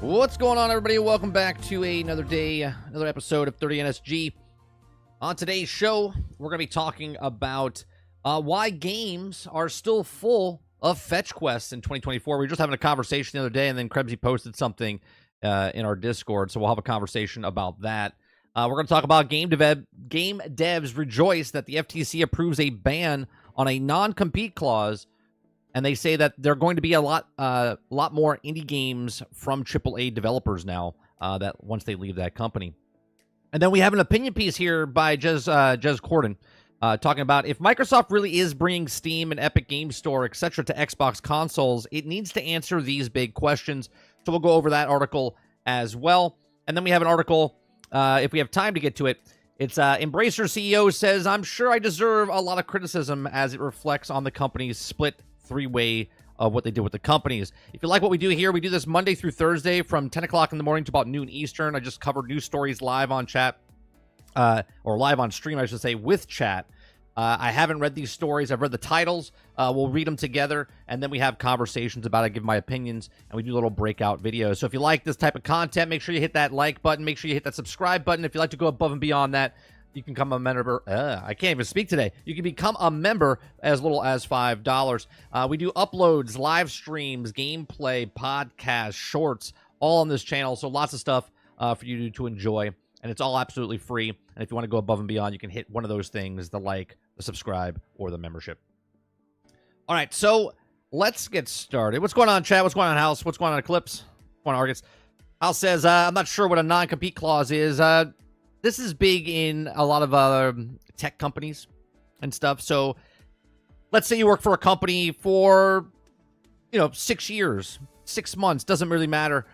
What's going on, everybody? Welcome back to another day, another episode of 30NSG. On today's show, we're going to be talking about why games are still full of fetch quests in 2024. We were just having a conversation the other day, and then Krebsy posted something in our Discord, so we'll have a conversation about that. We're going to talk about game devs rejoice that the FTC approves a ban on a non-compete clause, and they say that they're going to be a lot more indie games from AAA developers now that once they leave that company. And then we have an opinion piece here by Jez Corden talking about if Microsoft really is bringing Steam and Epic Game Store, etc. to Xbox consoles, it needs to answer these big questions. So we'll go over that article as well. And then we have an article, if we have time to get to it, it's Embracer CEO says, I'm sure I deserve a lot of criticism as it reflects on the company's split three-way of what they did with the companies. If you like what we do here, we do this Monday through Thursday from 10 o'clock in the morning to about noon Eastern. I just covered news stories live on chat, or live on stream, I should say, with chat. I haven't read these stories. I've read the titles. We'll read them together, and then we have conversations about it, give my opinions, and we do little breakout videos. So if you like this type of content, make sure you hit that like button. Make sure you hit that subscribe button. If you'd like to go above and beyond that, you can become a member. I can't even speak today. You can become a member as little as $5. We do uploads, live streams, gameplay, podcasts, shorts, all on this channel. So lots of stuff for you to enjoy. And it's all absolutely free. And if you want to go above and beyond, you can hit one of those things, the like, the subscribe, or the membership. All right, so let's get started. What's going on, chat? What's going on, House? What's going on, Eclipse? What's going on, Argus? House says, I'm not sure what a non-compete clause is. This is big in a lot of tech companies and stuff. So let's say you work for a company for, 6 years, 6 months, doesn't really matter.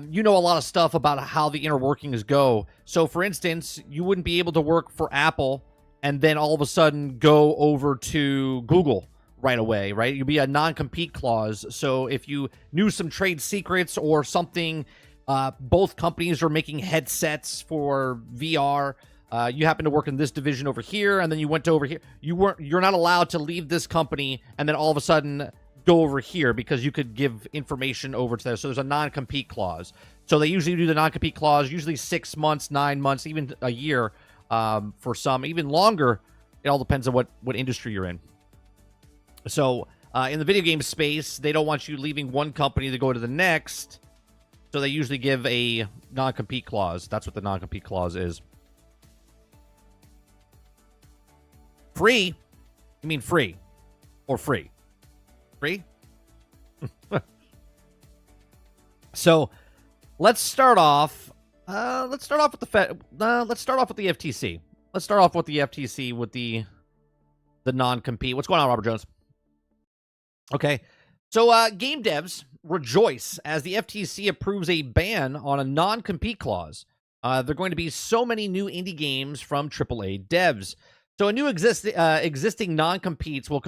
You know a lot of stuff about how the inner workings go. So, for instance, you wouldn't be able to work for Apple and then all of a sudden go over to Google right away, right? You'd be a non-compete clause. So if you knew some trade secrets or something, both companies are making headsets for VR. You happen to work in this division over here, and then you went to over here. You're not allowed to leave this company and then all of a sudden go over here because you could give information over to there. So there's a non-compete clause. So they usually do the non-compete clause, usually 6 months, 9 months, even a year for some, even longer. It all depends on what industry you're in. So in the video game space, they don't want you leaving one company to go to the next. So they usually give a non-compete clause. That's what the non-compete clause is. Free? You mean free? Or free? Free? So let's start off. Let's start off with the let's start off with the FTC. Let's start off with the FTC with the non-compete. What's going on, Robert Jones? Okay. So game devs rejoice as the FTC approves a ban on a non-compete clause. There are going to be so many new indie games from AAA devs. So a new existing non-competes will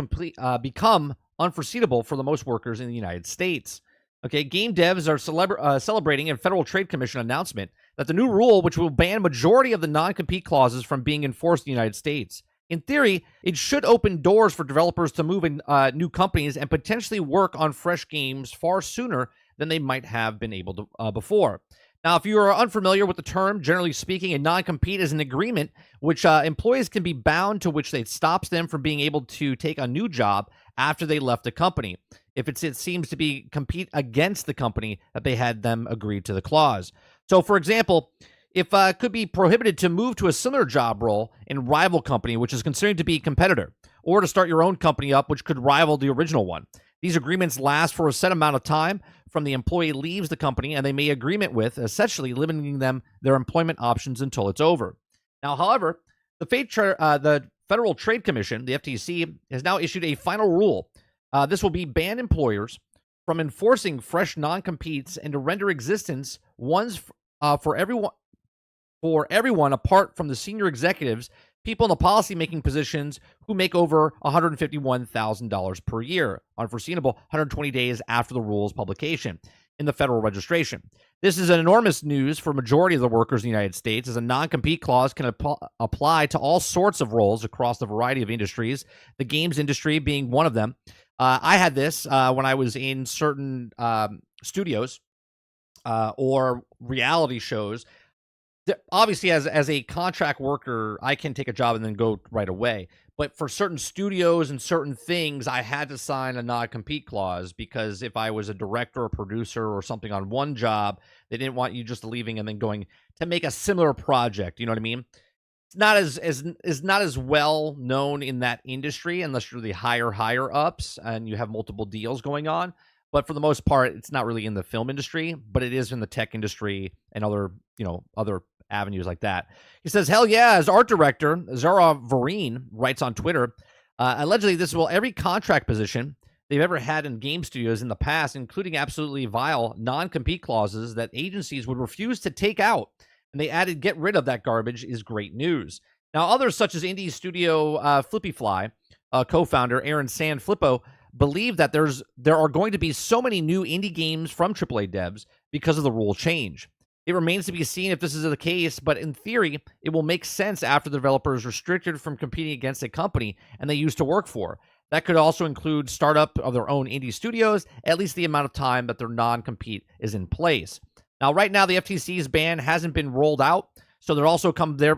become unforeseeable for the most workers in the United States. Okay, game devs are celebrating a Federal Trade Commission announcement that the new rule, which will ban majority of the non-compete clauses from being enforced in the United States. In theory, it should open doors for developers to move in new companies and potentially work on fresh games far sooner than they might have been able to before. Now, if you are unfamiliar with the term, generally speaking, a non-compete is an agreement which employees can be bound to, which stops them from being able to take a new job after they left the company, if it seems to be compete against the company that they had them agree to the clause. So, for example, if could be prohibited to move to a similar job role in rival company, which is considered to be competitor, or to start your own company up, which could rival the original one. These agreements last for a set amount of time from the employee leaves the company, and they may agreement with, essentially limiting them their employment options until it's over. Now, however, the Federal Trade Commission, the FTC, has now issued a final rule. This will ban employers from enforcing fresh non-competes and to render existence ones for everyone apart from the senior executives, people in the policy-making positions who make over $151,000 per year, unforeseeable 120 days after the rule's publication in the Federal Registration. This is an enormous news for a majority of the workers in the United States, as a non-compete clause can apply to all sorts of roles across a variety of industries, the games industry being one of them. I had this when I was in certain studios. or reality shows. Obviously, as a contract worker, I can take a job and then go right away. But for certain studios and certain things, I had to sign a non-compete clause, because if I was a director or producer or something on one job, they didn't want you just leaving and then going to make a similar project. You know what I mean? It's not is not as well known in that industry unless you're the higher ups and you have multiple deals going on. But for the most part, it's not really in the film industry, but it is in the tech industry and other avenues like that. He says, hell yeah, as art director, Zara Vereen writes on Twitter, allegedly this will every contract position they've ever had in game studios in the past, including absolutely vile non-compete clauses that agencies would refuse to take out. And they added, get rid of that garbage is great news. Now, others such as indie studio Flippy Fly, co-founder Aaron Sanfilippo, believe that there are going to be so many new indie games from AAA devs because of the rule change. It remains to be seen if this is the case, but in theory, it will make sense after the developer is restricted from competing against a company and they used to work for. That could also include startup of their own indie studios, at least the amount of time that their non-compete is in place. Now, right now, the FTC's ban hasn't been rolled out, so there also come their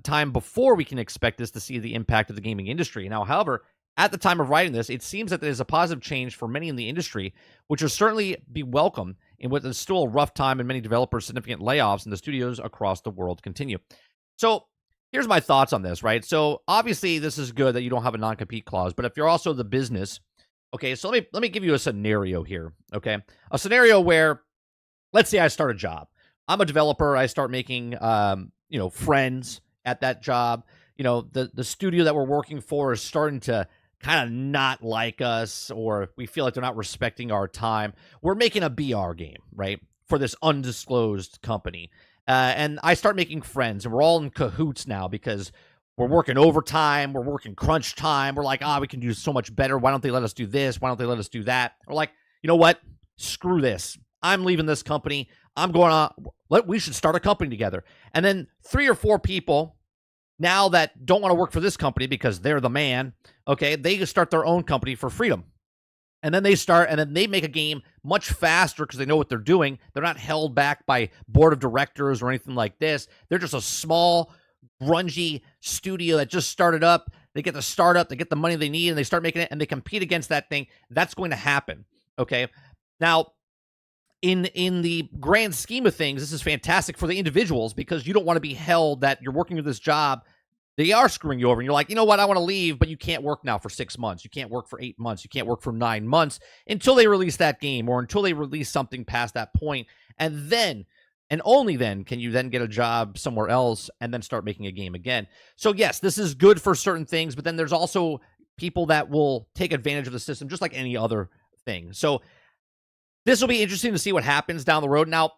time before we can expect this to see the impact of the gaming industry. Now, however, at the time of writing this, it seems that there's a positive change for many in the industry, which will certainly be welcome in what is still a rough time and many developers' significant layoffs in the studios across the world continue. So here's my thoughts on this, right? So obviously this is good that you don't have a non-compete clause, but if you're also the business, okay, so let me give you a scenario here, okay? A scenario where, let's say I start a job. I'm a developer. I start making, friends at that job. The studio that we're working for is starting to kind of not like us, or we feel like they're not respecting our time. We're making a BR game, right, for this undisclosed company. And I start making friends, and we're all in cahoots now because we're working overtime. We're working crunch time. We're like, we can do so much better. Why don't they let us do this? Why don't they let us do that? We're like, you know what? Screw this. I'm leaving this company. I'm going on. We should start a company together. And then 3 or 4 people now that don't want to work for this company because they're the man, okay, they just start their own company for freedom. And then they make a game much faster because they know what they're doing. They're not held back by board of directors or anything like this. They're just a small, grungy studio that just started up. They get the startup, they get the money they need, and they start making it, and they compete against that thing. That's going to happen, okay? Now, in the grand scheme of things, this is fantastic for the individuals because you don't want to be held that you're working with this job. They are screwing you over, and you're like, you know what? I want to leave, but you can't work now for 6 months. You can't work for 8 months. You can't work for 9 months until they release that game or until they release something past that point. And then, and only then, can you then get a job somewhere else and then start making a game again. So yes, this is good for certain things, but then there's also people that will take advantage of the system just like any other thing. So this will be interesting to see what happens down the road. Now,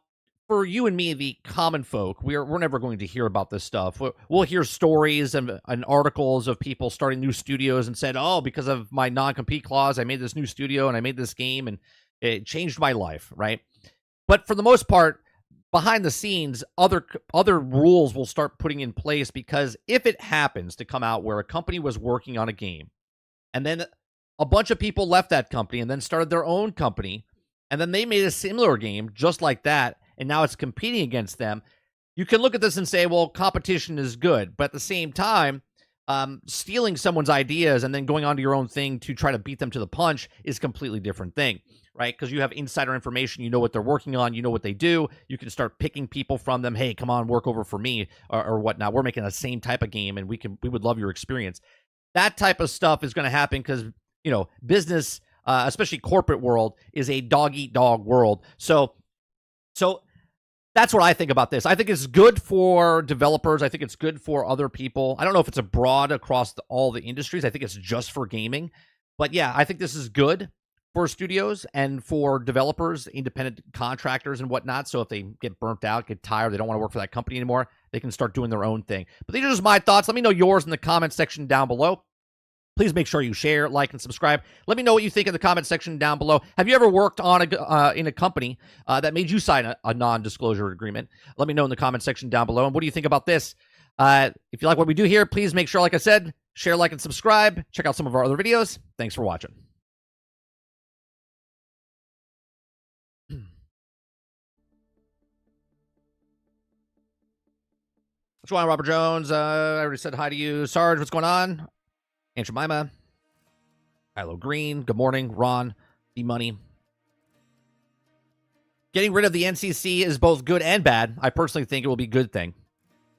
for you and me, the common folk, we're never going to hear about this stuff. We'll hear stories and articles of people starting new studios and said, oh, because of my non-compete clause, I made this new studio and I made this game and it changed my life, right? But for the most part, behind the scenes, other rules will start putting in place, because if it happens to come out where a company was working on a game and then a bunch of people left that company and then started their own company, and then they made a similar game just like that, and now it's competing against them, you can look at this and say, well, competition is good. But at the same time, stealing someone's ideas and then going on to your own thing to try to beat them to the punch is a completely different thing, right? Because you have insider information. You know what they're working on. You know what they do. You can start picking people from them. Hey, come on, work over for me or whatnot. We're making the same type of game, and we would love your experience. That type of stuff is going to happen because, business, especially corporate world, is a dog-eat-dog world. So that's what I think about this. I think it's good for developers. I think it's good for other people. I don't know if it's broad across all the industries. I think it's just for gaming. But yeah, I think this is good for studios and for developers, independent contractors and whatnot. So if they get burnt out, get tired, they don't want to work for that company anymore, they can start doing their own thing. But these are just my thoughts. Let me know yours in the comment section down below. Please make sure you share, like, and subscribe. Let me know what you think in the comment section down below. Have you ever worked on in a company that made you sign a non-disclosure agreement? Let me know in the comment section down below. And what do you think about this? If you like what we do here, please make sure, like I said, share, like, and subscribe. Check out some of our other videos. Thanks for watching. What's going on, Robert Jones? I already said hi to you. Sarge, what's going on? Aunt Jemima. Kylo Green. Good morning. Ron. D-Money. Getting rid of the NCC is both good and bad. I personally think it will be a good thing.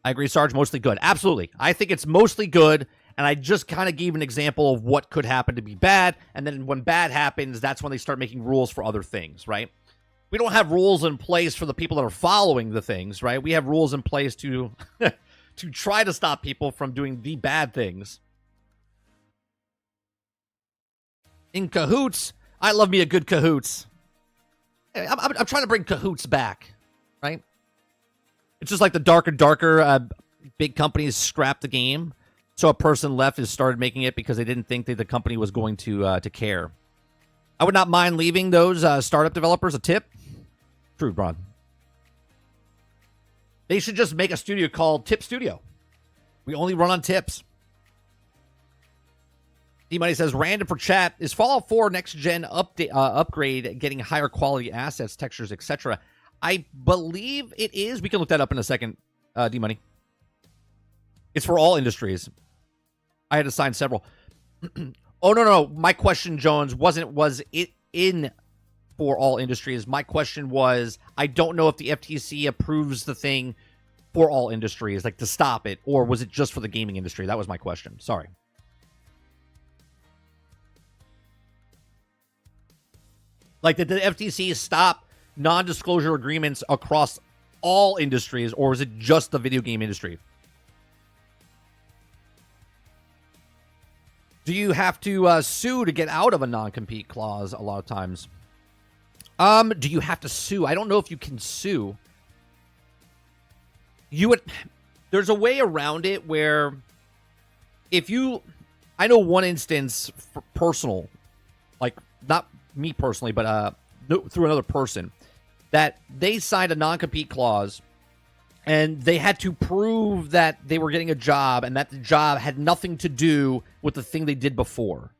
I agree, Sarge. Mostly good. Absolutely. I think it's mostly good, and I just kind of gave an example of what could happen to be bad, and then when bad happens, that's when they start making rules for other things, right? We don't have rules in place for the people that are following the things, right? We have rules in place to to try to stop people from doing the bad things. In cahoots, I love me a good cahoots. I'm trying to bring cahoots back, right? It's just like the darker, big companies scrapped the game, so a person left and started making it because they didn't think that the company was going to care. I would not mind leaving those startup developers a tip. True, Bron. They should just make a studio called Tip Studio. We only run on tips. D-Money says, random for chat. Is Fallout 4 next-gen upgrade getting higher quality assets, textures, etc.? I believe it is. We can look that up in a second, D-Money. It's for all industries. I had to sign several. Oh, no. My question, Jones, was it in for all industries? My question was, I don't know if the FTC approves the thing for all industries, like to stop it, or was it just for the gaming industry? That was my question. Sorry. Like, did the FTC stop non-disclosure agreements across all industries, or is it just the video game industry? Do you have to sue to get out of a non-compete clause a lot of times? Do you have to sue? I don't know if you can sue. There's a way around it where I know one instance for personal, like not me personally, but through another person, that they signed a non-compete clause and they had to prove that they were getting a job and that the job had nothing to do with the thing they did before.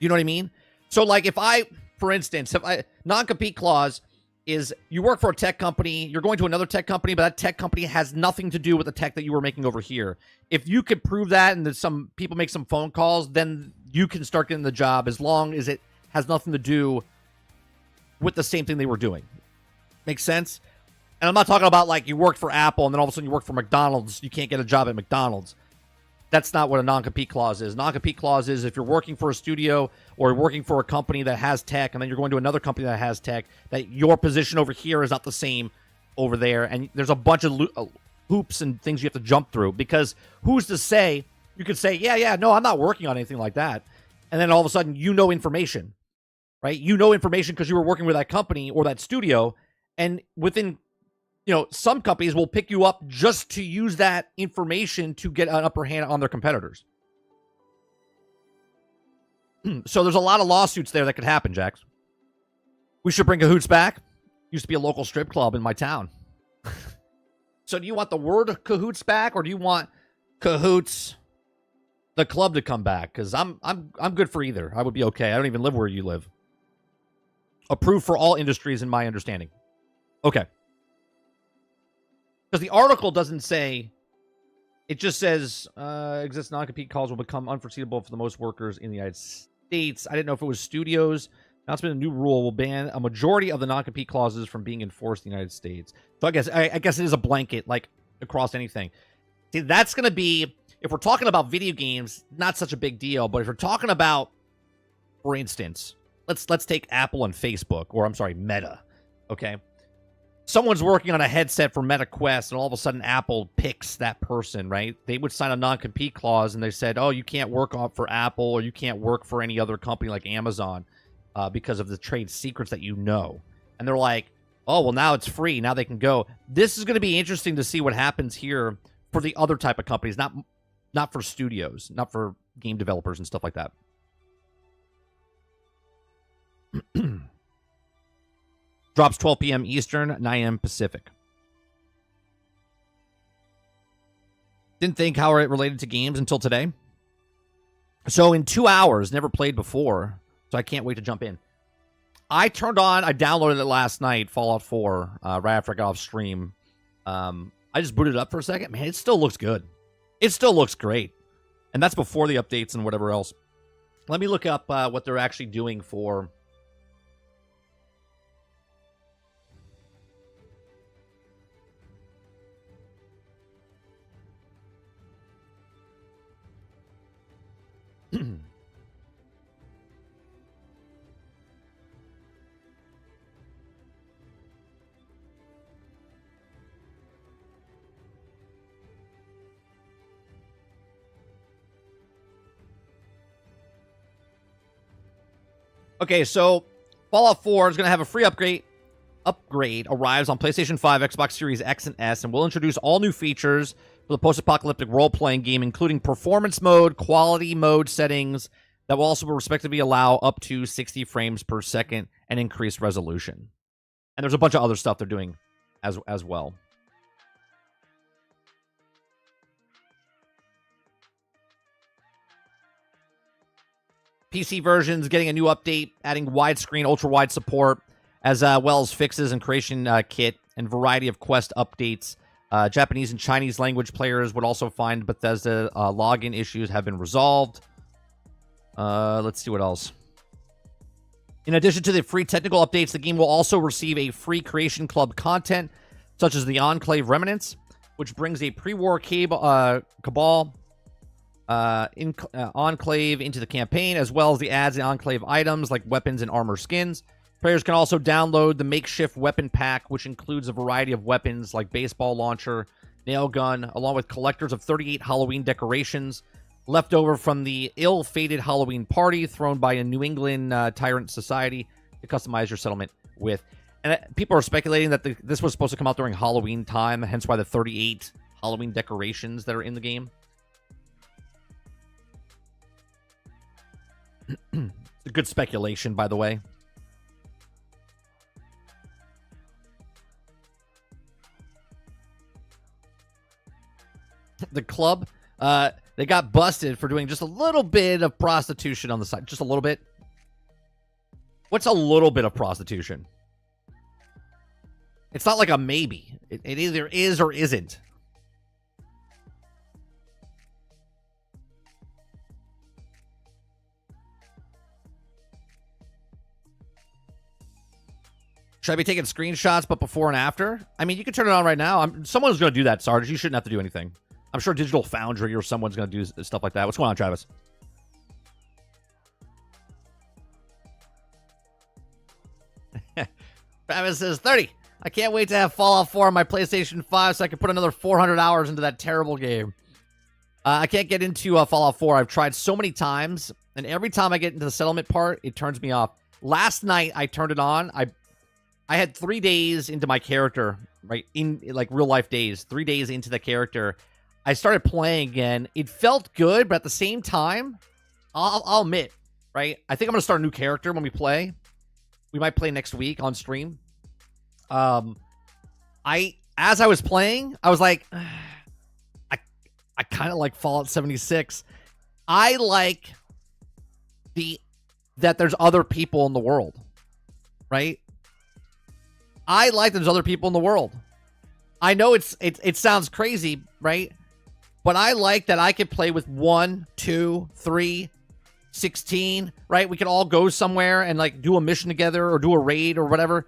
You know what I mean? So like for instance, non-compete clause is you work for a tech company, you're going to another tech company, but that tech company has nothing to do with the tech that you were making over here. If you could prove that and that some people make some phone calls, then you can start getting the job as long as it has nothing to do with the same thing they were doing. Makes sense? And I'm not talking about like you worked for Apple and then all of a sudden you work for McDonald's, you can't get a job at McDonald's. That's not what a non-compete clause is. Non-compete clause is if you're working for a studio or working for a company that has tech and then you're going to another company that has tech, that your position over here is not the same over there. And there's a bunch of hoops and things you have to jump through, because who's to say, you could say, yeah, no, I'm not working on anything like that. And then all of a sudden you know information, right? You know information because you were working with that company or that studio. And within, some companies will pick you up just to use that information to get an upper hand on their competitors. So there's a lot of lawsuits there that could happen, Jax. We should bring cahoots back. Used to be a local strip club in my town. So do you want the word cahoots back, or do you want cahoots, the club, to come back? Because I'm good for either. I would be okay. I don't even live where you live. Approved for all industries, in my understanding. Okay. Because the article doesn't say, it just says, exists non-compete clause will become unforeseeable for the most workers in the United States. I didn't know if it was studios. Now it's been a new rule will ban a majority of the non-compete clauses from being enforced in the United States. So I guess it is a blanket, like across anything. See, that's going to be, if we're talking about video games, not such a big deal. But if we're talking about, for instance, let's take Apple and Facebook, or I'm sorry, Meta, okay? Someone's working on a headset for Meta Quest, and all of a sudden Apple picks that person, right? They would sign a non-compete clause, and they said, oh, you can't work for Apple, or you can't work for any other company like Amazon because of the trade secrets that you know. And they're like, oh, well, now it's free. Now they can go. This is going to be interesting to see what happens here for the other type of companies, not for studios, not for game developers and stuff like that. Drops 12 p.m. Eastern, 9 a.m. Pacific. Didn't think how it related to games until today. So in 2 hours, never played before, so I can't wait to jump in. I downloaded it last night, Fallout 4, right after I got off stream. I just booted it up for a second. Man, it still looks good. It still looks great. And that's before the updates and whatever else. Let me look up what they're actually doing for... Okay, so Fallout 4 is going to have a free upgrade arrives on PlayStation 5, Xbox Series X and S, and will introduce all new features for the post-apocalyptic role-playing game, including performance mode, quality mode settings that will also respectively allow up to 60 frames per second and increased resolution. And there's a bunch of other stuff they're doing as well. PC versions getting a new update, adding widescreen, ultra-wide support, as well as fixes and creation kit and variety of quest updates. Japanese and Chinese language players would also find Bethesda login issues have been resolved. Let's see what else. In addition to the free technical updates, the game will also receive a free Creation Club content, such as the Enclave Remnants, which brings a pre-war Cabal Enclave into the campaign, as well as the adds and Enclave items like weapons and armor skins. Players can also download the makeshift weapon pack, which includes a variety of weapons like baseball launcher, nail gun, along with collectors of 38 Halloween decorations left over from the ill-fated Halloween party thrown by a New England tyrant society to customize your settlement with. And people are speculating that this was supposed to come out during Halloween time, hence why the 38 Halloween decorations that are in the game. It's a good speculation, by the way. The club, they got busted for doing just a little bit of prostitution on the side. Just a little bit. What's a little bit of prostitution? It's not like a maybe. It either is or isn't. Should I be taking screenshots, but before and after? I mean, you can turn it on right now. Someone's going to do that, Sarge. You shouldn't have to do anything. I'm sure Digital Foundry or someone's going to do stuff like that. What's going on, Travis? Travis says, 30. I can't wait to have Fallout 4 on my PlayStation 5 so I can put another 400 hours into that terrible game. I can't get into Fallout 4. I've tried so many times, and every time I get into the settlement part, it turns me off. Last night, I turned it on. I had 3 days into my character, right? In like real life days, 3 days into the character. I started playing again. It felt good, but at the same time, I'll admit, right? I think I'm going to start a new character when we play. We might play next week on stream. As I was playing, I was like, I kind of like Fallout 76. I like that there's other people in the world, right? I like there's other people in the world. I know it sounds crazy, right? But I like that I could play with 1, 2, 3, 16, right? We could all go somewhere and like do a mission together or do a raid or whatever.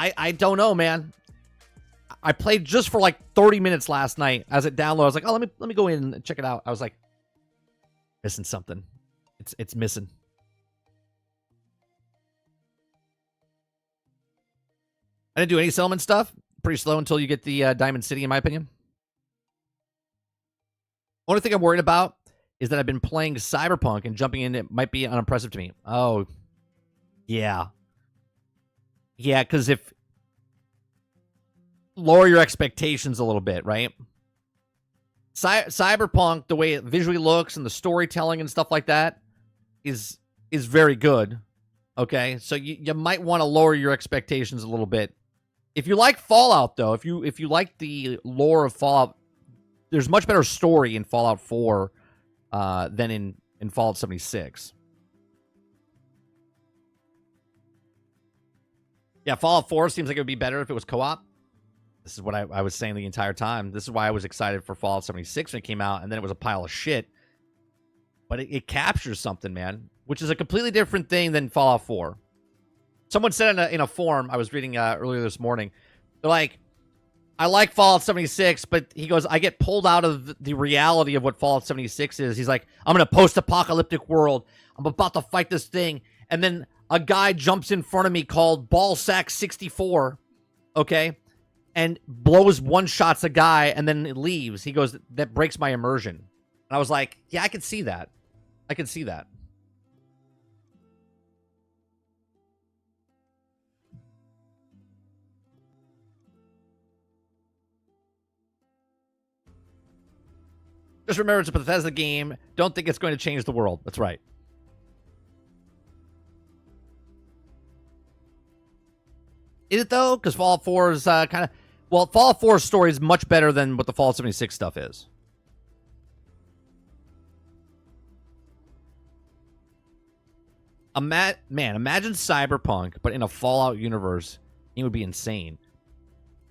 I don't know, man. I played just for like 30 minutes last night as it downloaded. I was like, oh, let me go in and check it out. I was like, missing something. It's missing. I didn't do any settlement stuff. Pretty slow until you get the Diamond City, in my opinion. Only thing I'm worried about is that I've been playing Cyberpunk and jumping in. It might be unimpressive to me. Oh, yeah. Yeah, because if... Lower your expectations a little bit, right? Cyberpunk, the way it visually looks and the storytelling and stuff like that is very good. Okay? So you might want to lower your expectations a little bit. If you like Fallout, though, if you like the lore of Fallout, there's much better story in Fallout 4 than in Fallout 76. Yeah, Fallout 4 seems like it would be better if it was co-op. This is what I was saying the entire time. This is why I was excited for Fallout 76 when it came out, and then it was a pile of shit. But it captures something, man, which is a completely different thing than Fallout 4. Someone said in a forum I was reading earlier this morning, they're like, I like Fallout 76, but he goes, I get pulled out of the reality of what Fallout 76 is. He's like, I'm in a post-apocalyptic world. I'm about to fight this thing. And then a guy jumps in front of me called Ballsack 64, okay, and blows one-shots a guy and then it leaves. He goes, that breaks my immersion. And I was like, yeah, I can see that. I can see that. Just remember, it's a Bethesda game. Don't think it's going to change the world. That's right. Is it, though? Because Fallout 4 is kind of... Well, Fallout 4's story is much better than what the Fallout 76 stuff is. Man, imagine Cyberpunk, but in a Fallout universe. It would be insane.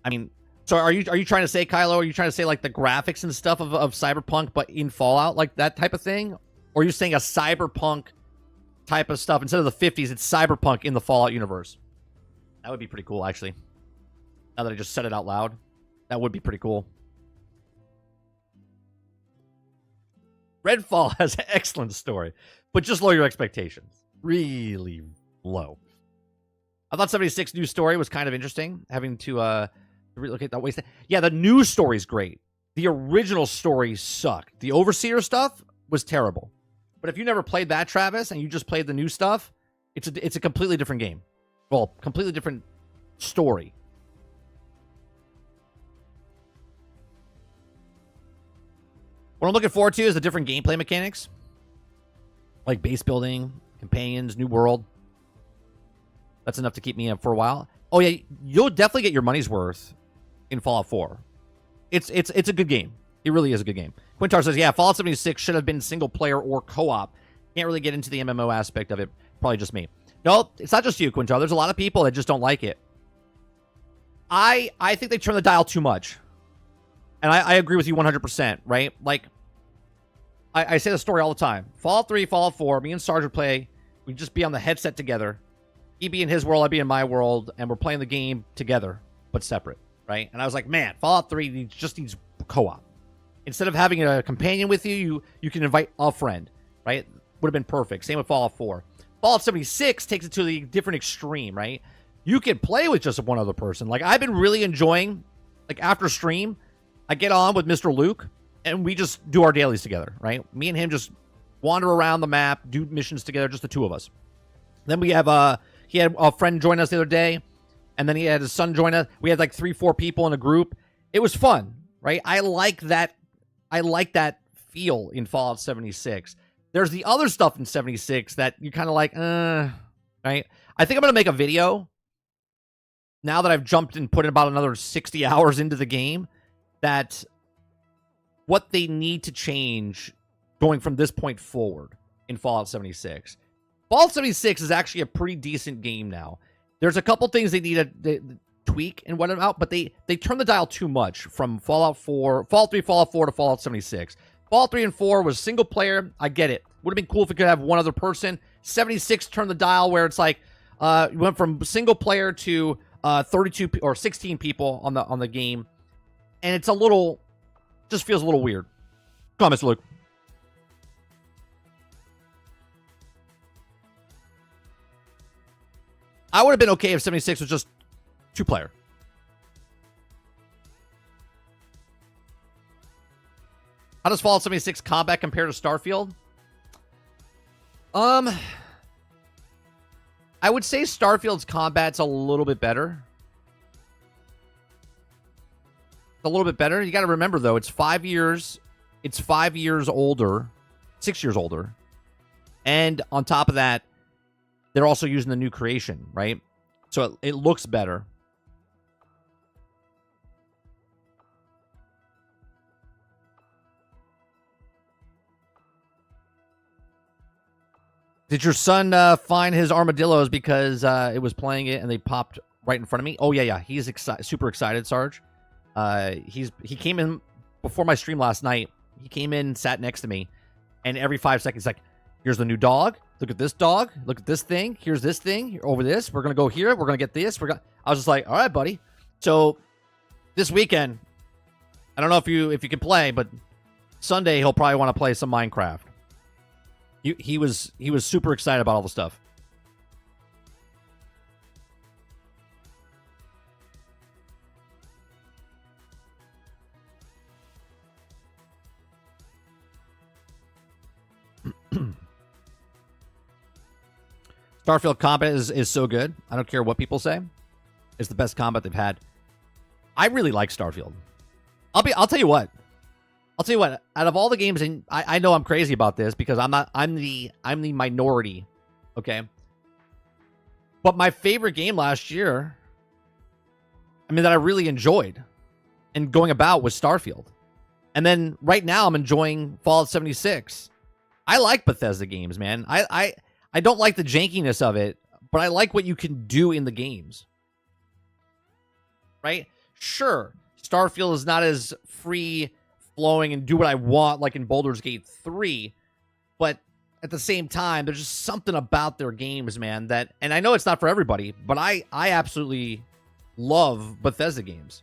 I mean... So are you trying to say, Kylo, are you trying to say like the graphics and stuff of Cyberpunk, but in Fallout, like that type of thing? Or are you saying a Cyberpunk type of stuff? Instead of the 50s, it's Cyberpunk in the Fallout universe. That would be pretty cool, actually. Now that I just said it out loud. That would be pretty cool. Redfall has an excellent story, but just lower your expectations. Really low. I thought 76 new story was kind of interesting, having to relocate that waste. Yeah, the new story's great. The original story sucked. The Overseer stuff was terrible. But if you never played that, Travis, and you just played the new stuff, it's a completely different game. Well, completely different story. What I'm looking forward to is the different gameplay mechanics. Like base building, companions, new world. That's enough to keep me up for a while. Oh yeah, you'll definitely get your money's worth in Fallout 4. It's a good game. It really is a good game. Quintar says, yeah, Fallout 76 should have been single player or co-op. Can't really get into the MMO aspect of it. Probably just me. No, it's not just you, Quintar. There's a lot of people that just don't like it. I think they turn the dial too much. And I agree with you 100%, right? Like, I say the story all the time. Fallout 3, Fallout 4, me and Sarge would play. We'd just be on the headset together. He'd be in his world, I'd be in my world, and we're playing the game together, but separate. Right? And I was like, man, Fallout 3 just needs co-op. Instead of having a companion with you, you can invite a friend. Right? Would have been perfect. Same with Fallout 4. Fallout 76 takes it to the different extreme, right? You can play with just one other person. Like, I've been really enjoying, like, after stream, I get on with Mr. Luke, and we just do our dailies together, right? Me and him just wander around the map, do missions together, just the two of us. Then we have, he had a friend join us the other day, and then he had his son join us. We had like 3-4 people in a group. It was fun, right? I like that feel in Fallout 76. There's the other stuff in 76 that you're kind of like, right? I think I'm going to make a video now that I've jumped and put in about another 60 hours into the game, that what they need to change going from this point forward in Fallout 76. Fallout 76 is actually a pretty decent game now. There's a couple things they need to tweak and whatnot, but they turn the dial too much from Fallout 4, Fallout 3, Fallout 4 to Fallout 76. Fallout 3 and 4 was single player. I get it. Would have been cool if it could have one other person. 76 turned the dial where it's like you went from single player to 32 or 16 people on the game, and it's a little, just feels a little weird. Come on, Mr. Luke. I would have been okay if 76 was just 2-player. How does Fallout 76 combat compare to Starfield? I would say Starfield's combat's a little bit better. A little bit better. You got to remember, though, it's 5 years. It's 5 years older. 6 years older. And on top of that, they're also using the new creation, right? So it looks better. Did your son find his armadillos because it was playing it and they popped right in front of me? Oh, yeah. He's super excited, Sarge. He came in before my stream last night. He came in, sat next to me, and every 5 seconds, like, here's the new dog. Look at this dog. Look at this thing. Here's this thing. Over this. We're gonna go here. We're gonna get this. I was just like, all right, buddy. So this weekend, I don't know if you can play, but Sunday he'll probably want to play some Minecraft. He was super excited about all the stuff. Starfield combat is so good. I don't care what people say. It's the best combat they've had. I really like Starfield. I'll tell you what. Out of all the games, and I know I'm crazy about this because I'm the minority. Okay. But my favorite game last year, I mean, that I really enjoyed and going about was Starfield. And then right now I'm enjoying Fallout 76. I like Bethesda games, man. I don't like the jankiness of it, but I like what you can do in the games. Right? Sure, Starfield is not as free flowing and do what I want like in Baldur's Gate 3, but at the same time, there's just something about their games, man, that, and I know it's not for everybody, but I absolutely love Bethesda games.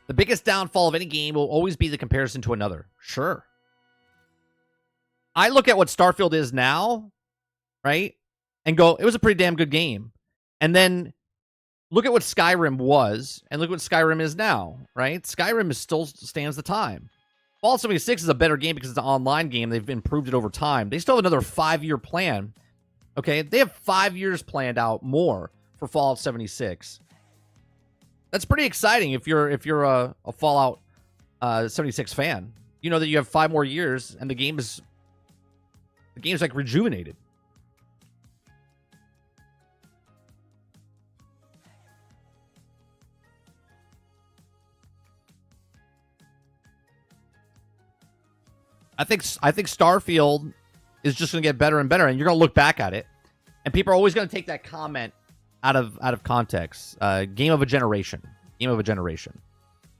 The biggest downfall of any game will always be the comparison to another. Sure. I look at what Starfield is now, right? And go, it was a pretty damn good game. And then look at what Skyrim was, and look what Skyrim is now, right? Skyrim still stands the time. Fallout 76 is a better game because it's an online game. They've improved it over time. They still have another 5-year plan. Okay? They have 5 years planned out more for Fallout 76. That's pretty exciting if you're a Fallout 76 fan. You know that you have 5 more years, and the game's like rejuvenated. I think Starfield is just going to get better and better, and you're going to look back at it, and people are always going to take that comment out of context. Game of a generation,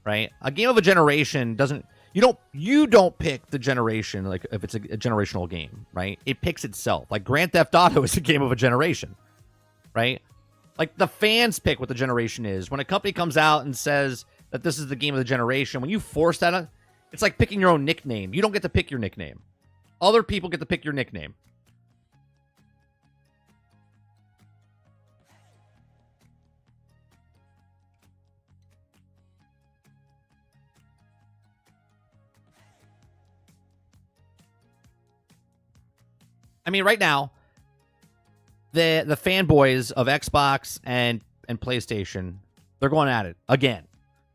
right? A game of a generation doesn't. You don't pick the generation, like if it's a generational game, right? It picks itself. Like Grand Theft Auto is a game of a generation, right? Like the fans pick what the generation is. When a company comes out and says that this is the game of the generation, when you force that, it's like picking your own nickname. You don't get to pick your nickname. Other people get to pick your nickname. I mean, right now, the fanboys of Xbox and PlayStation, they're going at it again,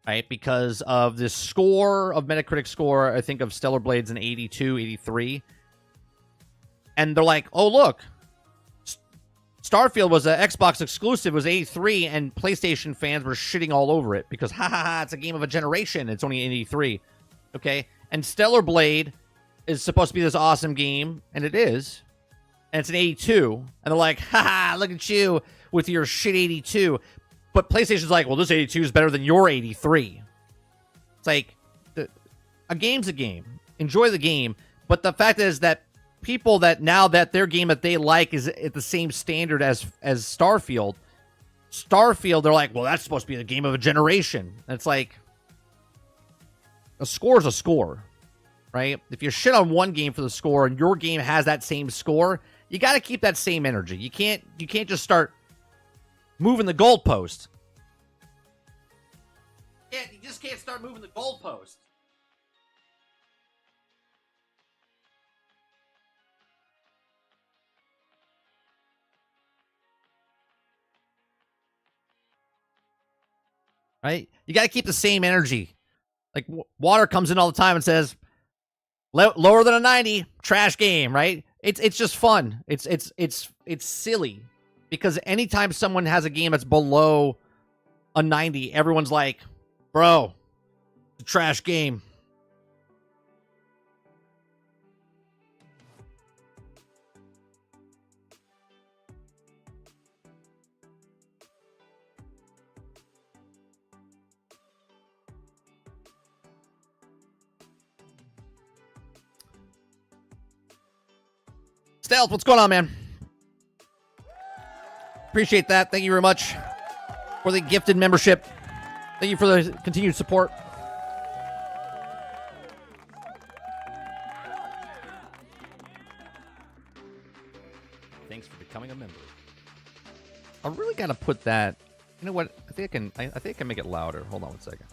right? Because of this score of Metacritic score, I think of Stellar Blade's an 82, 83. And they're like, oh, look, Starfield was an Xbox exclusive, was 83, and PlayStation fans were shitting all over it because, it's a game of a generation. It's only 83, okay? And Stellar Blade is supposed to be this awesome game, and it is. And it's an 82, and they're like, look at you with your shit 82. But PlayStation's like, well, this 82 is better than your 83. It's like, a game's a game. Enjoy the game. But the fact is that people that now that their game that they like is at the same standard as Starfield, they're like, well, that's supposed to be the game of a generation. And it's like, a score's a score, right? If you shit on one game for the score and your game has that same score, you got to keep that same energy. You can't just start moving the goalpost. Yeah, you just can't start moving the goalpost. Right? You got to keep the same energy. Like water comes in all the time and says, lower than a 90, trash game, right? It's just fun. It's silly because anytime someone has a game that's below a 90, everyone's like, bro, it's a trash game. Stealth, what's going on, man? Appreciate that. Thank you very much for the gifted membership. Thank you for the continued support. Thanks for becoming a member. I really got to put that. You know what? I think I can make it louder. Hold on one second.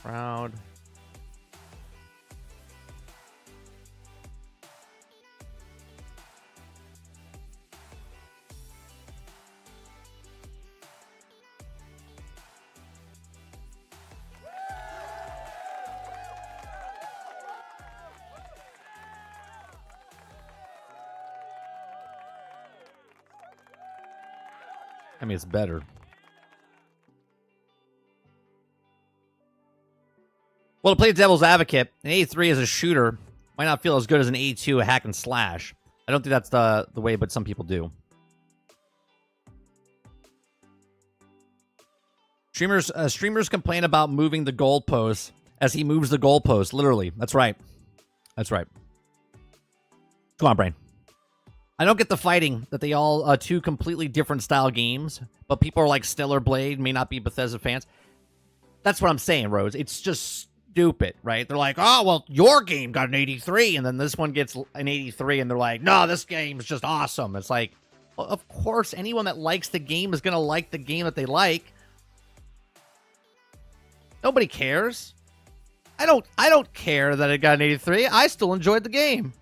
Proud. I mean, it's better. Well, to play devil's advocate, an 83 as a shooter might not feel as good as an 82 a hack and slash. I don't think that's the way, but some people do. Streamers complain about moving the goalposts as he moves the goalpost. Literally, that's right. That's right. Come on, brain. I don't get the fighting that they all two completely different style games, but people are like Stellar Blade may not be Bethesda fans. That's what I'm saying, Rose. It's just stupid, right? They're like, oh, well, your game got an 83, and then this one gets an 83, and they're like, no, this game is just awesome. It's like, well, of course, anyone that likes the game is going to like the game that they like. Nobody cares. I don't care that it got an 83. I still enjoyed the game.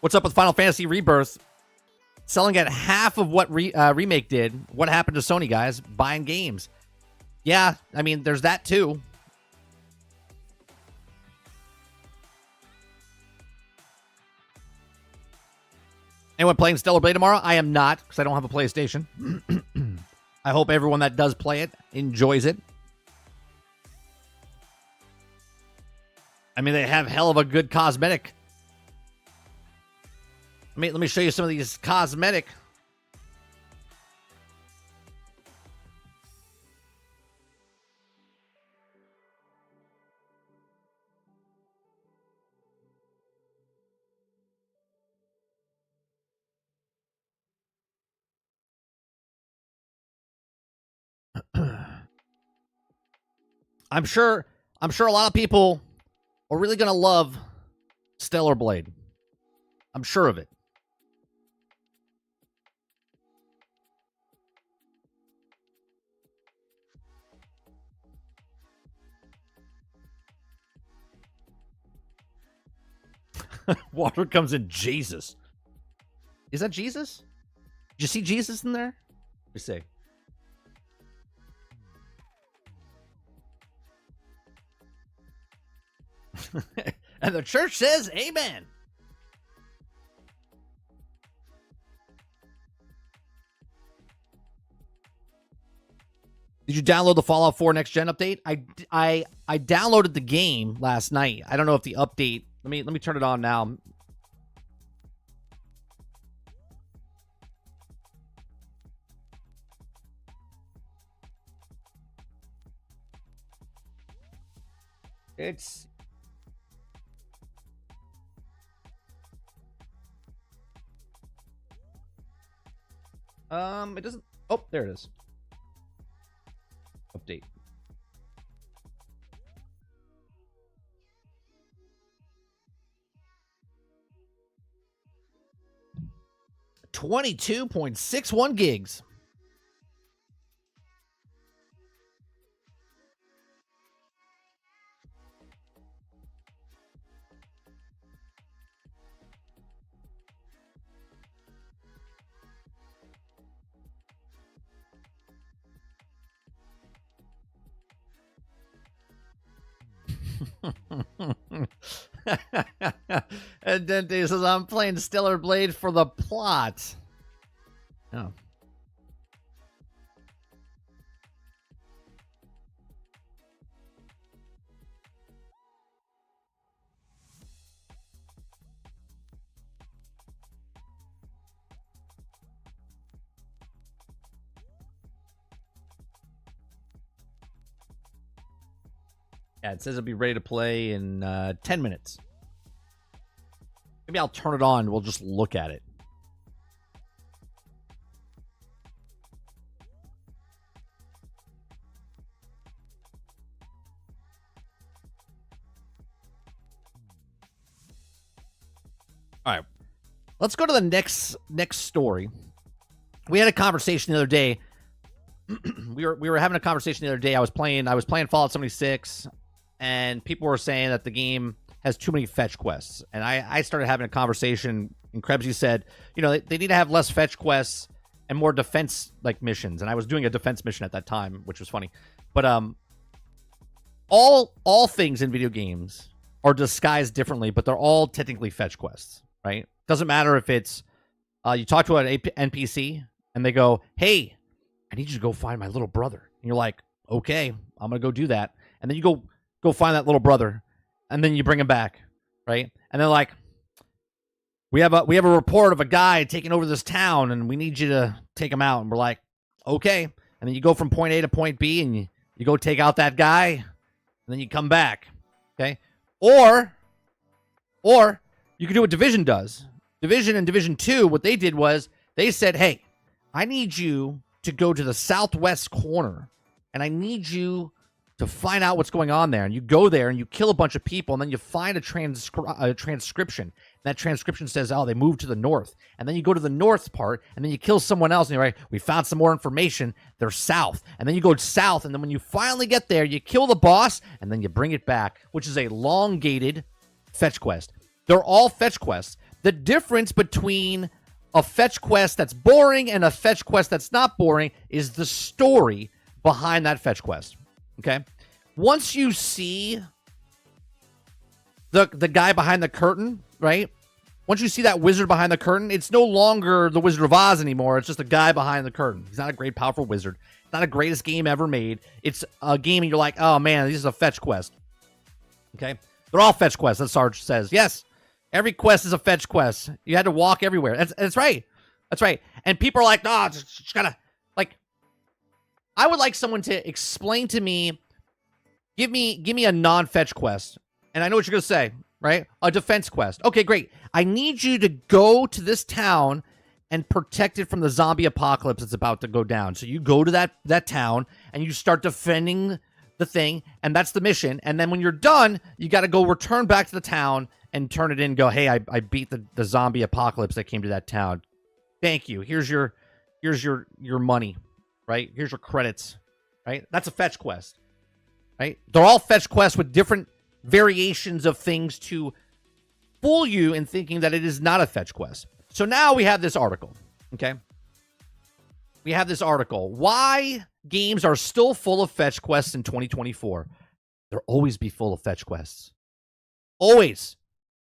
What's up with Final Fantasy Rebirth? Selling at half of what Remake did. What happened to Sony, guys? Buying games. Yeah, I mean, there's that too. Anyone playing Stellar Blade tomorrow? I am not, because I don't have a PlayStation. I hope everyone that does play it enjoys it. I mean, they have hell of a good cosmetic. Let me show you some of these cosmetic. I'm sure a lot of people are really going to love Stellar Blade. I'm sure of it. Water comes in Jesus. Is that Jesus? Did you see Jesus in there? Let me see. And the church says amen. Did you download the Fallout 4 next gen update? I downloaded the game last night. I don't know if the update. Let me turn it on now. It's it doesn't. Oh, there it is. Update. $22.61 gigs. And Dente says, I'm playing Stellar Blade for the plot. Oh. Yeah, it says it'll be ready to play in 10 minutes. Maybe I'll turn it on. We'll just look at it. All right. Let's go to the next story. We had a conversation the other day. we were having a conversation the other day. I was playing Fallout 76, and people were saying that the game has too many fetch quests. And I started having a conversation, and Krebsy said, they need to have less fetch quests and more defense like missions. And I was doing a defense mission at that time, which was funny. But all things in video games are disguised differently, but they're all technically fetch quests, right? Doesn't matter if it's you talk to an NPC and they go, "Hey, I need you to go find my little brother." And you're like, "Okay, I'm gonna go do that." And then you go find that little brother, and then you bring him back, right? And they're like, we have a report of a guy taking over this town, and we need you to take him out. And we're like, "Okay." And then you go from point A to point B, and you go take out that guy, and then you come back, okay? Or you can do what Division does. Division and Division 2, what they did was they said, "Hey, I need you to go to the southwest corner, and I need you to find out what's going on there." And you go there, and you kill a bunch of people, and then you find a transcription. That transcription says, "Oh, they moved to the north." And then you go to the north part, and then you kill someone else, and you're like, "We found some more information. They're south." And then you go south, and then when you finally get there, you kill the boss, and then you bring it back, which is a long-gated fetch quest. They're all fetch quests. The difference between a fetch quest that's boring and a fetch quest that's not boring is the story behind that fetch quest. Okay? Once you see the guy behind the curtain, right? Once you see that wizard behind the curtain, it's no longer the Wizard of Oz anymore. It's just a guy behind the curtain. He's not a great, powerful wizard. It's not the greatest game ever made. It's a game and you're like, "Oh man, this is a fetch quest." Okay? They're all fetch quests, as Sarge says. Yes. Every quest is a fetch quest. You had to walk everywhere. That's right. That's right. And people are like, "No, just gotta," like, I would like someone to explain to me, give me a non-fetch quest. And I know what you're gonna say, right? A defense quest. Okay, great. I need you to go to this town and protect it from the zombie apocalypse that's about to go down. So you go to that town and you start defending the thing, and that's the mission. And then when you're done, you got to go return back to the town and turn it in and go, "Hey, I beat the zombie apocalypse that came to that town. Thank you. Here's your money," right? Here's your credits, right? That's a fetch quest, right? They're all fetch quests with different variations of things to fool you in thinking that it is not a fetch quest. So now we have this article, okay? We have this article. Why games are still full of fetch quests in 2024. They'll always be full of fetch quests. Always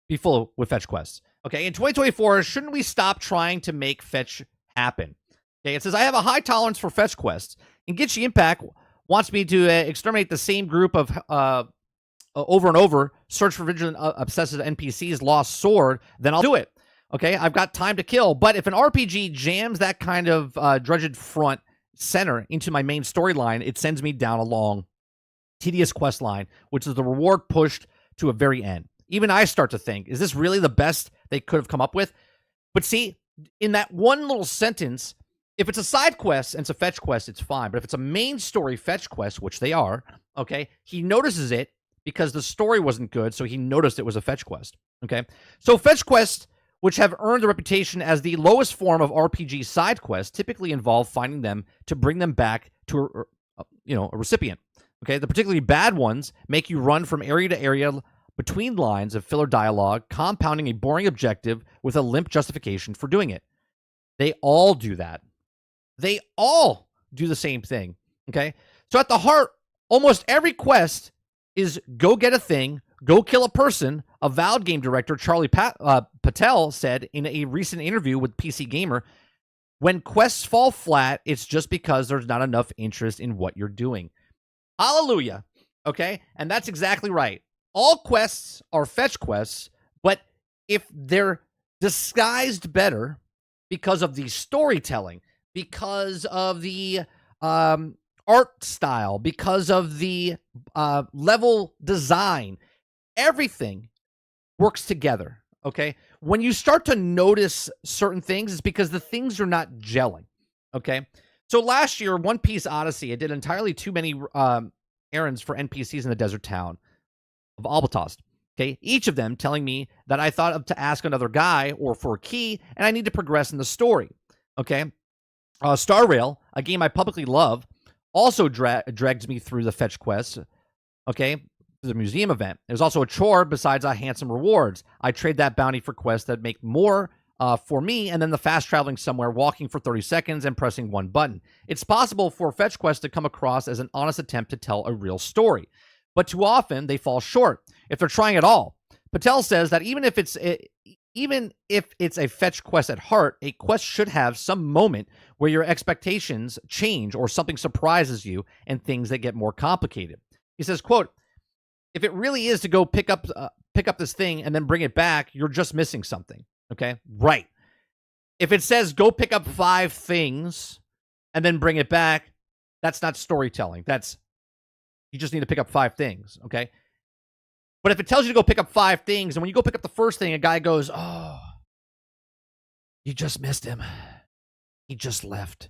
be full with fetch quests. Okay, in 2024, shouldn't we stop trying to make fetch happen? Okay, it says, "I have a high tolerance for fetch quests. And Genshin Impact wants me to exterminate the same group of over and over, search for vigilant, obsessive NPCs, lost sword, then I'll do it. Okay, I've got time to kill. But if an RPG jams that kind of drudged front center into my main storyline, it sends me down a long, tedious quest line, which is the reward pushed to a very end. Even I start to think, is this really the best they could have come up with?" But see, in that one little sentence, if it's a side quest and it's a fetch quest, it's fine. But if it's a main story fetch quest, which they are, okay, he notices it because the story wasn't good, so he noticed it was a fetch quest. Okay, so fetch quests, which have earned a reputation as the lowest form of RPG side quests, typically involve finding them to bring them back to a recipient. Okay, the particularly bad ones make you run from area to area between lines of filler dialogue, compounding a boring objective with a limp justification for doing it. They all do that. They all do the same thing. Okay, so at the heart, almost every quest is go get a thing, go kill a person. Avowed game director Charlie Patel said in a recent interview with PC Gamer, "When quests fall flat, it's just because there's not enough interest in what you're doing." Hallelujah. Okay, and that's exactly right. All quests are fetch quests, but if they're disguised better because of the storytelling, because of the art style, because of the level design. Everything works together, okay? When you start to notice certain things, it's because the things are not gelling, okay? So last year, One Piece Odyssey, I did entirely too many errands for NPCs in the desert town of Albatross. Okay, each of them telling me that I thought of to ask another guy or for a key, and I need to progress in the story. Okay, Star Rail, a game I publicly love, also dragged me through the fetch quests. Okay, to the museum event. It was also a chore besides handsome rewards. I trade that bounty for quests that make more for me, and then the fast traveling somewhere, walking for 30 seconds and pressing one button. It's possible for fetch quests to come across as an honest attempt to tell a real story, but too often they fall short if they're trying at all. Patel says that even if it's a fetch quest at heart, a quest should have some moment where your expectations change or something surprises you and things that get more complicated. He says, quote, if it really is to go pick up this thing and then bring it back, you're just missing something. Okay, right. If it says go pick up 5 things and then bring it back, that's not storytelling. That's, you just need to pick up 5 things, okay? But if it tells you to go pick up 5 things, and when you go pick up the first thing, a guy goes, oh, you just missed him. He just left.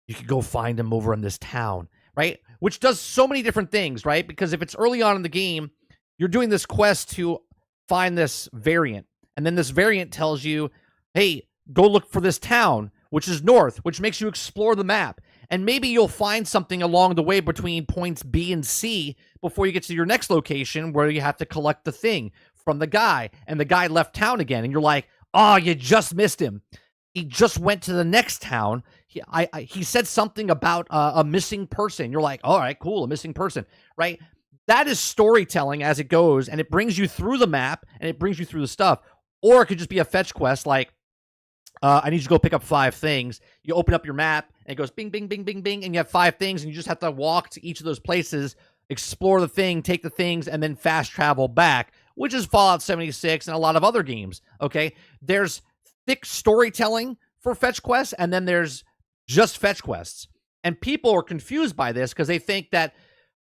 You could go find him over in this town, right? Which does so many different things, right? Because if it's early on in the game, you're doing this quest to find this variant. And then this variant tells you, hey, go look for this town, which is north, which makes you explore the map. And maybe you'll find something along the way between points B and C before you get to your next location where you have to collect the thing from the guy. And the guy left town again. And you're like, oh, you just missed him. He just went to the next town. He said something about a missing person. You're like, all right, cool, a missing person, right? That is storytelling as it goes. And it brings you through the map and it brings you through the stuff. Or it could just be a fetch quest like, I need you to go pick up 5 things. You open up your map, and it goes bing, bing, bing, bing, bing, and you have 5 things, and you just have to walk to each of those places, explore the thing, take the things, and then fast travel back, which is Fallout 76 and a lot of other games, okay? There's thick storytelling for fetch quests, and then there's just fetch quests. And people are confused by this because they think that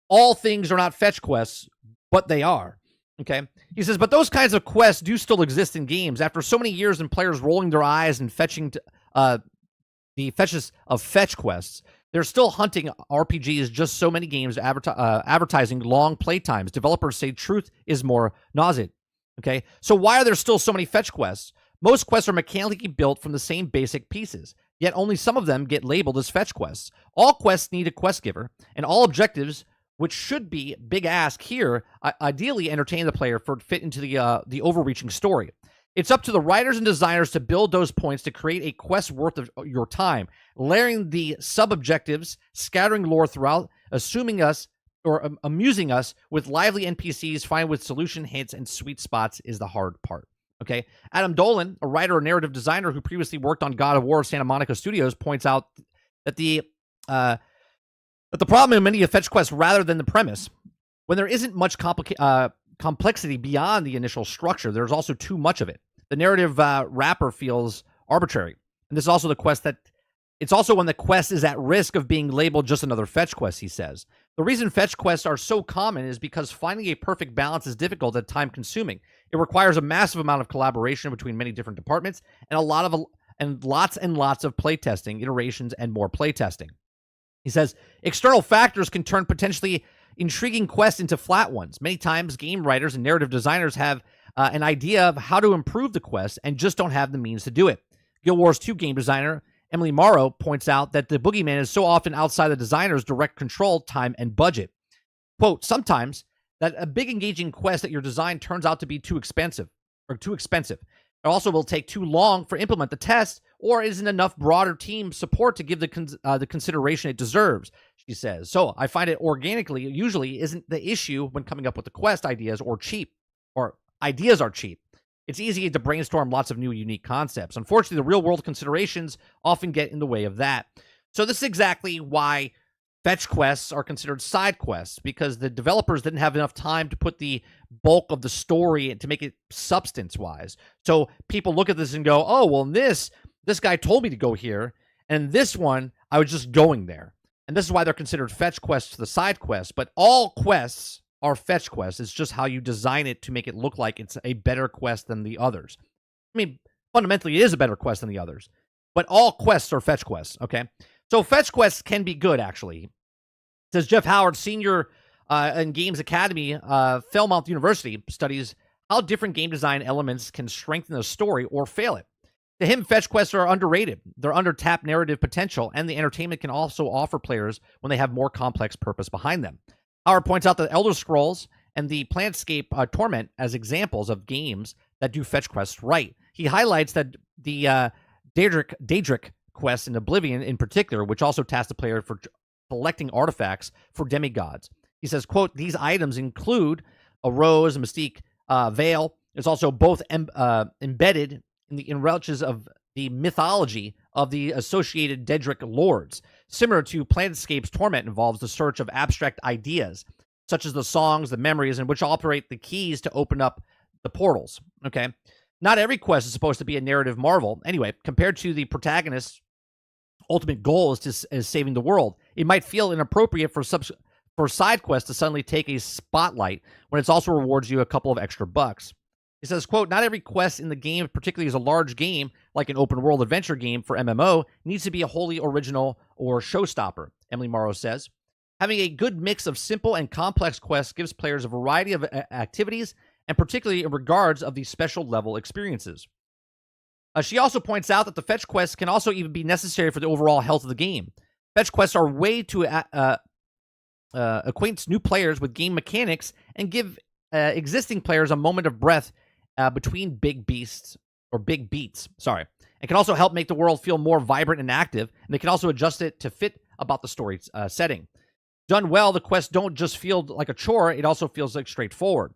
all things are not fetch quests, but they are. Okay. He says, but those kinds of quests do still exist in games. After so many years and players rolling their eyes and fetching the fetches of fetch quests, they're still hunting RPGs. Just so many games advertising long playtimes. Developers say truth is more nauseating. Okay. So why are there still so many fetch quests? Most quests are mechanically built from the same basic pieces, yet only some of them get labeled as fetch quests. All quests need a quest giver, and all objectives, which should be big ask here, ideally entertain the player for it to fit into the overreaching story. It's up to the writers and designers to build those points to create a quest worth of your time, layering the sub-objectives, scattering lore throughout, amusing us with lively NPCs, finding with solution hints and sweet spots is the hard part. Okay, Adam Dolan, a writer and narrative designer who previously worked on God of War Santa Monica Studios, points out that the problem in many of fetch quests, rather than the premise, when there isn't much complexity beyond the initial structure, there's also too much of it. The narrative wrapper feels arbitrary. And this is also the quest that it's also when the quest is at risk of being labeled just another fetch quest, he says. The reason fetch quests are so common is because finding a perfect balance is difficult and time-consuming. It requires a massive amount of collaboration between many different departments and lots and lots of playtesting, iterations, and more playtesting. He says, external factors can turn potentially intriguing quests into flat ones. Many times, game writers and narrative designers have an idea of how to improve the quest and just don't have the means to do it. Guild Wars 2 game designer Emily Morrow points out that the boogeyman is so often outside the designer's direct control, time, and budget. Quote, sometimes that a big engaging quest that your design turns out to be too expensive. It also will take too long for implement the test, or isn't enough broader team support to give the consideration it deserves, she says. So I find it organically usually isn't the issue when coming up with the quest ideas ideas are cheap. It's easy to brainstorm lots of new unique concepts. Unfortunately, the real world considerations often get in the way of that. So this is exactly why fetch quests are considered side quests, because the developers didn't have enough time to put the bulk of the story to make it substance-wise. So people look at this and go, oh, well, this guy told me to go here, and this one, I was just going there. And this is why they're considered fetch quests to the side quests. But all quests are fetch quests. It's just how you design it to make it look like it's a better quest than the others. I mean, fundamentally, it is a better quest than the others. But all quests are fetch quests, okay? So fetch quests can be good, actually. Says Jeff Howard, senior in Games Academy, Fairmount University, studies how different game design elements can strengthen a story or fail it. To him, fetch quests are underrated. They're under-tapped narrative potential, and the entertainment can also offer players when they have more complex purpose behind them. Howard points out that Elder Scrolls and the Planescape Torment as examples of games that do fetch quests right. He highlights that the Daedric quest in Oblivion in particular, which also tasks the player for collecting artifacts for demigods. He says, quote, these items include a rose, a mystique, veil. It's also both embedded in the enriches of the mythology of the associated Daedric lords. Similar to Planescape's Torment involves the search of abstract ideas, such as the songs, the memories, and which operate the keys to open up the portals. Okay? Not every quest is supposed to be a narrative marvel. Anyway, compared to the protagonist's ultimate goal is saving the world, it might feel inappropriate for side quests to suddenly take a spotlight when it also rewards you a couple of extra bucks. He says, quote, not every quest in the game, particularly as a large game, like an open world adventure game for MMO, needs to be a wholly original or showstopper, Emily Morrow says. Having a good mix of simple and complex quests gives players a variety of activities, and particularly in regards of these special level experiences. She also points out that the fetch quests can also even be necessary for the overall health of the game. Fetch quests are a way to acquaint new players with game mechanics and give existing players a moment of breath between big beats, and can also help make the world feel more vibrant and active, and they can also adjust it to fit about the story setting. Done well, the quests don't just feel like a chore, it also feels like straightforward.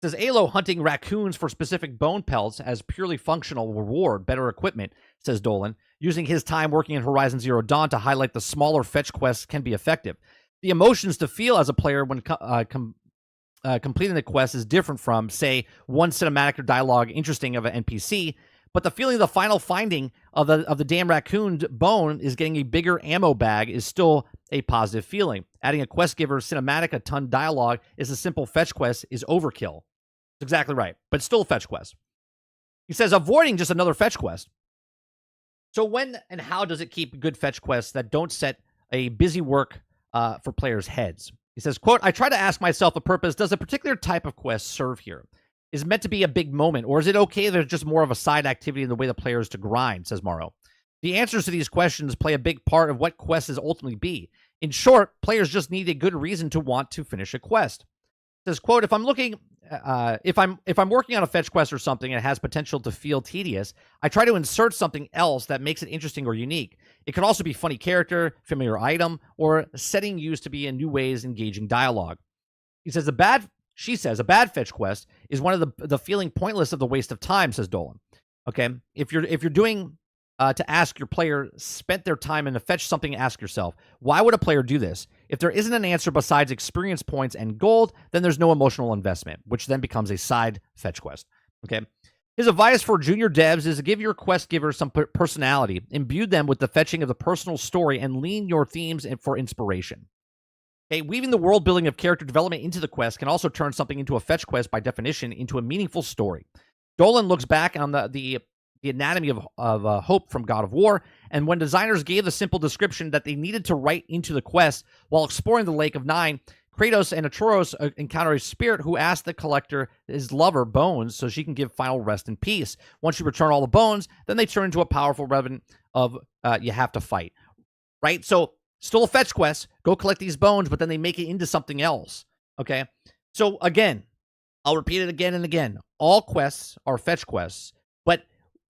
It says Alo hunting raccoons for specific bone pelts as purely functional reward, better equipment, says Dolan, using his time working in Horizon Zero Dawn to highlight the smaller fetch quests can be effective. The emotions to feel as a player when completing the quest is different from, say, one cinematic or dialogue interesting of an NPC, but the feeling of the final finding of the damn raccoon bone is getting a bigger ammo bag is still a positive feeling. Adding a quest giver cinematic, a ton dialogue is a simple fetch quest is overkill. That's exactly right, but still a fetch quest. He says avoiding just another fetch quest. So when and how does it keep good fetch quests that don't set a busy work for players' heads? He says, quote, I try to ask myself the purpose, does a particular type of quest serve here? Is it meant to be a big moment, or is it okay that it's just more of a side activity in the way the player is to grind, says Morrow. The answers to these questions play a big part of what quests ultimately be. In short, players just need a good reason to want to finish a quest. It says, quote, if I'm working on a fetch quest or something and it has potential to feel tedious, I try to insert something else that makes it interesting or unique. It could also be funny character, familiar item, or setting used to be in new ways engaging dialogue. He says a bad fetch quest is one of the feeling pointless of the waste of time, says Dolan. Okay, if you're doing to ask your player spent their time and to fetch something, ask yourself, why would a player do this? If there isn't an answer besides experience points and gold, then there's no emotional investment, which then becomes a side fetch quest. Okay. His advice for junior devs is to give your quest giver some personality, imbue them with the fetching of the personal story, and lean your themes for inspiration. Okay, weaving the world building of character development into the quest can also turn something into a fetch quest by definition into a meaningful story. Dolan looks back on the anatomy of hope from God of War, and when designers gave the simple description that they needed to write into the quest while exploring the Lake of Nine, Kratos and Atreus encounter a spirit who asks the collector his lover bones so she can give final rest in peace. Once you return all the bones, then they turn into a powerful revenant of you have to fight. Right? So, still a fetch quest. Go collect these bones, but then they make it into something else. Okay? So, again, I'll repeat it again and again. All quests are fetch quests, but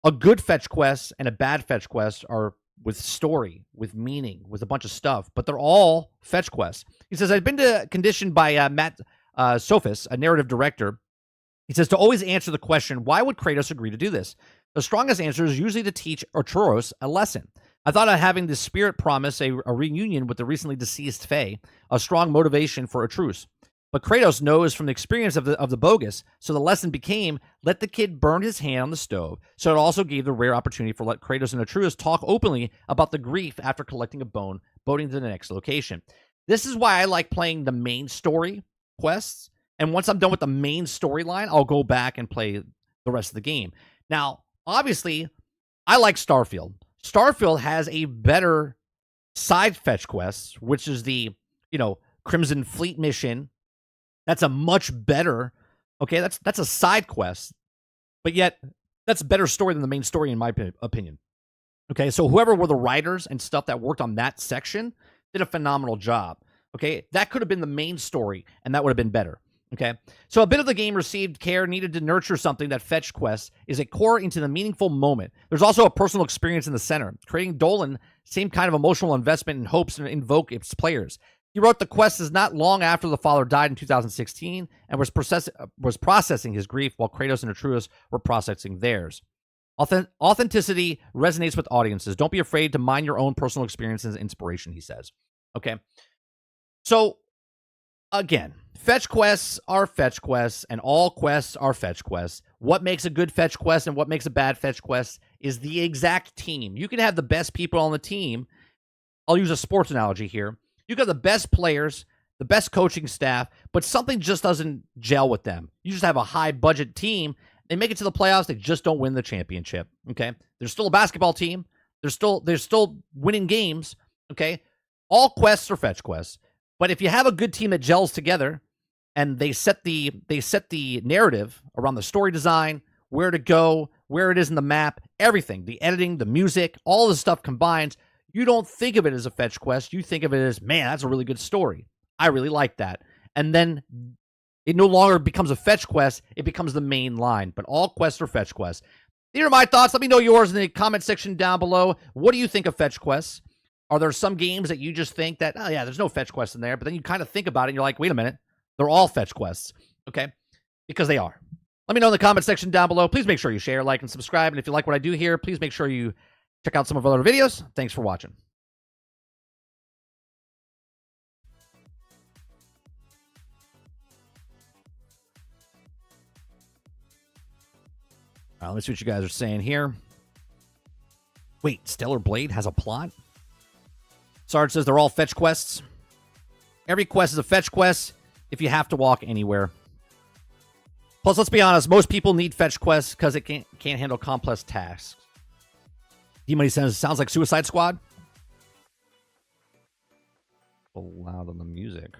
a good fetch quest and a bad fetch quest are with story, with meaning, with a bunch of stuff, but they're all fetch quests. He says, I've been conditioned by Matt Sophis, a narrative director. He says, to always answer the question, why would Kratos agree to do this? The strongest answer is usually to teach Atreus a lesson. I thought having the spirit promise a reunion with the recently deceased Fae, a strong motivation for Atreus. But Kratos knows from the experience of the bogus, so the lesson became let the kid burn his hand on the stove. So it also gave the rare opportunity for let Kratos and Atreus talk openly about the grief after collecting a bone, boating to the next location. This is why I like playing the main story quests, and once I'm done with the main storyline, I'll go back and play the rest of the game. Now, obviously, I like Starfield. Starfield has a better side fetch quest, which is the, Crimson Fleet mission. That's a much better, okay, that's a side quest, but yet that's a better story than the main story in my opinion. Okay, so whoever were the writers and stuff that worked on that section did a phenomenal job. Okay, that could have been the main story, and that would have been better. Okay, so a bit of the game received care needed to nurture something that fetch quest is a core into the meaningful moment. There's also a personal experience in the center. Creating Dolan, same kind of emotional investment and hopes to invoke its players. He wrote the quest is not long after the father died in 2016 and was processing his grief while Kratos and Atreus were processing theirs. Authenticity resonates with audiences. Don't be afraid to mine your own personal experiences and inspiration, he says. Okay. So, again, fetch quests are fetch quests, and all quests are fetch quests. What makes a good fetch quest and what makes a bad fetch quest is the exact team. You can have the best people on the team. I'll use a sports analogy here. You got the best players, the best coaching staff, but something just doesn't gel with them. You just have a high-budget team. They make it to the playoffs. They just don't win the championship, okay? They're still a basketball team. They're still winning games, okay? All quests are fetch quests. But if you have a good team that gels together and they set the narrative around the story design, where to go, where it is in the map, everything, the editing, the music, all the stuff combined, you don't think of it as a fetch quest. You think of it as, man, that's a really good story. I really like that. And then it no longer becomes a fetch quest. It becomes the main line. But all quests are fetch quests. These are my thoughts. Let me know yours in the comment section down below. What do you think of fetch quests? Are there some games that you just think that, oh, yeah, there's no fetch quest in there, but then you kind of think about it and you're like, wait a minute, they're all fetch quests, okay? Because they are. Let me know in the comment section down below. Please make sure you share, like, and subscribe. And if you like what I do here, please make sure you check out some of our other videos. Thanks for watching. All right, let's see what you guys are saying here. Wait, Stellar Blade has a plot? Sarge says they're all fetch quests. Every quest is a fetch quest if you have to walk anywhere. Plus, let's be honest, most people need fetch quests because it can't handle complex tasks. D-Money says, sounds like Suicide Squad. Loud on the music.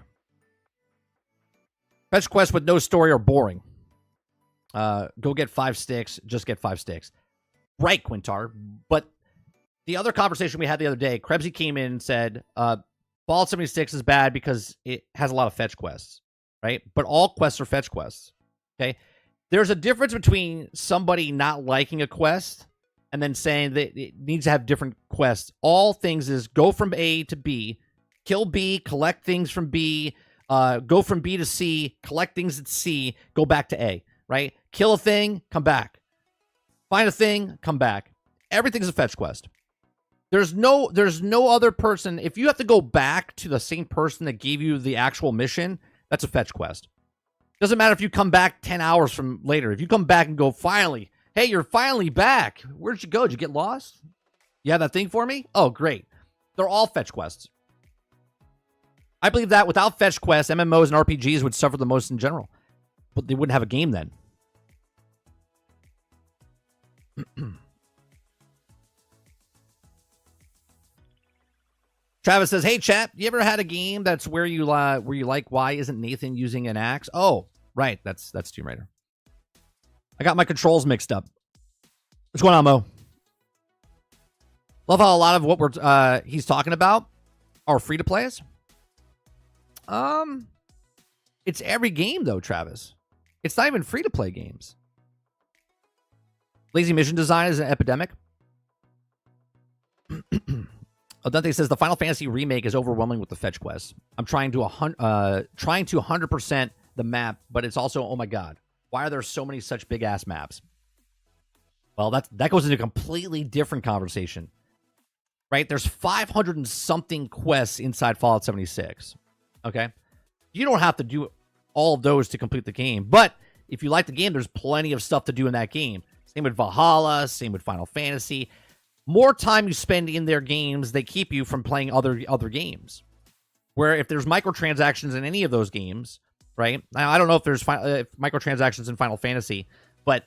Fetch quests with no story are boring. Go get 5 sticks. Just get 5 sticks. Right, Quintar. But the other conversation we had the other day, Krebsy came in and said, Fallout 76 is bad because it has a lot of fetch quests, right? But all quests are fetch quests, okay? There's a difference between somebody not liking a quest and then saying that it needs to have different quests. All things is go from A to B, kill B, collect things from B, go from B to C, collect things at C, go back to A, right? Kill a thing, come back. Find a thing, come back. Everything's a fetch quest. There's no other person. If you have to go back to the same person that gave you the actual mission, that's a fetch quest. Doesn't matter if you come back 10 hours from later. If you come back and go, finally, hey, you're finally back. Where'd you go? Did you get lost? You have that thing for me? Oh, great. They're all fetch quests. I believe that without fetch quests, MMOs and RPGs would suffer the most in general. But they wouldn't have a game then. Travis says, hey, chat, you ever had a game that's where you like, why isn't Nathan using an axe? Oh, right. That's Tomb Raider. I got my controls mixed up. What's going on, Mo? Love how a lot of what he's talking about are free-to-plays. It's every game, though, Travis. It's not even free-to-play games. Lazy mission design is an epidemic. Dante says the Final Fantasy remake is overwhelming with the fetch quests. I'm trying to 100% the map, but it's also, oh my god, why are there so many such big ass maps? Well, that goes into a completely different conversation, right? There's 500 and something quests inside Fallout 76. Okay, you don't have to do all of those to complete the game. But if you like the game, there's plenty of stuff to do in that game. Same with Valhalla, same with Final Fantasy. More time you spend in their games, they keep you from playing other games. Where if there's microtransactions in any of those games, right? Now, I don't know if there's microtransactions in Final Fantasy, but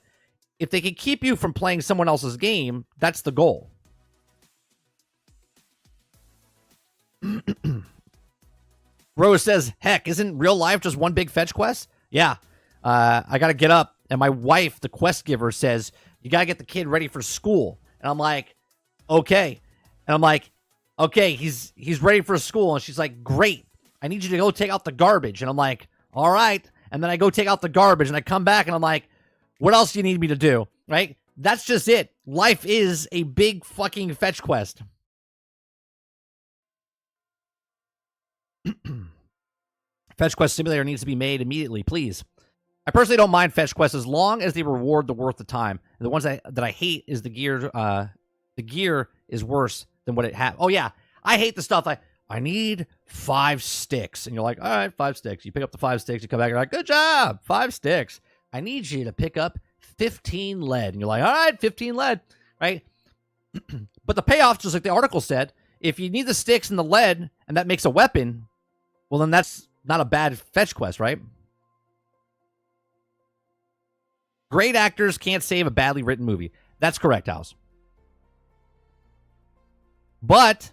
if they can keep you from playing someone else's game, that's the goal. Rose says, heck, isn't real life just one big fetch quest? Yeah. I got to get up. And my wife, the quest giver, says, you got to get the kid ready for school. And I'm like, okay. And I'm like, okay, he's ready for school. And she's like, great. I need you to go take out the garbage. And I'm like, all right. And then I go take out the garbage and I come back and I'm like, what else do you need me to do? Right? That's just it. Life is a big fucking fetch quest. Fetch quest simulator needs to be made immediately, please. I personally don't mind fetch quests as long as they reward the worth of time. And the ones that I hate is the gear. The gear is worse than what it has. Oh yeah, I hate the stuff. I need 5 sticks, and you're like, all right, 5 sticks. You pick up the 5 sticks. You come back. You're like, good job, 5 sticks. I need you to pick up 15 lead, and you're like, all right, 15 lead, right? But the payoff, just like the article said, if you need the sticks and the lead, and that makes a weapon, well, then that's not a bad fetch quest, right? Great actors can't save a badly written movie. That's correct, House. But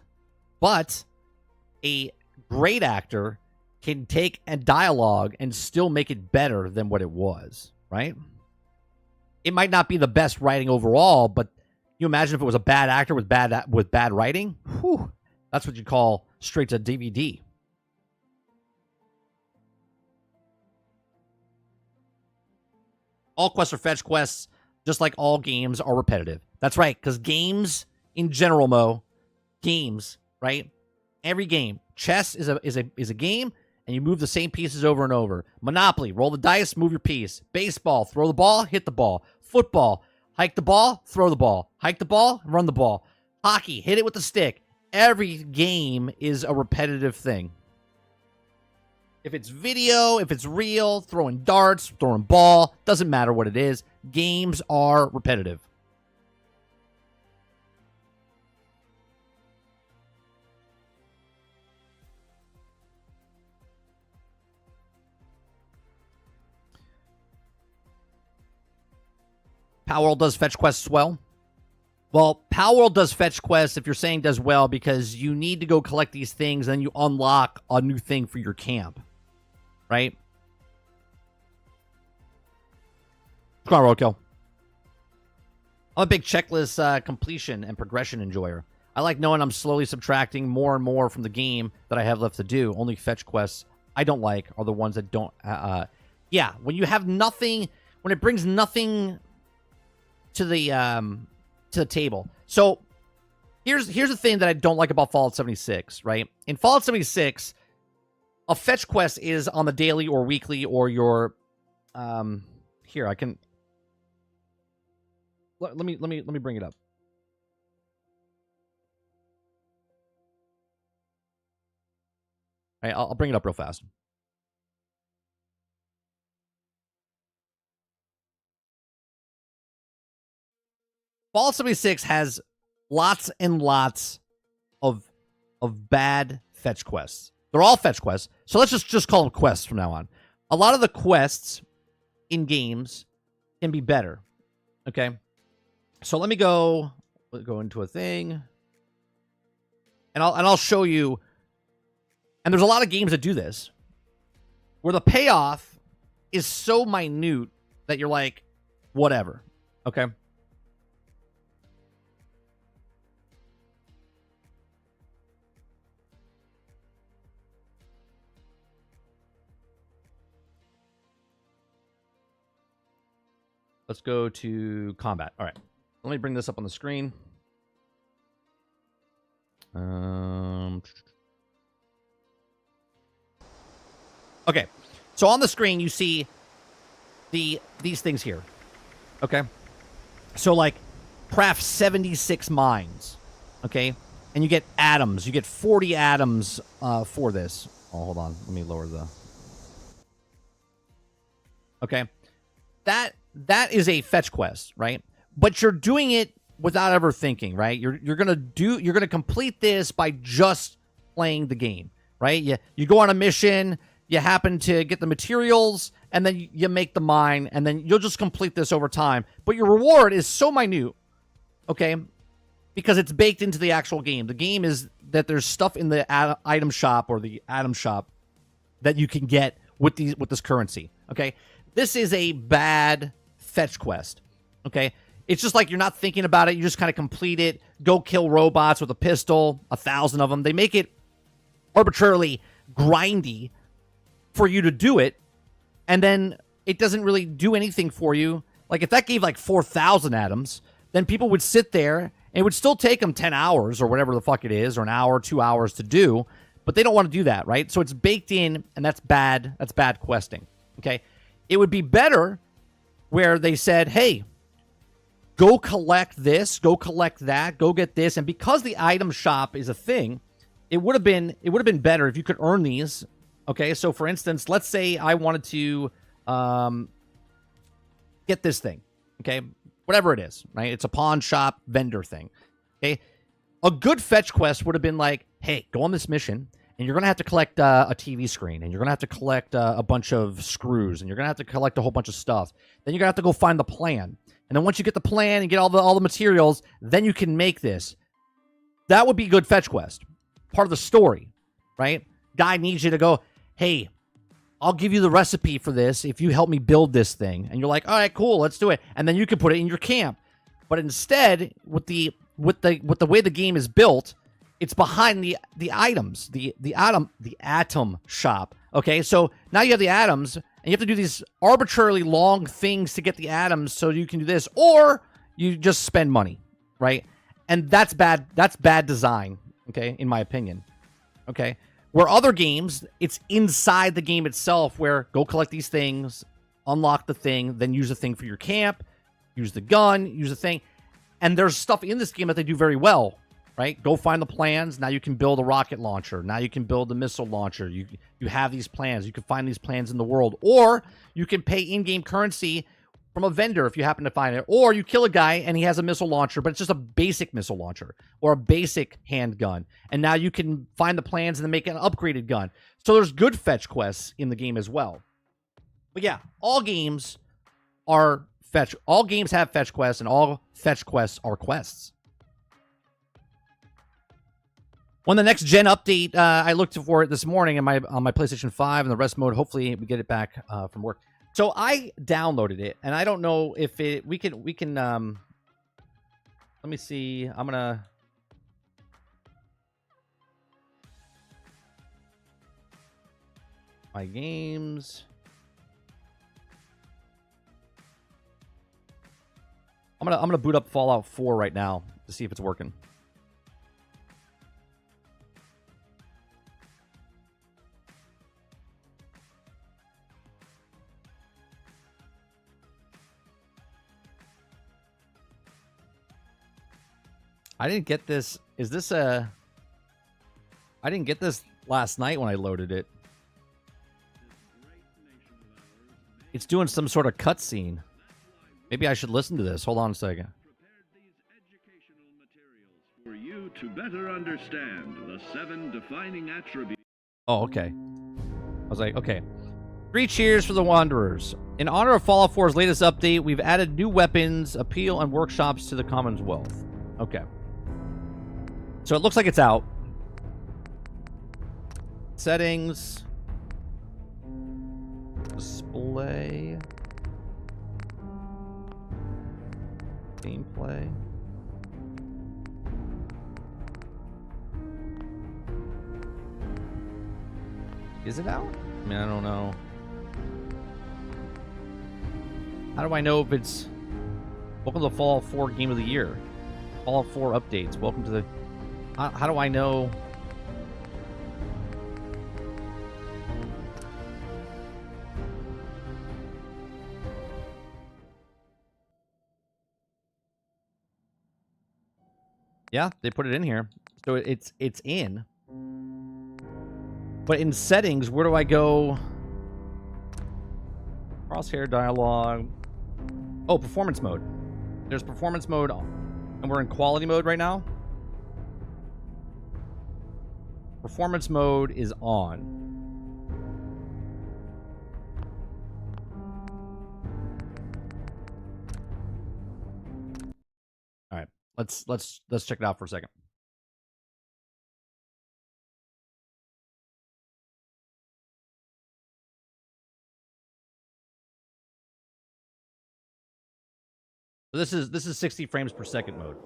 a great actor can take a dialogue and still make it better than what it was, right? It might not be the best writing overall, but you imagine if it was a bad actor with bad writing? Whew, that's what you call straight to DVD. All quests are fetch quests, just like all games are repetitive. That's right, because games in general, games, right? Every game. Chess is a game, and you move the same pieces over and over. Monopoly, roll the dice, move your piece. Baseball, throw the ball, hit the ball. Football, hike the ball, throw the ball. Hike the ball, run the ball. Hockey, hit it with the stick. Every game is a repetitive thing. If it's video, if it's real, throwing darts, throwing ball, doesn't matter what it is. Games are repetitive. Power does fetch quests well. Well, Power does fetch quests, if you're saying does well, because you need to go collect these things and then you unlock a new thing for your camp. Right? Come on, Roadkill. I'm a big checklist completion and progression enjoyer. I like knowing I'm slowly subtracting more and more from the game that I have left to do. Only fetch quests I don't like are the ones that don't... yeah, when you have nothing... When it brings nothing to the table. So, here's the thing that I don't like about Fallout 76, right? In Fallout 76... a fetch quest is on the daily or weekly or your here I can let me bring it up. All right, I'll bring it up real fast. Fallout 76 has lots and lots of bad fetch quests. They're all fetch quests. So let's just call them quests from now on. A lot of the quests in games can be better. Okay? So let me go into a thing. And I'll show you. And there's a lot of games that do this. Where the payoff is so minute that you're like, whatever. Okay? Let's go to combat. All right. Let me bring this up on the screen. Okay. So on the screen, you see these things here. Okay. So like craft 76 mines. Okay. And you get atoms. You get 40 atoms for this. Oh, hold on. Let me lower the... Okay, that is a fetch quest, right? But you're doing it without ever thinking, right? You're gonna complete this by just playing the game, right? You go on a mission, you happen to get the materials, and then you make the mine, and then you'll just complete this over time. But your reward is so minute, okay? Because it's baked into the actual game. The game is that there's stuff in the item shop or the atom shop that you can get with this currency, okay? This is a bad fetch quest, okay? It's just like you're not thinking about it. You just kind of complete it. Go kill robots with a pistol, 1,000 of them. They make it arbitrarily grindy for you to do it, and then it doesn't really do anything for you. Like, if that gave like 4,000 atoms, then people would sit there, and it would still take them 10 hours or whatever the fuck it is, or an hour, 2 hours to do, but they don't want to do that, right? So it's baked in, and that's bad. That's bad questing, okay? It would be better where they said, hey, go collect this, go collect that, go get this, and because the item shop is a thing, it would have been better if you could earn these. Okay, so for instance, let's say I wanted to get this thing, okay, whatever it is, right? It's a pawn shop vendor thing, okay? A good fetch quest would have been like, hey, go on this mission, and you're going to have to collect a TV screen, and you're going to have to collect a bunch of screws, and you're going to have to collect a whole bunch of stuff. Then you're going to have to go find the plan. And then once you get the plan and get all the materials, then you can make this. That would be good fetch quest. Part of the story, right? Guy needs you to go, hey, I'll give you the recipe for this if you help me build this thing. And you're like, all right, cool, let's do it. And then you can put it in your camp. But instead, with the way the game is built, it's behind the items, the atom shop. Okay, so now you have the atoms, and you have to do these arbitrarily long things to get the atoms so you can do this, or you just spend money, right? And that's bad. That's bad design, okay, in my opinion. Okay, where other games, it's inside the game itself, where go collect these things, unlock the thing, then use the thing for your camp, use the gun, use the thing. And there's stuff in this game that they do very well, right? Go find the plans. Now you can build a rocket launcher. Now you can build a missile launcher. You have these plans. You can find these plans in the world. Or you can pay in-game currency from a vendor if you happen to find it. Or you kill a guy and he has a missile launcher, but it's just a basic missile launcher or a basic handgun. And now you can find the plans and then make an upgraded gun. So there's good fetch quests in the game as well. But yeah, all games have fetch quests, and all fetch quests are quests. When the next gen update, I looked for it this morning on my PlayStation 5 in the rest mode. Hopefully we get it back from work. So I downloaded it, and I don't know if we can let me see. I'm gonna my games. I'm gonna boot up Fallout 4 right now to see if it's working. I didn't get this. I didn't get this last night when I loaded it. It's doing some sort of cutscene. Maybe I should listen to this. Hold on a second. For you to better understand the 7 defining attributes. Oh, okay. I was like, okay. 3 cheers for the Wanderers. In honor of Fallout 4's latest update, we've added new weapons, appeal, and workshops to the Commonwealth. Okay. So it looks like it's out. Settings. Display. Gameplay. Is it out? I mean, I don't know. How do I know if it's... Welcome to the Fallout 4 Game of the Year. Fallout 4 updates. Welcome to the... How do I know... Yeah, they put it in here. So it's in. But in settings, where do I go? Crosshair dialogue. Oh, performance mode. There's performance mode, and we're in quality mode right now. Performance mode is on. All right, let's check it out for a second. So this is 60 frames per second mode.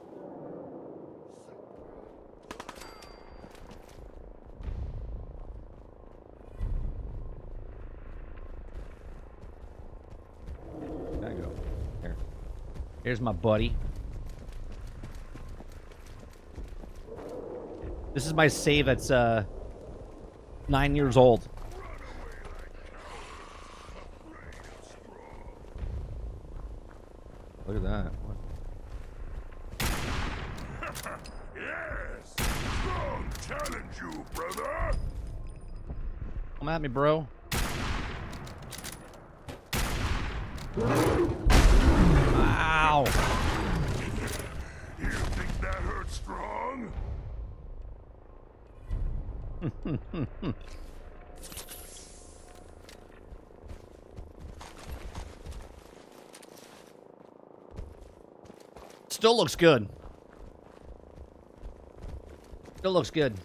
There I go. Here. Here's my buddy. This is my save that's 9 years old. Look at that. What? Yes! Strong challenge you, brother! Come at me, bro. Ow! You think that hurts strong? Still looks good. Still looks good.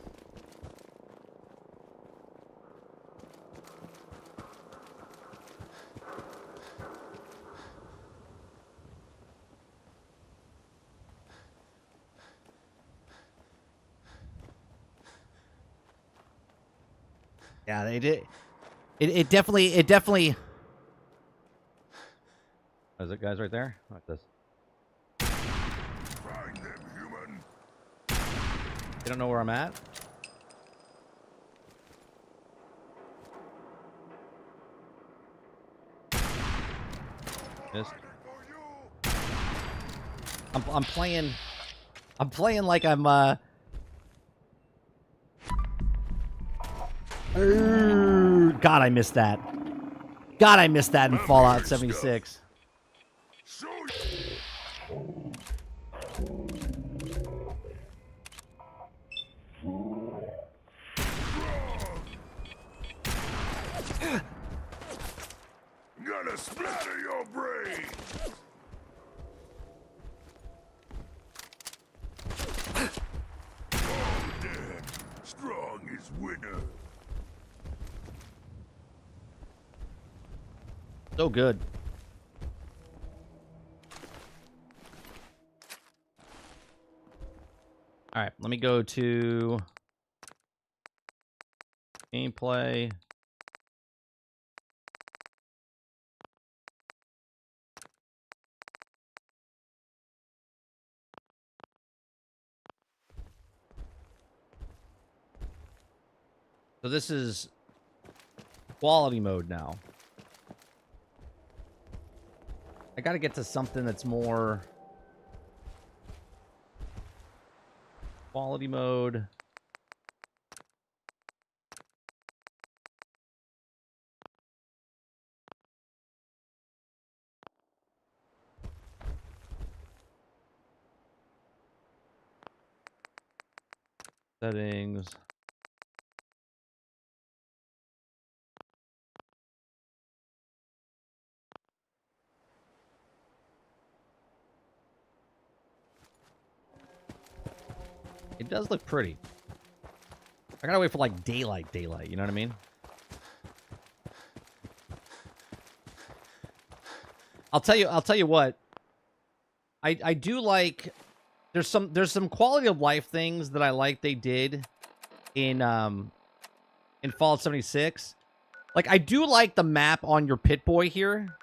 Yeah, they did. It definitely. Oh, is it guys right there? Like this. Find them, human. You don't know where I'm at? Missed. I'm playing. I'm playing like I'm God, I missed that. God, I missed that in Fallout 76. Gonna splatter your brain. Oh, damn. Strong is winner. So good. All right, let me go to gameplay. So this is quality mode now. I gotta get to something that's more quality mode. Settings. It does look pretty. I gotta wait for like daylight, you know what I mean? I'll tell you what. I do like there's some quality of life things that I like they did in Fallout 76. Like I do like the map on your Pit-Boy here,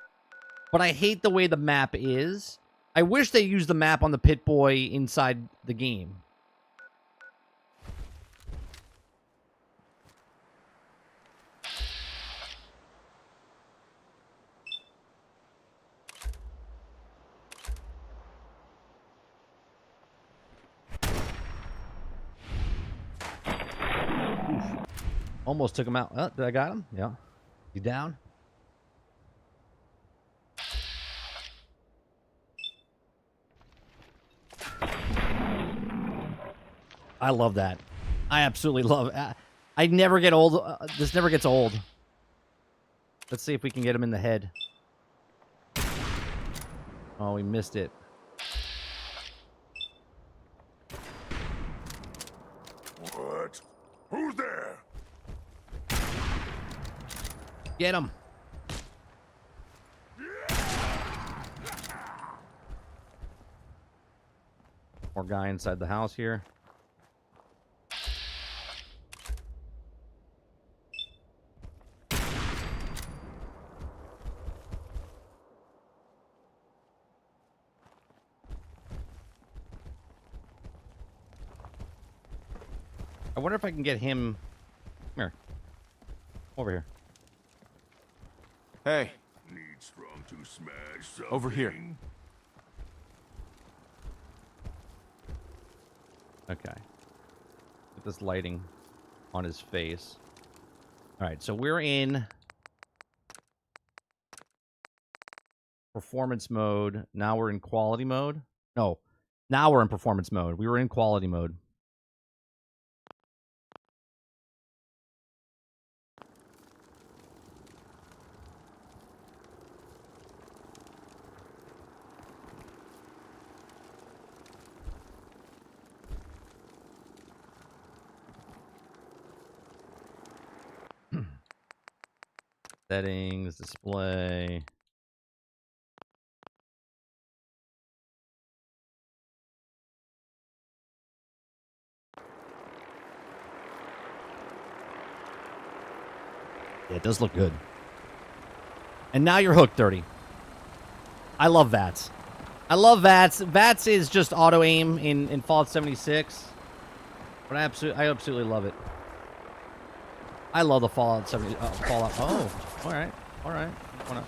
but I hate the way the map is. I wish they used the map on the Pit-Boy inside the game. Almost took him out. Oh, did I got him? Yeah. You down? I love that. I absolutely love I never get old. This never gets old. Let's see if we can get him in the head. Oh, we missed it. What? Who's there? Get him. More guy inside the house here. I wonder if I can get him. Come here. Over here. Hey, Need strong to smash something. over here. Okay. Get this lighting on his face. All right, so we're in performance mode. Now we're in quality mode. No, now we're in performance mode. We were in quality mode. Settings, display. Yeah, it does look good. And now you're hooked, Dirty. I love VATS. I love VATS. VATS is just auto aim in Fallout 76. But I absolutely love it. I love the Fallout 70 Fallout. Oh, all right. All right. Wanna...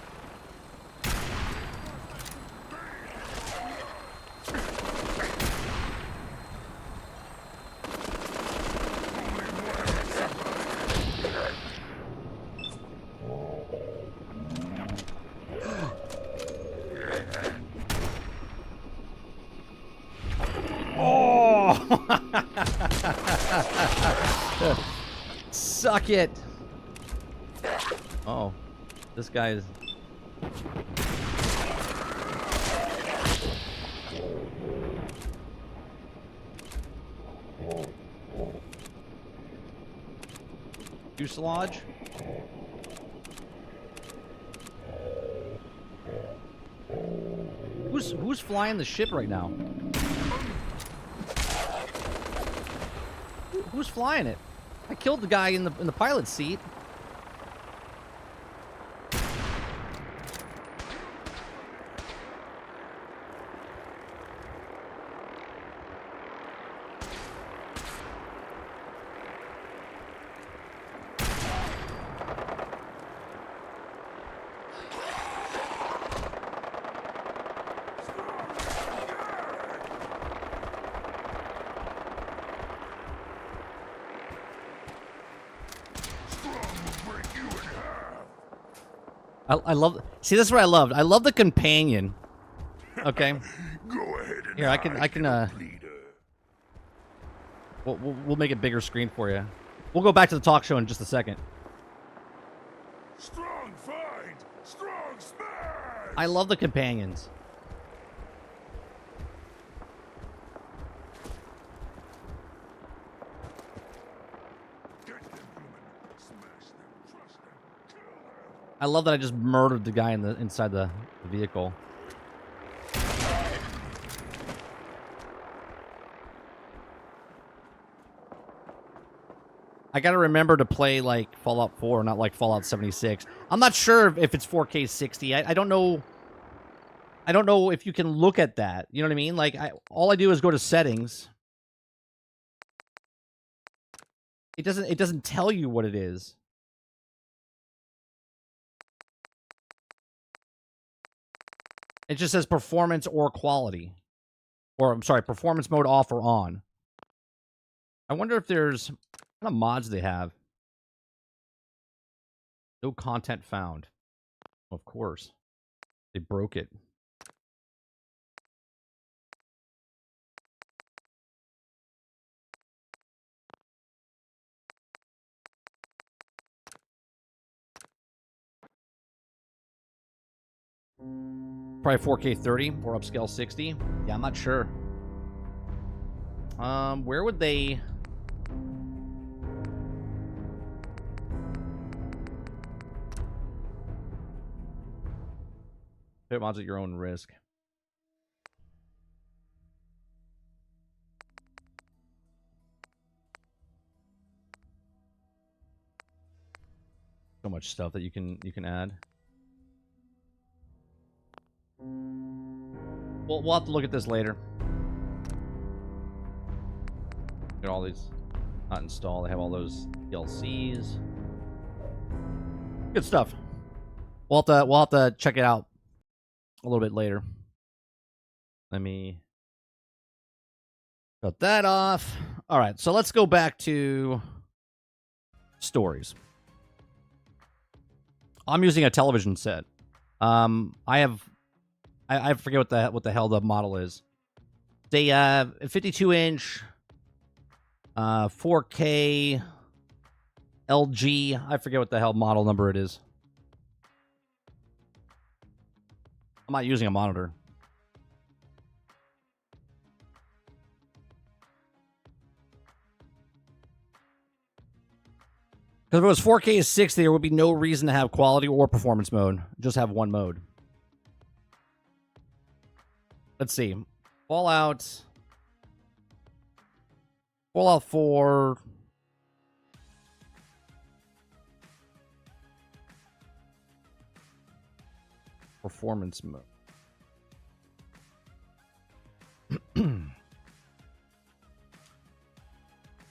Suck it. Oh, this guy's. Fuselage. Who's flying the ship right now? Who's flying it? I killed the guy in the pilot's seat. I love. See, this is what I loved. I love the companion. Okay. Go ahead and Here, I can. leader. We'll make a bigger screen for you. We'll go back to the talk show in just a second. Strong find, strong smash. I love the companions. Get them, human. Smash them, crush them, kill them. I love that I just murdered the guy inside the vehicle. I gotta remember to play like Fallout 4, not like Fallout 76. I'm not sure if it's 4K 60. I don't know. I don't know if you can look at that. You know what I mean? Like, all I do is go to settings. It doesn't tell you what it is. It just says performance or quality. Or, I'm sorry, performance mode off or on. I wonder if there's... what kind of mods they have. No content found. Of course. They broke it. probably 4K 30 or upscale 60. Yeah, I'm not sure. Where would they... Put mods at your own risk. So much stuff that you can add. We'll have to look at this later. Get all these not installed. They have all those DLCs. Good stuff. We'll have to check it out a little bit later. Let me cut that off. All right, so let's go back to stories. I'm using a television set. I forget what the hell the model is. It's a 52-inch 4K LG. I forget what the hell model number it is. I'm not using a monitor. Because if it was 4K 60, there would be no reason to have quality or performance mode. Just have one mode. Let's see. Fallout 4. Performance mode.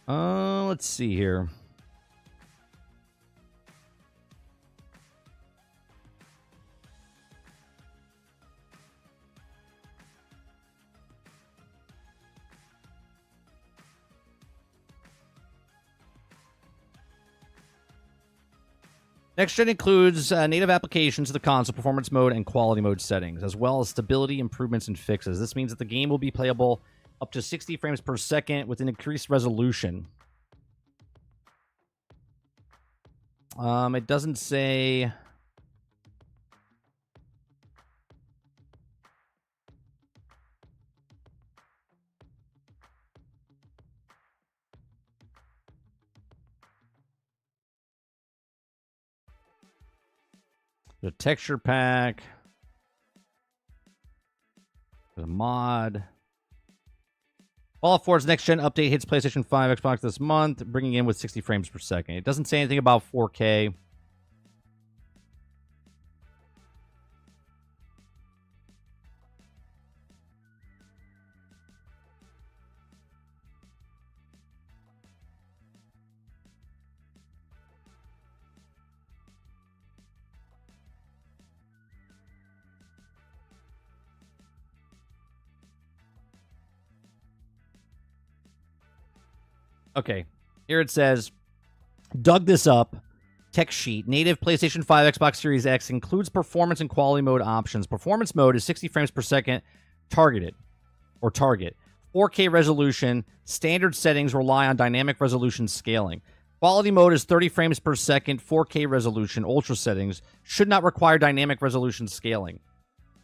Let's see here. Next gen includes native applications of the console, performance mode, and quality mode settings, as well as stability improvements and fixes. This means that the game will be playable up to 60 frames per second with an increased resolution. It doesn't say... The texture pack. There's a mod. Fallout 4's next-gen update hits PlayStation 5, Xbox this month, bringing in with 60 frames per second. It doesn't say anything about 4K. Okay, here it says, dug this up, text sheet, native PlayStation 5, Xbox Series X includes performance and quality mode options. Performance mode is 60 frames per second target. 4K resolution, standard settings rely on dynamic resolution scaling. Quality mode is 30 frames per second, 4K resolution, ultra settings, should not require dynamic resolution scaling.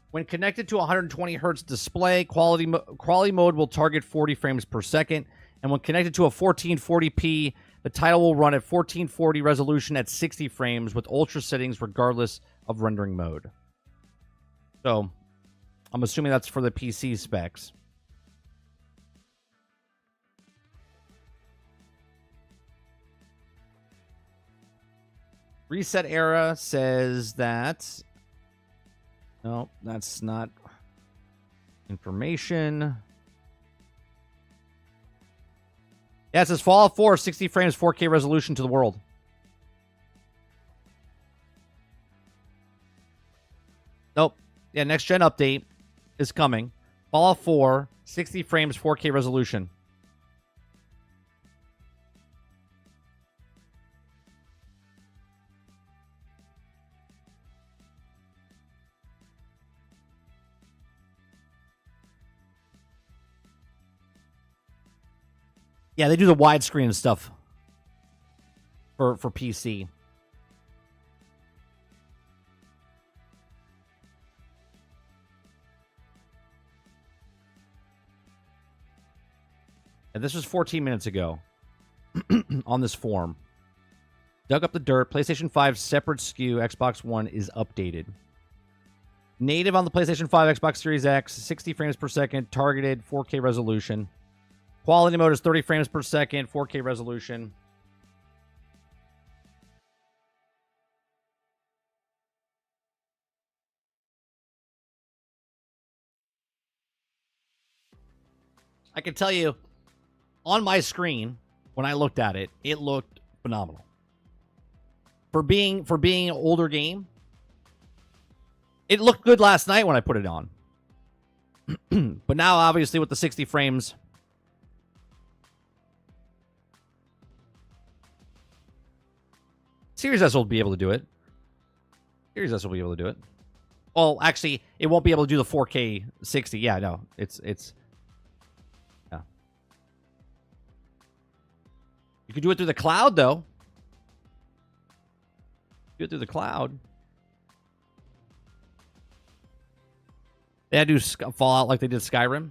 When connected to a 120 hertz display, quality mode will target 40 frames per second. And when connected to a 1440p, the title will run at 1440 resolution at 60 frames with ultra settings regardless of rendering mode. So, I'm assuming that's for the PC specs. Reset Era says that... No, that's not information. Yeah, it says Fallout 4, 60 frames, 4K resolution to the world. Nope. Yeah, next gen update is coming. Fallout 4, 60 frames, 4K resolution. Yeah, they do the widescreen and stuff for PC. And this was 14 minutes ago on this form. Dug up the dirt. PlayStation 5 separate SKU. Xbox One is updated. Native on the PlayStation 5, Xbox Series X, 60 frames per second, targeted 4K resolution. Quality mode is 30 frames per second, 4K resolution. I can tell you, on my screen, when I looked at it, it looked phenomenal. For being an older game, it looked good last night when I put it on. But now, obviously, with the 60 frames, Series S will be able to do it. Series S will be able to do it. Well, actually, it won't be able to do the 4K 60. Yeah, no, it's yeah. You can do it through the cloud, though. Do it through the cloud. They had to do Fallout like they did Skyrim.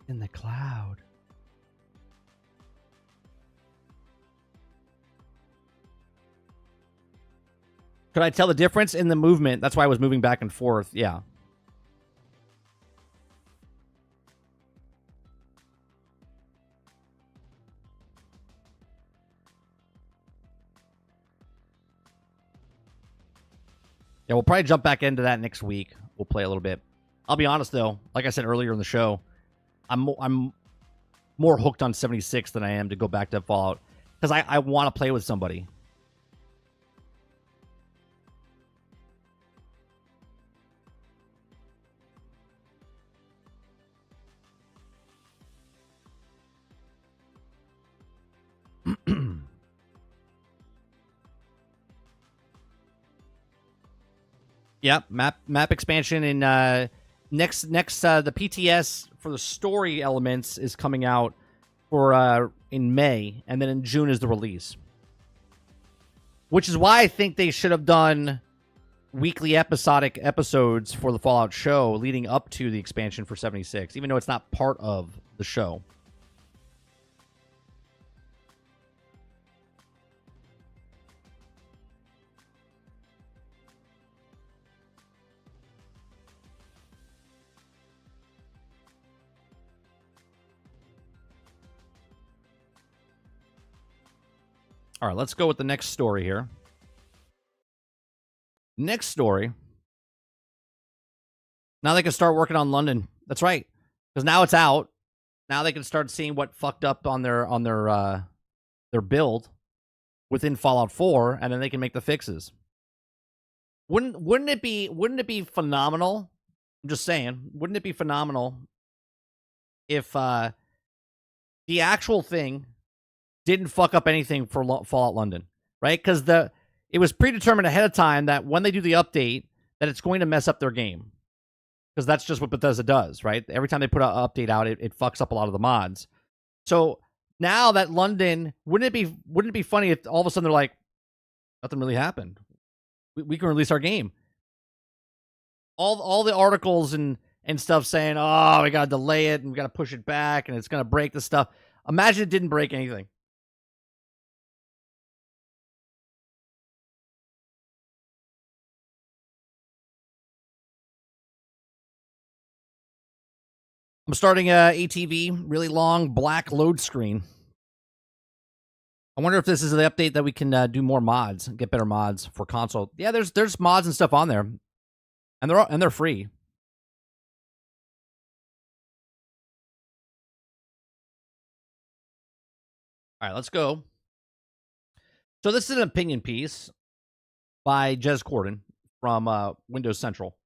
In the cloud. Could I tell the difference in the movement? That's why I was moving back and forth. Yeah. Yeah, we'll probably jump back into that next week. We'll play a little bit. I'll be honest, though. Like I said earlier in the show, I'm more hooked on 76 than I am to go back to Fallout. Because I want to play with somebody. Yep, map expansion in next the PTS for the story elements is coming out for in May, and then in June is the release. Which is why I think they should have done weekly episodic episodes for the Fallout show leading up to the expansion for 76, even though it's not part of the show. All right, let's go with the next story here. Next story. Now they can start working on London. That's right, because now it's out. Now they can start seeing what fucked up on their build within Fallout 4, and then they can make the fixes. Wouldn't it be phenomenal? I'm just saying, wouldn't it be phenomenal if the actual thing didn't fuck up anything for Fallout London, right? Because it was predetermined ahead of time that when they do the update, that it's going to mess up their game. Because that's just what Bethesda does, right? Every time they put an update out, it fucks up a lot of the mods. So now that London, wouldn't it be funny if all of a sudden they're like, nothing really happened. We can release our game. All the articles and stuff saying, oh, we got to delay it and we got to push it back and it's going to break the stuff. Imagine it didn't break anything. I'm starting a ATV, really long black load screen. I wonder if this is the update that we can do more mods, get better mods for console. Yeah, there's mods and stuff on there, and they're free. All right, let's go. So this is an opinion piece by Jez Corden from Windows Central.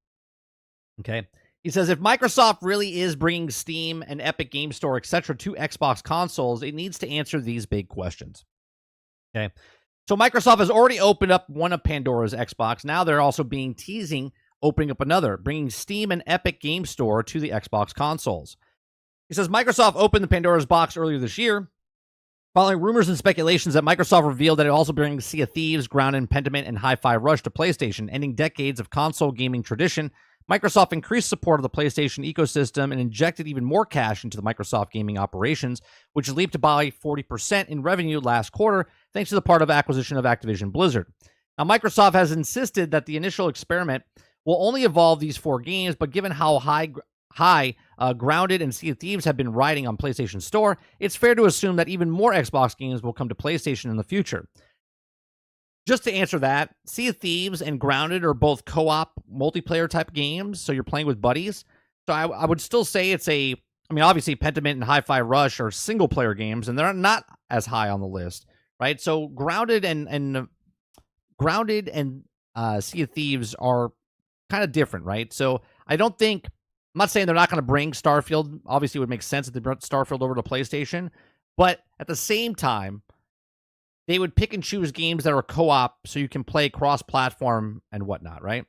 Okay. He says, if Microsoft really is bringing Steam and Epic Game Store, etc., to Xbox consoles, it needs to answer these big questions. Okay. So Microsoft has already opened up one of Pandora's Xbox. Now they're also teasing opening up another, bringing Steam and Epic Game Store to the Xbox consoles. He says, Microsoft opened the Pandora's box earlier this year, following rumors and speculations that Microsoft revealed that it also brings Sea of Thieves, Ground and Pentiment, and Hi-Fi Rush to PlayStation, ending decades of console gaming tradition. Microsoft increased support of the PlayStation ecosystem and injected even more cash into the Microsoft gaming operations, which leaped by 40% in revenue last quarter, thanks to the part of acquisition of Activision Blizzard. Now, Microsoft has insisted that the initial experiment will only involve these 4 games, but given how high Grounded and Sea of Thieves have been riding on PlayStation Store, it's fair to assume that even more Xbox games will come to PlayStation in the future. Just to answer that, Sea of Thieves and Grounded are both co-op multiplayer type games, so you're playing with buddies. So I would still say obviously Pentiment and Hi-Fi Rush are single-player games, and they're not as high on the list, right? So Grounded and Sea of Thieves are kind of different, right? So I'm not saying they're not going to bring Starfield. Obviously, it would make sense if they brought Starfield over to PlayStation, but at the same time, they would pick and choose games that are co-op so you can play cross-platform and whatnot, right?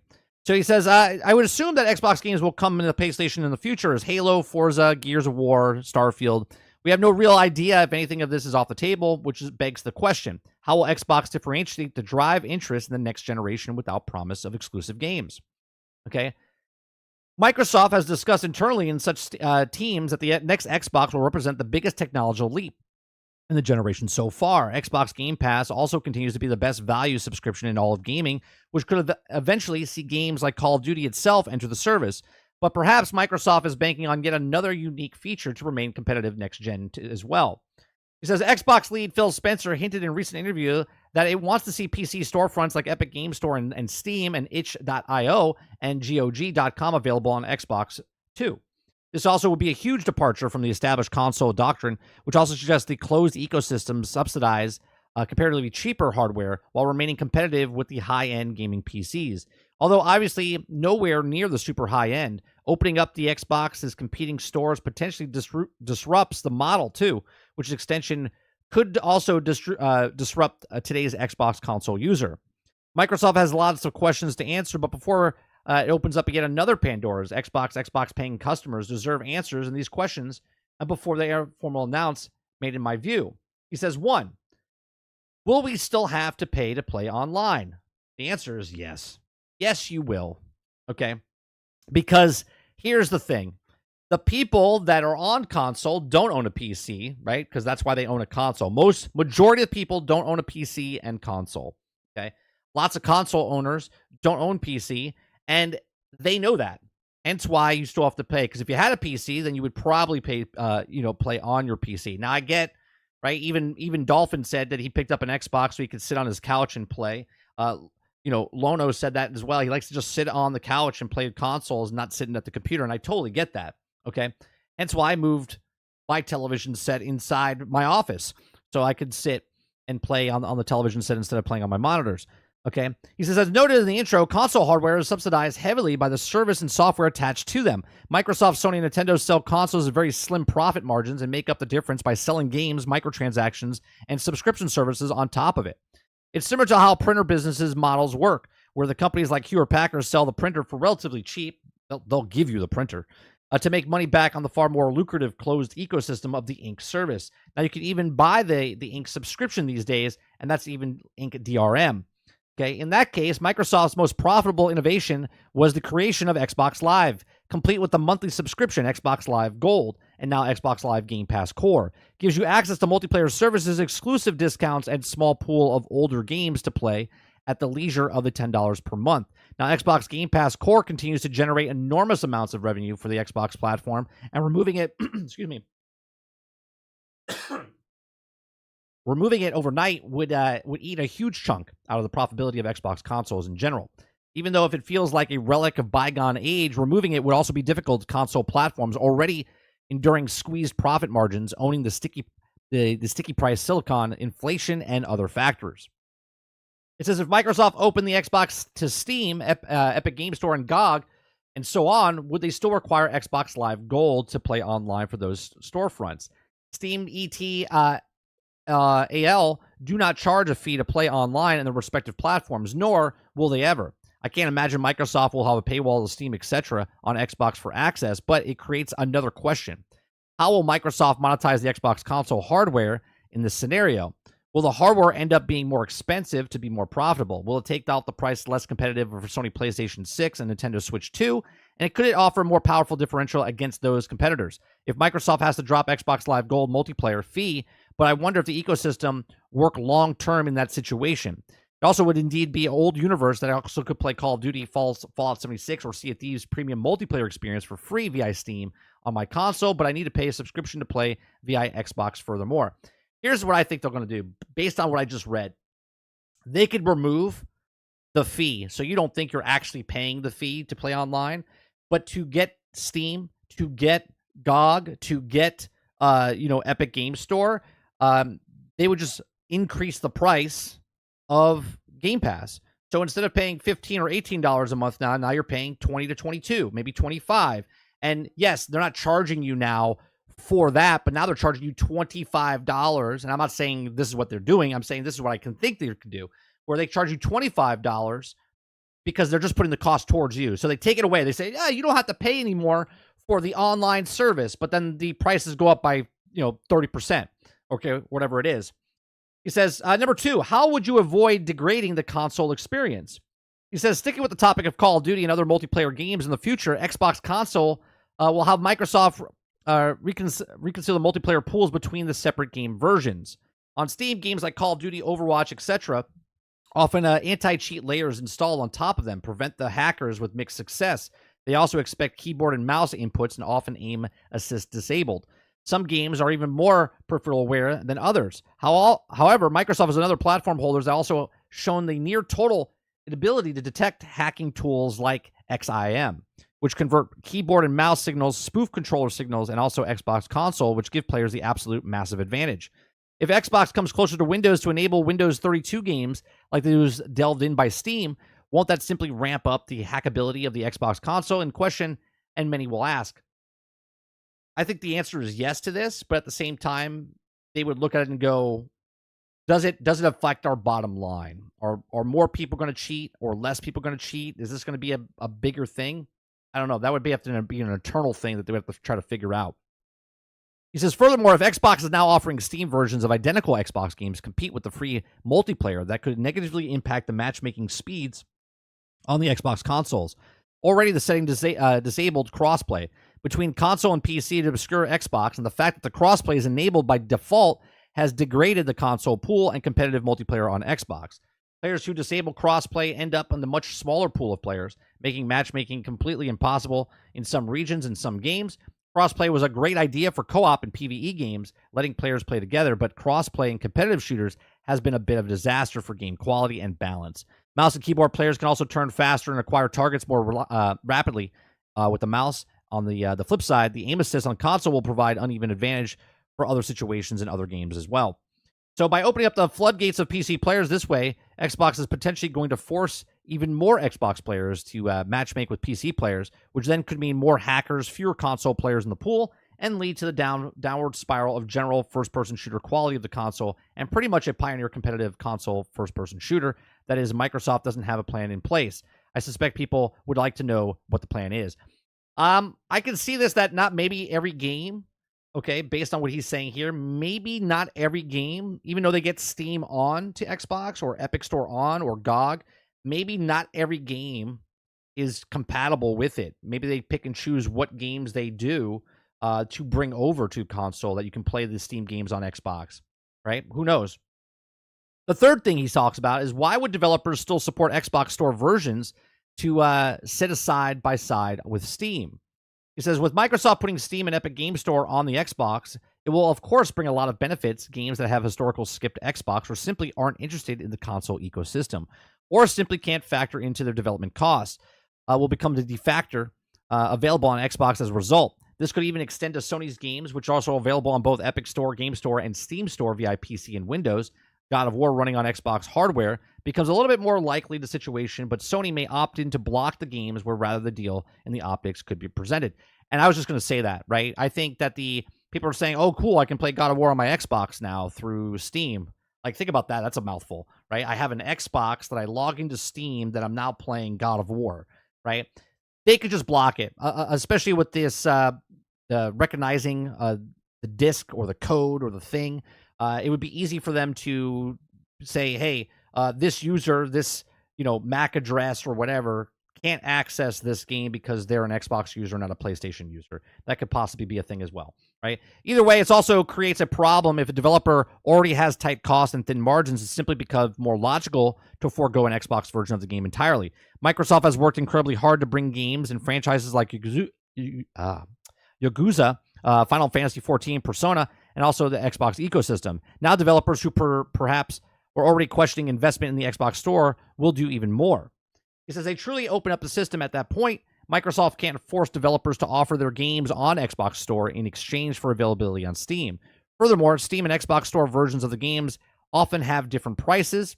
So he says, I would assume that Xbox games will come into PlayStation in the future as Halo, Forza, Gears of War, Starfield. We have no real idea if anything of this is off the table, which begs the question, how will Xbox differentiate to drive interest in the next generation without promise of exclusive games? Okay. Microsoft has discussed internally in such teams that the next Xbox will represent the biggest technological leap in the generation so far. Xbox Game Pass also continues to be the best value subscription in all of gaming, which could eventually see games like Call of Duty itself enter the service. But perhaps Microsoft is banking on yet another unique feature to remain competitive next gen as well. He says Xbox lead Phil Spencer hinted in a recent interview that it wants to see PC storefronts like Epic Game Store and Steam and itch.io and GOG.com available on Xbox too. This also would be a huge departure from the established console doctrine, which also suggests the closed ecosystem subsidize comparatively cheaper hardware while remaining competitive with the high-end gaming PCs. Although obviously nowhere near the super high-end, opening up the Xbox's competing stores potentially disrupts the model too, which extension could also disrupt today's Xbox console user. Microsoft has lots of questions to answer, but before it opens up again another Pandora's. Xbox paying customers deserve answers in these questions, and before they are formal announced, made in my view. He says, 1, will we still have to pay to play online? The answer is yes. Yes, you will. Okay? Because here's the thing. The people that are on console don't own a PC, right? Because that's why they own a console. Majority of people don't own a PC and console. Okay? Lots of console owners don't own PC, and they know that. Hence why you still have to pay. Because if you had a PC, then you would probably pay, play on your PC. Now I get, right? Even Dolphin said that he picked up an Xbox so he could sit on his couch and play. Lono said that as well. He likes to just sit on the couch and play consoles, not sitting at the computer, and I totally get that. Okay, hence why I moved my television set inside my office so I could sit and play on the television set instead of playing on my monitors. Okay, he says, as noted in the intro, console hardware is subsidized heavily by the service and software attached to them. Microsoft, Sony, and Nintendo sell consoles at very slim profit margins and make up the difference by selling games, microtransactions, and subscription services on top of it. It's similar to how printer businesses models work, where the companies like Hewlett-Packard sell the printer for relatively cheap. They'll give you the printer to make money back on the far more lucrative closed ecosystem of the ink service. Now, you can even buy the ink subscription these days, and that's even ink DRM. Okay, in that case, Microsoft's most profitable innovation was the creation of Xbox Live, complete with the monthly subscription Xbox Live Gold, and now Xbox Live Game Pass Core. Gives you access to multiplayer services, exclusive discounts, and small pool of older games to play at the leisure of the $10 per month. Now, Xbox Game Pass Core continues to generate enormous amounts of revenue for the Xbox platform, and removing it, removing it overnight would eat a huge chunk out of the profitability of Xbox consoles in general. Even though if it feels like a relic of bygone age, removing it would also be difficult to console platforms already enduring squeezed profit margins, owning the sticky price silicon, inflation, and other factors. It says if Microsoft opened the Xbox to Steam, Epic Game Store, and GOG, and so on, would they still require Xbox Live Gold to play online for those storefronts? Steam, AL do not charge a fee to play online in the respective platforms, nor will they ever. I can't imagine Microsoft will have a paywall to Steam, etc. on Xbox for access, but it creates another question. How will Microsoft monetize the Xbox console hardware in this scenario? Will the hardware end up being more expensive to be more profitable? Will it take out the price less competitive for Sony PlayStation 6 and Nintendo Switch 2? And could it offer a more powerful differential against those competitors? If Microsoft has to drop Xbox Live Gold multiplayer fee, but I wonder if the ecosystem work long-term in that situation. It also would indeed be an old universe that I also could play Call of Duty, Fallout 76, or Sea of Thieves premium multiplayer experience for free via Steam on my console, but I need to pay a subscription to play via Xbox furthermore. Here's what I think they're going to do based on what I just read. They could remove the fee, so you don't think you're actually paying the fee to play online, but to get Steam, to get GOG, to get Epic Game Store, they would just increase the price of Game Pass. So instead of paying $15 or $18 a month now you're paying $20 to $22, maybe $25. And yes, they're not charging you now for that, but now they're charging you $25. And I'm not saying this is what they're doing. I'm saying this is what I can think they could do, where they charge you $25 because they're just putting the cost towards you. So they take it away. They say, yeah, you don't have to pay anymore for the online service, but then the prices go up by 30%, okay, whatever it is. He says, number 2, how would you avoid degrading the console experience? He says, sticking with the topic of Call of Duty and other multiplayer games in the future, Xbox console will have Microsoft reconcile the multiplayer pools between the separate game versions. On Steam, games like Call of Duty, Overwatch, etc., often anti-cheat layers installed on top of them prevent the hackers with mixed success. They also expect keyboard and mouse inputs and often aim assist disabled. Some games are even more peripheral aware than others. However, Microsoft is another platform holder has also shown the near total ability to detect hacking tools like XIM, which convert keyboard and mouse signals, spoof controller signals, and also Xbox console, which give players the absolute massive advantage. If Xbox comes closer to Windows to enable Windows 32 games like those delved in by Steam, won't that simply ramp up the hackability of the Xbox console in question? And many will ask. I think the answer is yes to this, but at the same time, they would look at it and go, does it affect our bottom line? Are more people going to cheat or less people going to cheat? Is this going to be a bigger thing? I don't know. That would have to be an eternal thing that they would have to try to figure out. He says, furthermore, if Xbox is now offering Steam versions of identical Xbox games compete with the free multiplayer, that could negatively impact the matchmaking speeds on the Xbox consoles. Already the setting disabled crossplay between console and PC to obscure Xbox, and the fact that the crossplay is enabled by default has degraded the console pool and competitive multiplayer on Xbox. Players who disable crossplay end up in the much smaller pool of players, making matchmaking completely impossible in some regions and some games. Crossplay was a great idea for co-op and PvE games, letting players play together, but crossplay in competitive shooters has been a bit of a disaster for game quality and balance. Mouse and keyboard players can also turn faster and acquire targets more rapidly with the mouse. On the flip side, the aim assist on console will provide uneven advantage for other situations in other games as well. So by opening up the floodgates of PC players this way, Xbox is potentially going to force even more Xbox players to matchmake with PC players, which then could mean more hackers, fewer console players in the pool, and lead to the downward spiral of general first-person shooter quality of the console, and pretty much a pioneer competitive console first-person shooter. That is, Microsoft doesn't have a plan in place. I suspect people would like to know what the plan is. I can see this, that not maybe every game, okay, based on what he's saying here, maybe not every game, even though they get Steam on to Xbox or Epic Store on or GOG, maybe not every game is compatible with it. Maybe they pick and choose what games they do to bring over to console that you can play the Steam games on Xbox, right? Who knows? The third thing he talks about is why would developers still support Xbox Store versions to sit side by side with Steam? He says, with Microsoft putting Steam and Epic Game Store on the Xbox, it will, of course, bring a lot of benefits. Games that have historical skipped Xbox or simply aren't interested in the console ecosystem or simply can't factor into their development costs will become the de facto available on Xbox as a result. This could even extend to Sony's games, which are also available on both Epic Store, Game Store, and Steam Store via PC and Windows. God of War running on Xbox hardware becomes a little bit more likely the situation, but Sony may opt in to block the games where rather the deal and the optics could be presented. And I was just going to say that, right? I think that the people are saying, oh, cool, I can play God of War on my Xbox now through Steam. Like, think about that. That's a mouthful, right? I have an Xbox that I log into Steam that I'm now playing God of War, right? They could just block it, especially with this recognizing the disc or the code or the thing. it would be easy for them to say, hey, this user, this MAC address or whatever can't access this game because they're an Xbox user, not a PlayStation user. That could possibly be a thing as well, right? Either way, it also creates a problem if a developer already has tight costs and thin margins. It's simply because more logical to forego an Xbox version of the game entirely. Microsoft has worked incredibly hard to bring games and franchises like Yakuza, Final Fantasy XIV, Persona, and also the Xbox ecosystem. Now developers who perhaps were already questioning investment in the Xbox store will do even more. He says they truly open up the system at that point. Microsoft can't force developers to offer their games on Xbox Store in exchange for availability on Steam. Furthermore, Steam and Xbox Store versions of the games often have different prices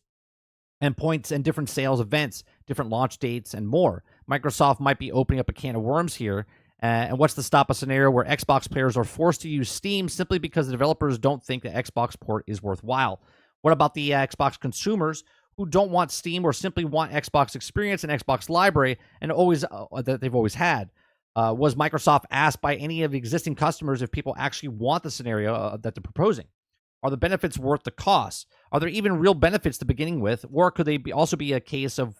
and points and different sales events, different launch dates, and more. Microsoft might be opening up a can of worms here. And what's to stop a scenario where Xbox players are forced to use Steam simply because the developers don't think the Xbox port is worthwhile? What about the Xbox consumers who don't want Steam or simply want Xbox experience and Xbox library and always that they've always had? Was Microsoft asked by any of the existing customers if people actually want the scenario that they're proposing? Are the benefits worth the cost? Are there even real benefits to beginning with? Or could they also be a case of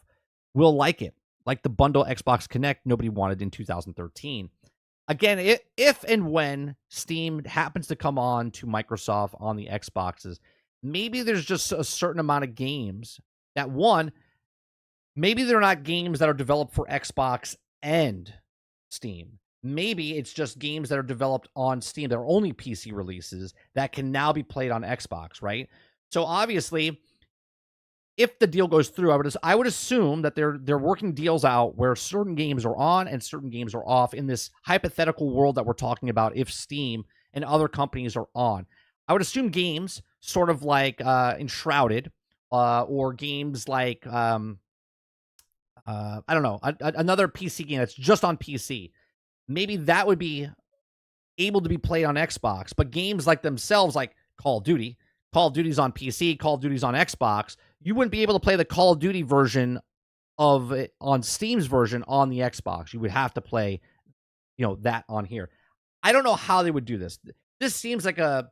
we'll like it, like the bundle Xbox Connect nobody wanted in 2013? Again, if and when Steam happens to come on to Microsoft on the Xboxes, maybe there's just a certain amount of games that, one, maybe they're not games that are developed for Xbox and Steam. Maybe it's just games that are developed on Steam that are only PC releases that can now be played on Xbox, right? So obviously, if the deal goes through, I would assume that they're working deals out where certain games are on and certain games are off in this hypothetical world that we're talking about if Steam and other companies are on. I would assume games sort of like Enshrouded or games like, I don't know, another PC game that's just on PC. Maybe that would be able to be played on Xbox. But games like themselves, like Call of Duty's on PC, Call of Duty's on Xbox. You wouldn't be able to play the Call of Duty version of it on Steam's version on the Xbox. You would have to play, that on here. I don't know how they would do this. This seems like a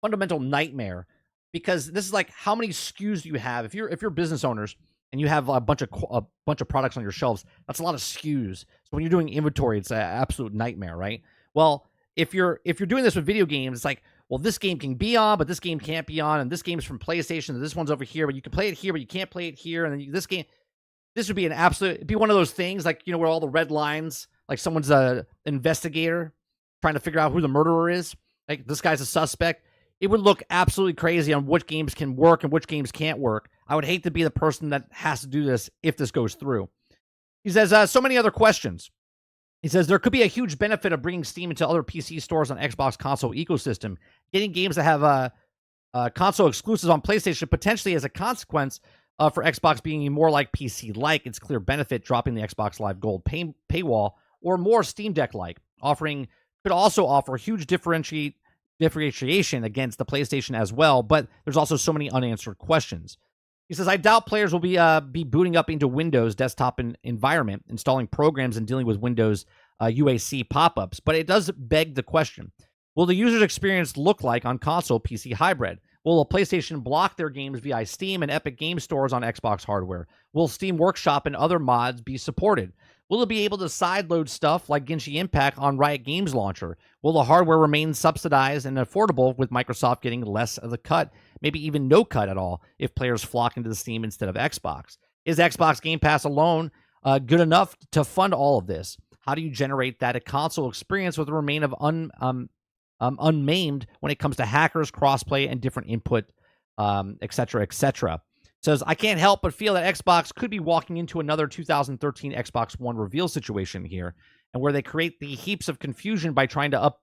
fundamental nightmare because this is like how many SKUs do you have? If you're business owners and you have a bunch of products on your shelves, that's a lot of SKUs. So when you're doing inventory, it's an absolute nightmare, right? Well, if you're doing this with video games, it's like, well, this game can be on, but this game can't be on, and this game's from PlayStation, and this one's over here, but you can play it here, but you can't play it here, and then this would be it'd be one of those things, like, where all the red lines, like someone's a investigator trying to figure out who the murderer is, like this guy's a suspect. It would look absolutely crazy on which games can work and which games can't work. I would hate to be the person that has to do this if this goes through. He says, so many other questions. He says there could be a huge benefit of bringing Steam into other PC stores on Xbox console ecosystem. Getting games that have console exclusives on PlayStation potentially as a consequence for Xbox being more like PC-like. Its clear benefit dropping the Xbox Live Gold paywall or more Steam Deck-like. Could also offer huge differentiation against the PlayStation as well, but there's also so many unanswered questions. He says, I doubt players will be booting up into Windows desktop environment, installing programs and dealing with Windows UAC pop-ups, but it does beg the question, will the user's experience look like on console PC hybrid? Will a PlayStation block their games via Steam and Epic Game Stores on Xbox hardware? Will Steam Workshop and other mods be supported? Will it be able to sideload stuff like Genshin Impact on Riot Games Launcher? Will the hardware remain subsidized and affordable with Microsoft getting less of the cut, maybe even no cut at all, if players flock into the Steam instead of Xbox? Is Xbox Game Pass alone good enough to fund all of this? How do you generate that a console experience with the remain of unmaimed when it comes to hackers, crossplay, and different input, et cetera, et cetera? Says, I can't help but feel that Xbox could be walking into another 2013 Xbox One reveal situation here, and where they create the heaps of confusion by trying to up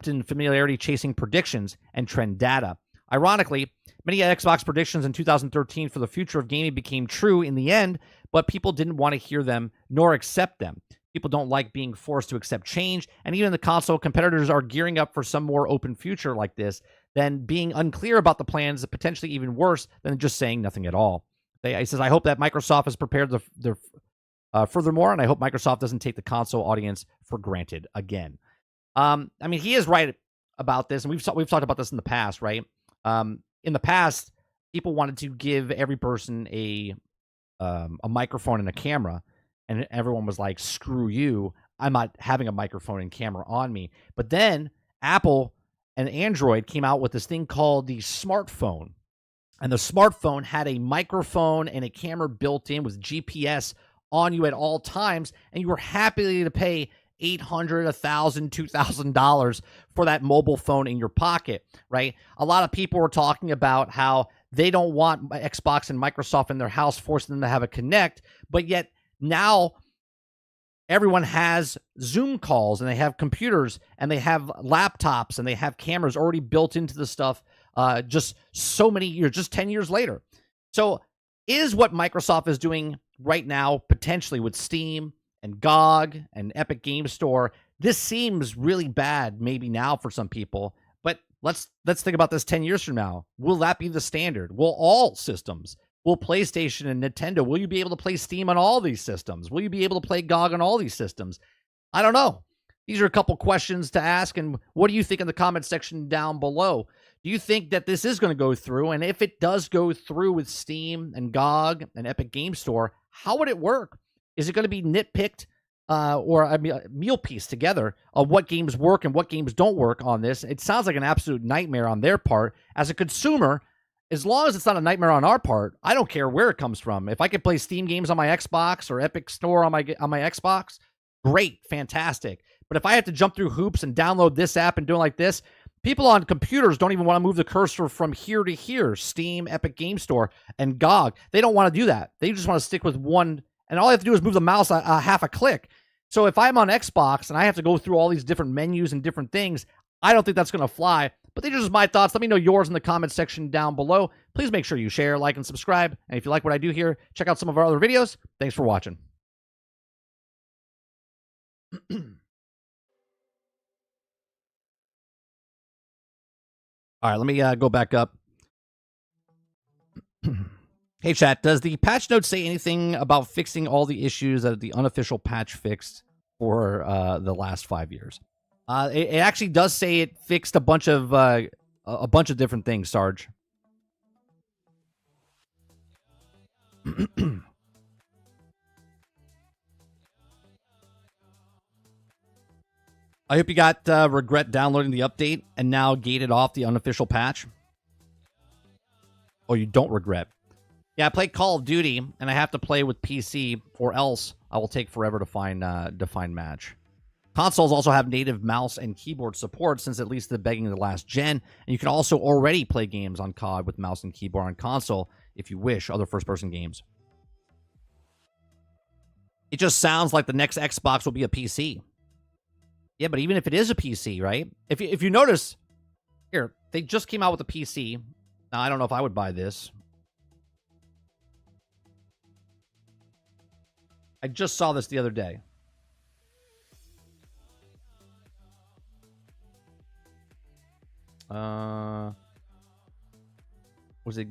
in familiarity chasing predictions and trend data. Ironically, many Xbox predictions in 2013 for the future of gaming became true in the end, but people didn't want to hear them nor accept them. People don't like being forced to accept change, and even the console competitors are gearing up for some more open future like this than being unclear about the plans, potentially even worse than just saying nothing at all. He says, I hope that Microsoft has prepared furthermore, and I hope Microsoft doesn't take the console audience for granted again. He is right about this, and we've talked about this in the past, right? In the past, people wanted to give every person a microphone and a camera, and everyone was like, "Screw you! I'm not having a microphone and camera on me." But then Apple and Android came out with this thing called the smartphone, and the smartphone had a microphone and a camera built in with GPS on you at all times, and you were happy to pay $800, $1,000, $2,000 for that mobile phone in your pocket, right? A lot of people were talking about how they don't want Xbox and Microsoft in their house, forcing them to have a Connect, but yet now everyone has Zoom calls, and they have computers, and they have laptops, and they have cameras already built into the stuff just so many years, just 10 years later. So is what Microsoft is doing right now, potentially with Steam and GOG and Epic Game Store, this seems really bad maybe now for some people, but let's think about this 10 years from now. Will that be the standard? Will all systems, will PlayStation and Nintendo, will you be able to play Steam on all these systems? Will you be able to play GOG on all these systems? I don't know. These are a couple questions to ask, and what do you think in the comment section down below? Do you think that this is going to go through? And if it does go through with Steam and GOG and Epic Game Store, how would it work? Is it going to be nitpicked or a meal piece together of what games work and what games don't work on this? It sounds like an absolute nightmare on their part. As a consumer, as long as it's not a nightmare on our part, I don't care where it comes from. If I could play Steam games on my Xbox or Epic Store on my Xbox, great, fantastic. But if I have to jump through hoops and download this app and do it like this, people on computers don't even want to move the cursor from here to here, Steam, Epic Game Store, and GOG. They don't want to do that. They just want to stick with one, and all I have to do is move the mouse a half a click. So if I'm on Xbox and I have to go through all these different menus and different things, I don't think that's going to fly. But these are just my thoughts. Let me know yours in the comment section down below. Please make sure you share, like, and subscribe. And if you like what I do here, check out some of our other videos. Thanks for watching. All right, let me go back up. Hey, chat, does the patch note say anything about fixing all the issues that the unofficial patch fixed for the last 5 years? It actually does say it fixed a bunch of different things, Sarge. I hope you got regret downloading the update and now gated off the unofficial patch. Or you don't regret. Yeah, I play Call of Duty, and I have to play with PC, or else I will take forever to find match. Consoles also have native mouse and keyboard support since at least the beginning of the last gen, and you can also already play games on COD with mouse and keyboard on console if you wish, other first-person games. It just sounds like the next Xbox will be a PC. Yeah, but even if it is a PC, right? If you notice, here, they just came out with a PC. Now, I don't know if I would buy this. I just saw this the other day. Was it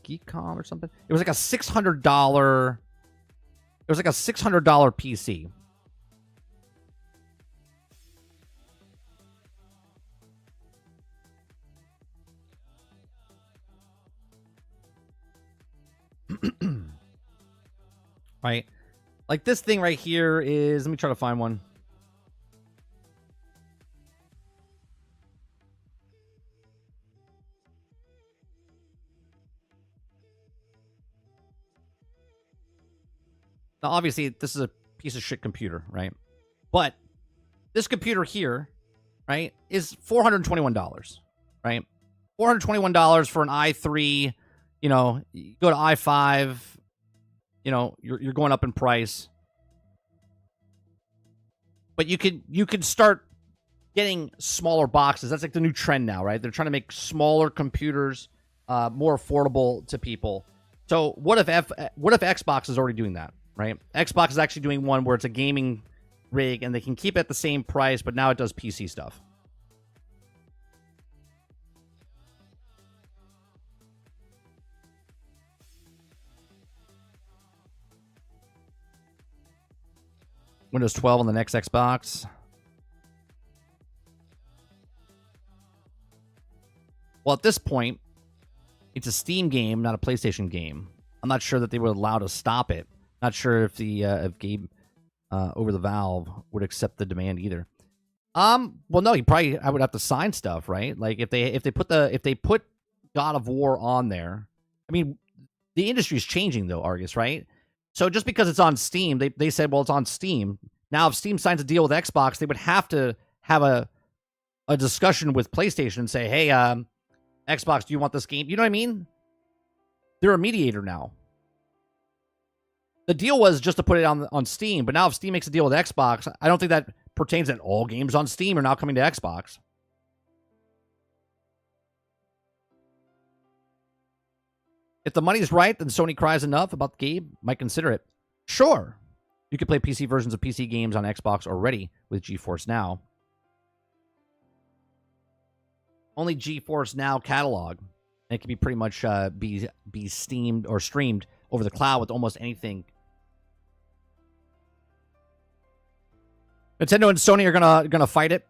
Geekcom or something? It was like a $600. It was like a $600 PC. Right? Like this thing right here is, let me try to find one. Now, obviously, this is a piece of shit computer, right? But this computer here, right, is $421, right? $421 for an i3. You know, you go to i5. You know, you're going up in price. But you could start getting smaller boxes. That's like the new trend now, right? They're trying to make smaller computers more affordable to people. So what if Xbox is already doing that, right? Xbox is actually doing one where it's a gaming rig and they can keep it at the same price, but now it does PC stuff. Windows 12 on the next Xbox. Well, at this point, it's a Steam game, not a PlayStation game. I'm not sure that they would allow to stop it. Not sure if the if Gabe over the Valve would accept the demand either. Well, no, I would have to sign stuff, right? Like if they put God of War on there. I mean, the industry is changing though, Argus, right? So just because it's on Steam, they said, well, it's on Steam. Now, if Steam signs a deal with Xbox, they would have to have a discussion with PlayStation and say, hey, Xbox, do you want this game? You know what I mean? They're a mediator now. The deal was just to put it on Steam, but now if Steam makes a deal with Xbox, I don't think that pertains that all games on Steam are now coming to Xbox. If the money's right, then Sony cries enough about the game, might consider it. Sure. You can play PC versions of PC games on Xbox already with GeForce Now. Only GeForce Now catalog. And it can be pretty much be steamed or streamed over the cloud with almost anything. Nintendo and Sony are gonna fight it.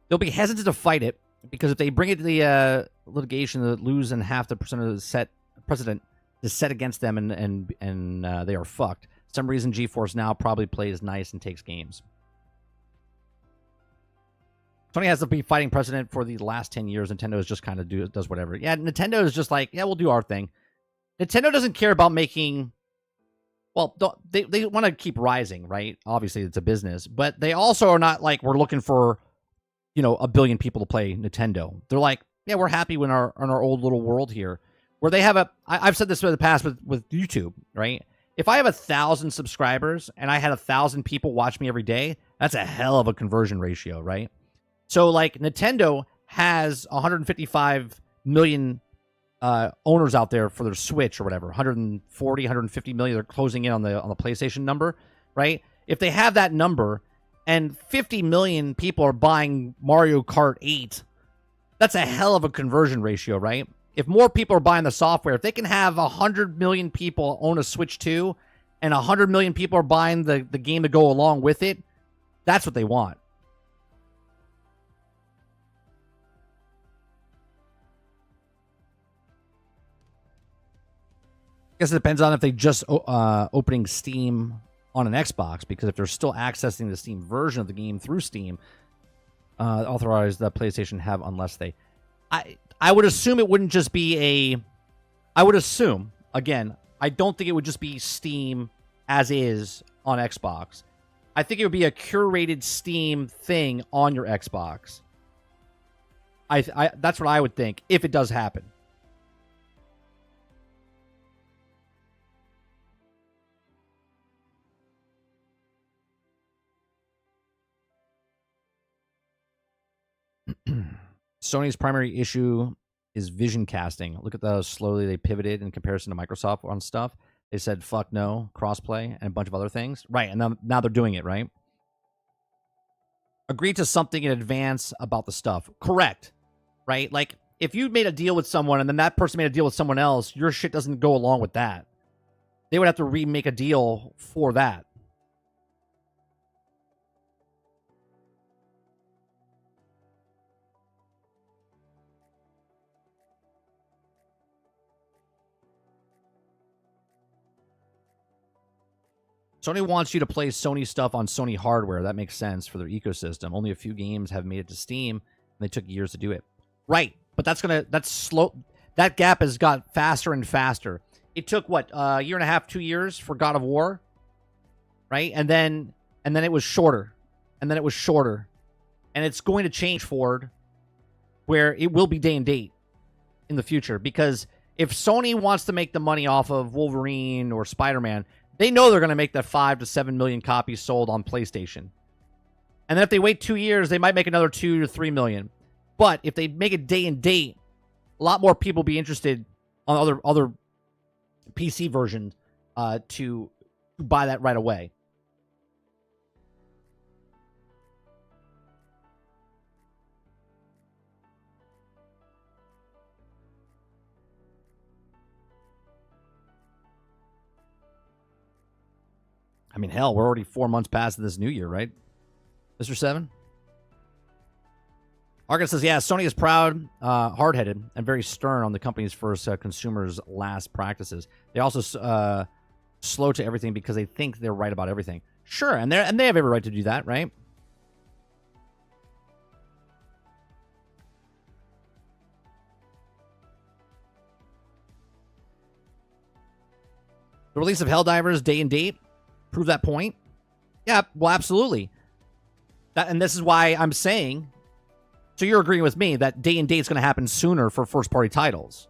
They'll be hesitant to fight it because if they bring it to the litigation, they lose and half the percent of the precedent is set against them, and they are fucked. For some reason, GeForce Now probably plays nice and takes games. Sony has to be fighting precedent for the last 10 years. Nintendo is just kind of does whatever. Yeah, Nintendo is just like, yeah, we'll do our thing. Nintendo doesn't care about making... Well, they want to keep rising, right? Obviously, it's a business. But they also are not like, we're looking for, you know, 1 billion people to play Nintendo. They're like, yeah, we're happy in our old little world here. Where they have I've said this in the past with YouTube, right? If I have 1,000 subscribers and I had 1,000 people watch me every day, that's a hell of a conversion ratio, right? So, like, Nintendo has 155 million owners out there for their Switch or whatever, 140, 150 million. They're closing in on the PlayStation number, right? If they have that number and 50 million people are buying Mario Kart 8, that's a hell of a conversion ratio, right? If more people are buying the software, if they can have 100 million people own a Switch 2 and 100 million people are buying the game to go along with it, that's what they want. I guess it depends on if they just opening Steam on an Xbox, because if they're still accessing the Steam version of the game through Steam, authorized the PlayStation have, unless they... I would assume it wouldn't just be a... I would assume, again, I don't think it would just be Steam as is on Xbox. I think it would be a curated Steam thing on your Xbox. That's what I would think, if it does happen. Sony's primary issue is vision casting. Look at how slowly they pivoted in comparison to Microsoft on stuff. They said, fuck no, crossplay, and a bunch of other things. Right, and now they're doing it, right? Agree to something in advance about the stuff. Correct, right? Like, if you made a deal with someone and then that person made a deal with someone else, your shit doesn't go along with that. They would have to remake a deal for that. Sony wants you to play Sony stuff on Sony hardware. That makes sense for their ecosystem. Only a few games have made it to Steam, and they took years to do it. Right, but that's slow. That gap has got faster and faster. It took, what, a year and a half, 2 years for God of War, right? And then it was shorter, and then it was shorter. And it's going to change forward where it will be day and date in the future, because if Sony wants to make the money off of Wolverine or Spider-Man, they know they're going to make that 5 to 7 million copies sold on PlayStation. And then if they wait 2 years, they might make another 2 to 3 million. But if they make it day and date, a lot more people will be interested on other PC versions to buy that right away. I mean, hell, we're already 4 months past this new year, right, Mr. Seven? Argus says, yeah, Sony is proud, hard-headed, and very stern on the company's first consumers' last practices. They also slow to everything because they think they're right about everything. Sure, and they have every right to do that, right? The release of Helldivers day and date prove that point. Yeah, well, absolutely. And this is why I'm saying. So you're agreeing with me that day and date is going to happen sooner for first-party titles.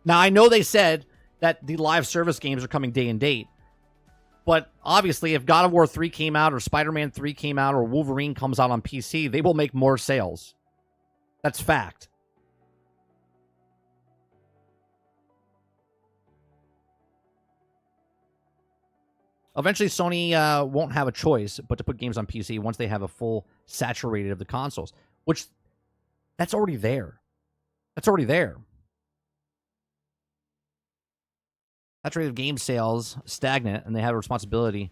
Now, I know they said that the live service games are coming day and date. But obviously, if God of War 3 came out or Spider-Man 3 came out or Wolverine comes out on PC, they will make more sales. That's fact. Eventually, Sony won't have a choice but to put games on PC once they have a full saturated of the consoles, which that's already there. That's already there. Saturated game sales stagnant, and they have a responsibility.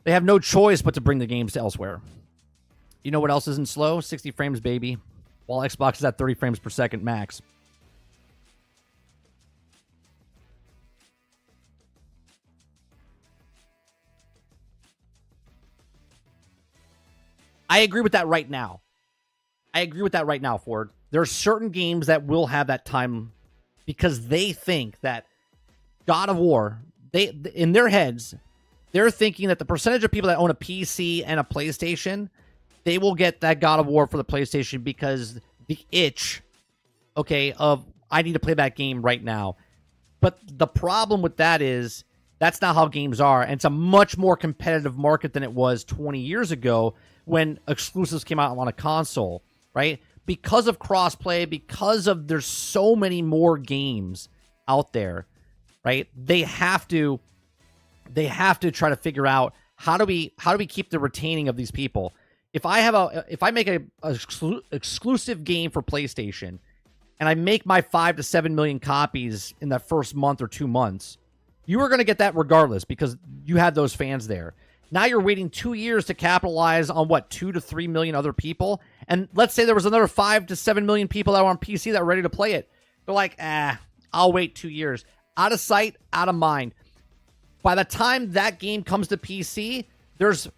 They have no choice but to bring the games to elsewhere. You know what else isn't slow? 60 frames, baby. While Xbox is at 30 frames per second max. I agree with that right now. Ford. There are certain games that will have that time because they think that God of War, they in their heads, they're thinking that the percentage of people that own a PC and a PlayStation, they will get that God of War for the PlayStation because the itch, okay, of I need to play that game right now. But the problem with that is that's not how games are. And it's a much more competitive market than it was 20 years ago when exclusives came out on a console, right? Because of crossplay, because of there's so many more games out there, right? They have to try to figure out how do we keep the retaining of these people. If I make a exclusive game for PlayStation and I make my 5 to 7 million copies in that first month or 2 months, you are going to get that regardless because you have those fans there. Now you're waiting 2 years to capitalize on what, 2 to 3 million other people? And let's say there was another 5 to 7 million people that were on PC that were ready to play it. They're like, I'll wait 2 years. Out of sight, out of mind. By the time that game comes to PC, there's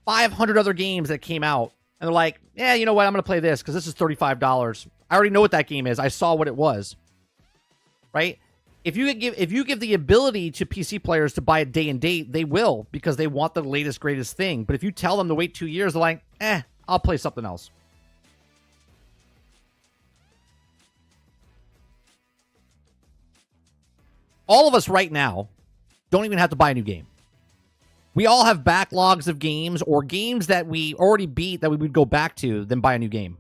500 other games that came out. And they're like, yeah, you know what? I'm going to play this because this is $35. I already know what that game is. I saw what it was. Right? If you give the ability to PC players to buy a day and date, they will because they want the latest, greatest thing. But if you tell them to wait 2 years, they're like, I'll play something else. All of us right now don't even have to buy a new game. We all have backlogs of games or games that we already beat that we would go back to, then buy a new game.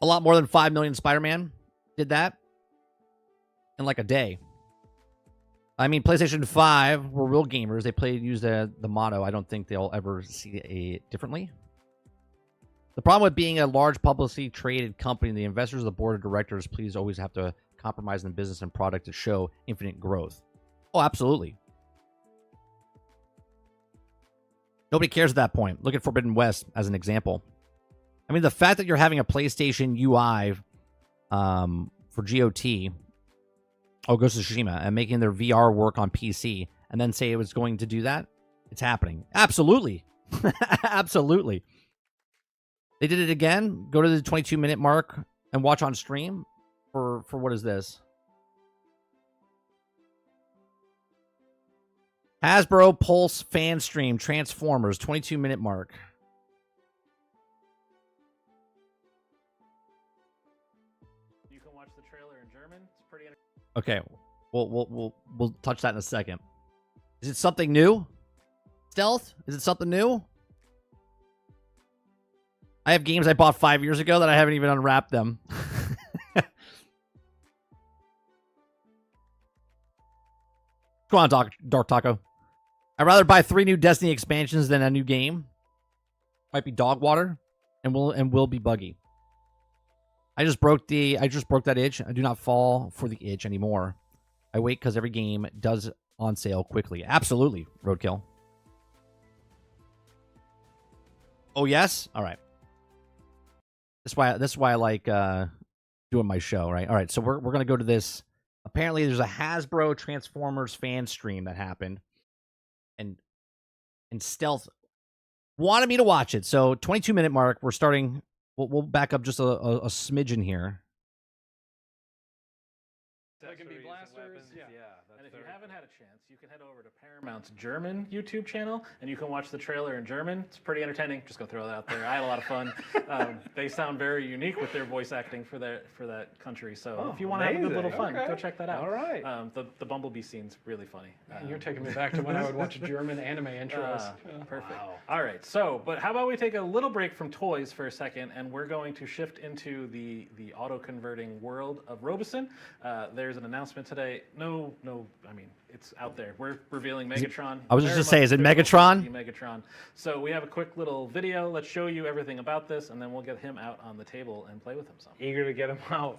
A lot more than 5 million Spider-Man did that in like a day. I mean, PlayStation 5 were real gamers. They used the motto. I don't think they'll ever see it differently. The problem with being a large publicly traded company, the investors, the board of directors, please always have to compromise in the business and product to show infinite growth. Oh, absolutely. Nobody cares at that point. Look at Forbidden West as an example. I mean, the fact that you're having a PlayStation UI for GOT, Ghost of Tsushima, and making their VR work on PC, and then say it was going to do that, it's happening. Absolutely. Absolutely. They did it again. Go to the 22-minute mark and watch on stream for what is this? Hasbro Pulse fan stream Transformers 22-minute mark. You can watch the trailer in German. It's pretty. Okay, we'll touch that in a second. Is it something new? Stealth? Is it something new? I have games I bought 5 years ago that I haven't even unwrapped them. Go on, Dark Taco. I'd rather buy 3 new Destiny expansions than a new game. Might be Dogwater and will be buggy. I just broke that itch. I do not fall for the itch anymore. I wait because every game does on sale quickly. Absolutely, Roadkill. Oh yes? All right. That's why I like doing my show, right? All right, so we're gonna go to this. Apparently there's a Hasbro Transformers fan stream that happened. And Stealth wanted me to watch it. So 22-minute mark. We're starting. We'll back up just a smidgen here. That can be blasters. Yeah. And if you haven't had a chance, you can head over to Paramount's German YouTube channel, and you can watch the trailer in German. It's pretty entertaining. Just gonna throw that out there. I had a lot of fun. They sound very unique with their voice acting for that country. So if you want to have a good little fun, go check that out. All right. The Bumblebee scene's really funny. Man, you're taking me back to when I would watch German anime intros. Perfect. Wow. All right. So, but how about we take a little break from toys for a second, and we're going to shift into the auto-converting world of Robeson. There's an announcement today. No, I mean, it's out there. We're revealing Megatron. I was just going to say, is it Megatron? Megatron. So we have a quick little video. Let's show you everything about this, and then we'll get him out on the table and play with him some. Eager to get him out.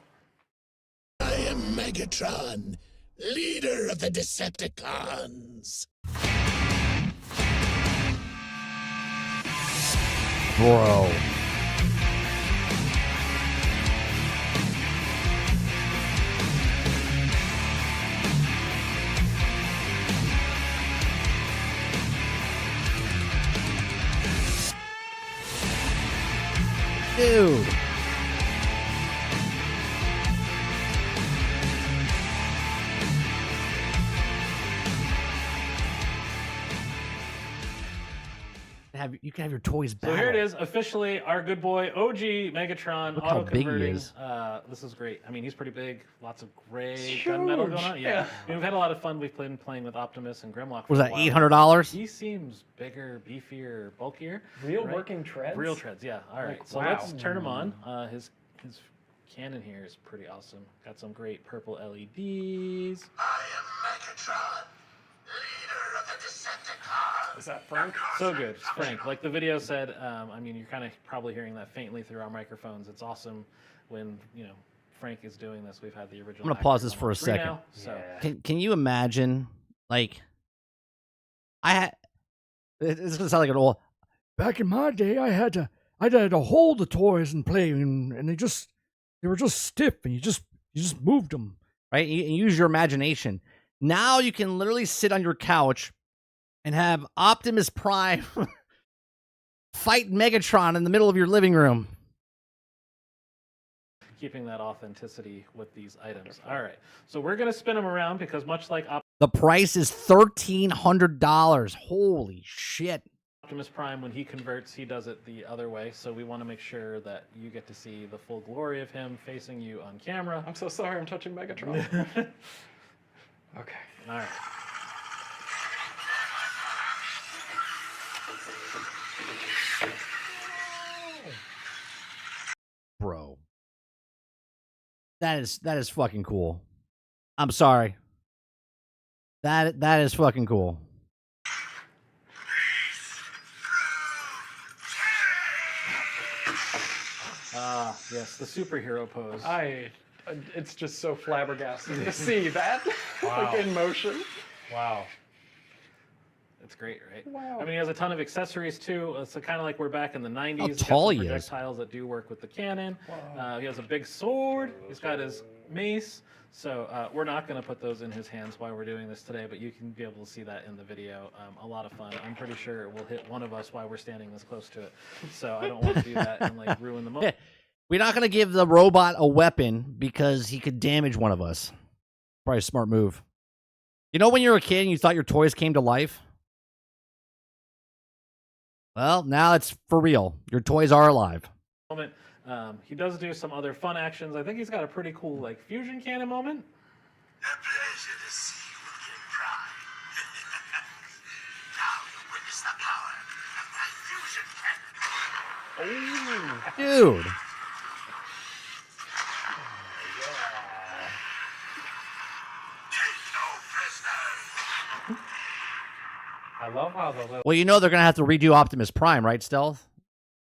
I am Megatron, leader of the Decepticons. Bro. Dude. You can have your toys back. So here it is, officially our good boy OG Megatron Look how auto big he converting. is. This is great. I mean, he's pretty big. Lots of gray gunmetal going on. Yeah. I mean, we've had a lot of fun. We've been playing with Optimus and Grimlock. Was that $800? He seems bigger, beefier, bulkier. Real working treads? Real treads, yeah. All right, so wow. let's turn him on. His cannon here is pretty awesome. Got some great purple LEDs. I am Megatron, leader of the Decepticons. Is that Frank? So good, it's Frank. Like the video said, I mean, you're kind of probably hearing that faintly through our microphones. It's awesome when, Frank is doing this. We've had the original. I'm gonna pause actors this on for all a three second. now, so. Can you imagine, like, it's gonna sound like an old. Back in my day, I had to hold the toys and play, and they were just stiff, and you just moved them, right? You use your imagination. Now you can literally sit on your couch and have Optimus Prime fight Megatron in the middle of your living room. Keeping that authenticity with these items. All right, so we're gonna spin them around because much like The price is $1,300. Holy shit. Optimus Prime, when he converts, he does it the other way. So we want to make sure that you get to see the full glory of him facing you on camera. I'm so sorry I'm touching Megatron. Okay. All right. Bro. That is fucking cool. I'm sorry. That is fucking cool. Yes, the superhero pose. It's just so flabbergasting to see that like in motion. Wow. It's great, right? Wow. I mean, he has a ton of accessories too. It's kind of like we're back in the 90s. How He's got tall some he is. projectiles that do work with the cannon. He has a big sword. He's got his mace. So we're not going to put those in his hands while we're doing this today, but you can be able to see that in the video. A lot of fun. I'm pretty sure it will hit one of us while we're standing this close to it. So I don't want to do that and like ruin the moment. We're not going to give the robot a weapon because he could damage one of us. Probably a smart move. You know when you were a kid and you thought your toys came to life? Well, now it's for real. Your toys are alive. Moment. He does do some other fun actions. I think he's got a pretty cool like fusion cannon moment. A pleasure to see you again, Prime. Now you witness the power of my fusion cannon. Dude. Take no prisoners. I love how the little Well, you know they're going to have to redo Optimus Prime, right, Stealth?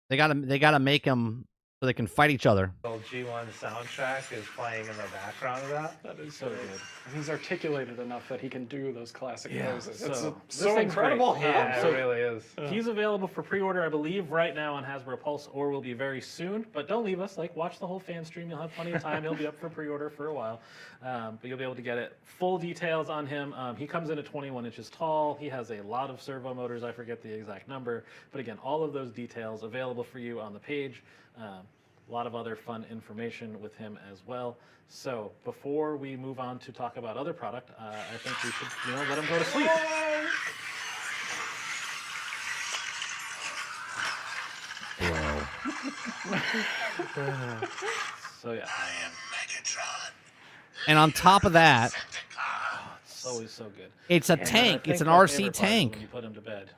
They got to make him so they can fight each other. The G1 soundtrack is playing in the background of that. That is So great. good. And he's articulated enough that he can do those classic Yeah, poses. so It's this so thing's great. incredible. Yeah, so- it really is. He's available for pre-order, I believe, right now on Hasbro Pulse, or will be very soon. But don't leave us. Like, watch the whole fan stream. You'll have plenty of time. He'll be up for pre-order for a while, but you'll be able to get it. Full details on him. He comes in at 21 inches tall. He has a lot of servo motors. I forget the exact number, but again, all of those details available for you on the page. A lot of other fun information with him as well. So before we move on to talk about other product, I think we should, let him go to sleep. So yeah, I am Megatron. And on top of that, Decepticon. it's always so good. it's a And I tank. It's think an my RC favorite part is tank. When you put him to bed,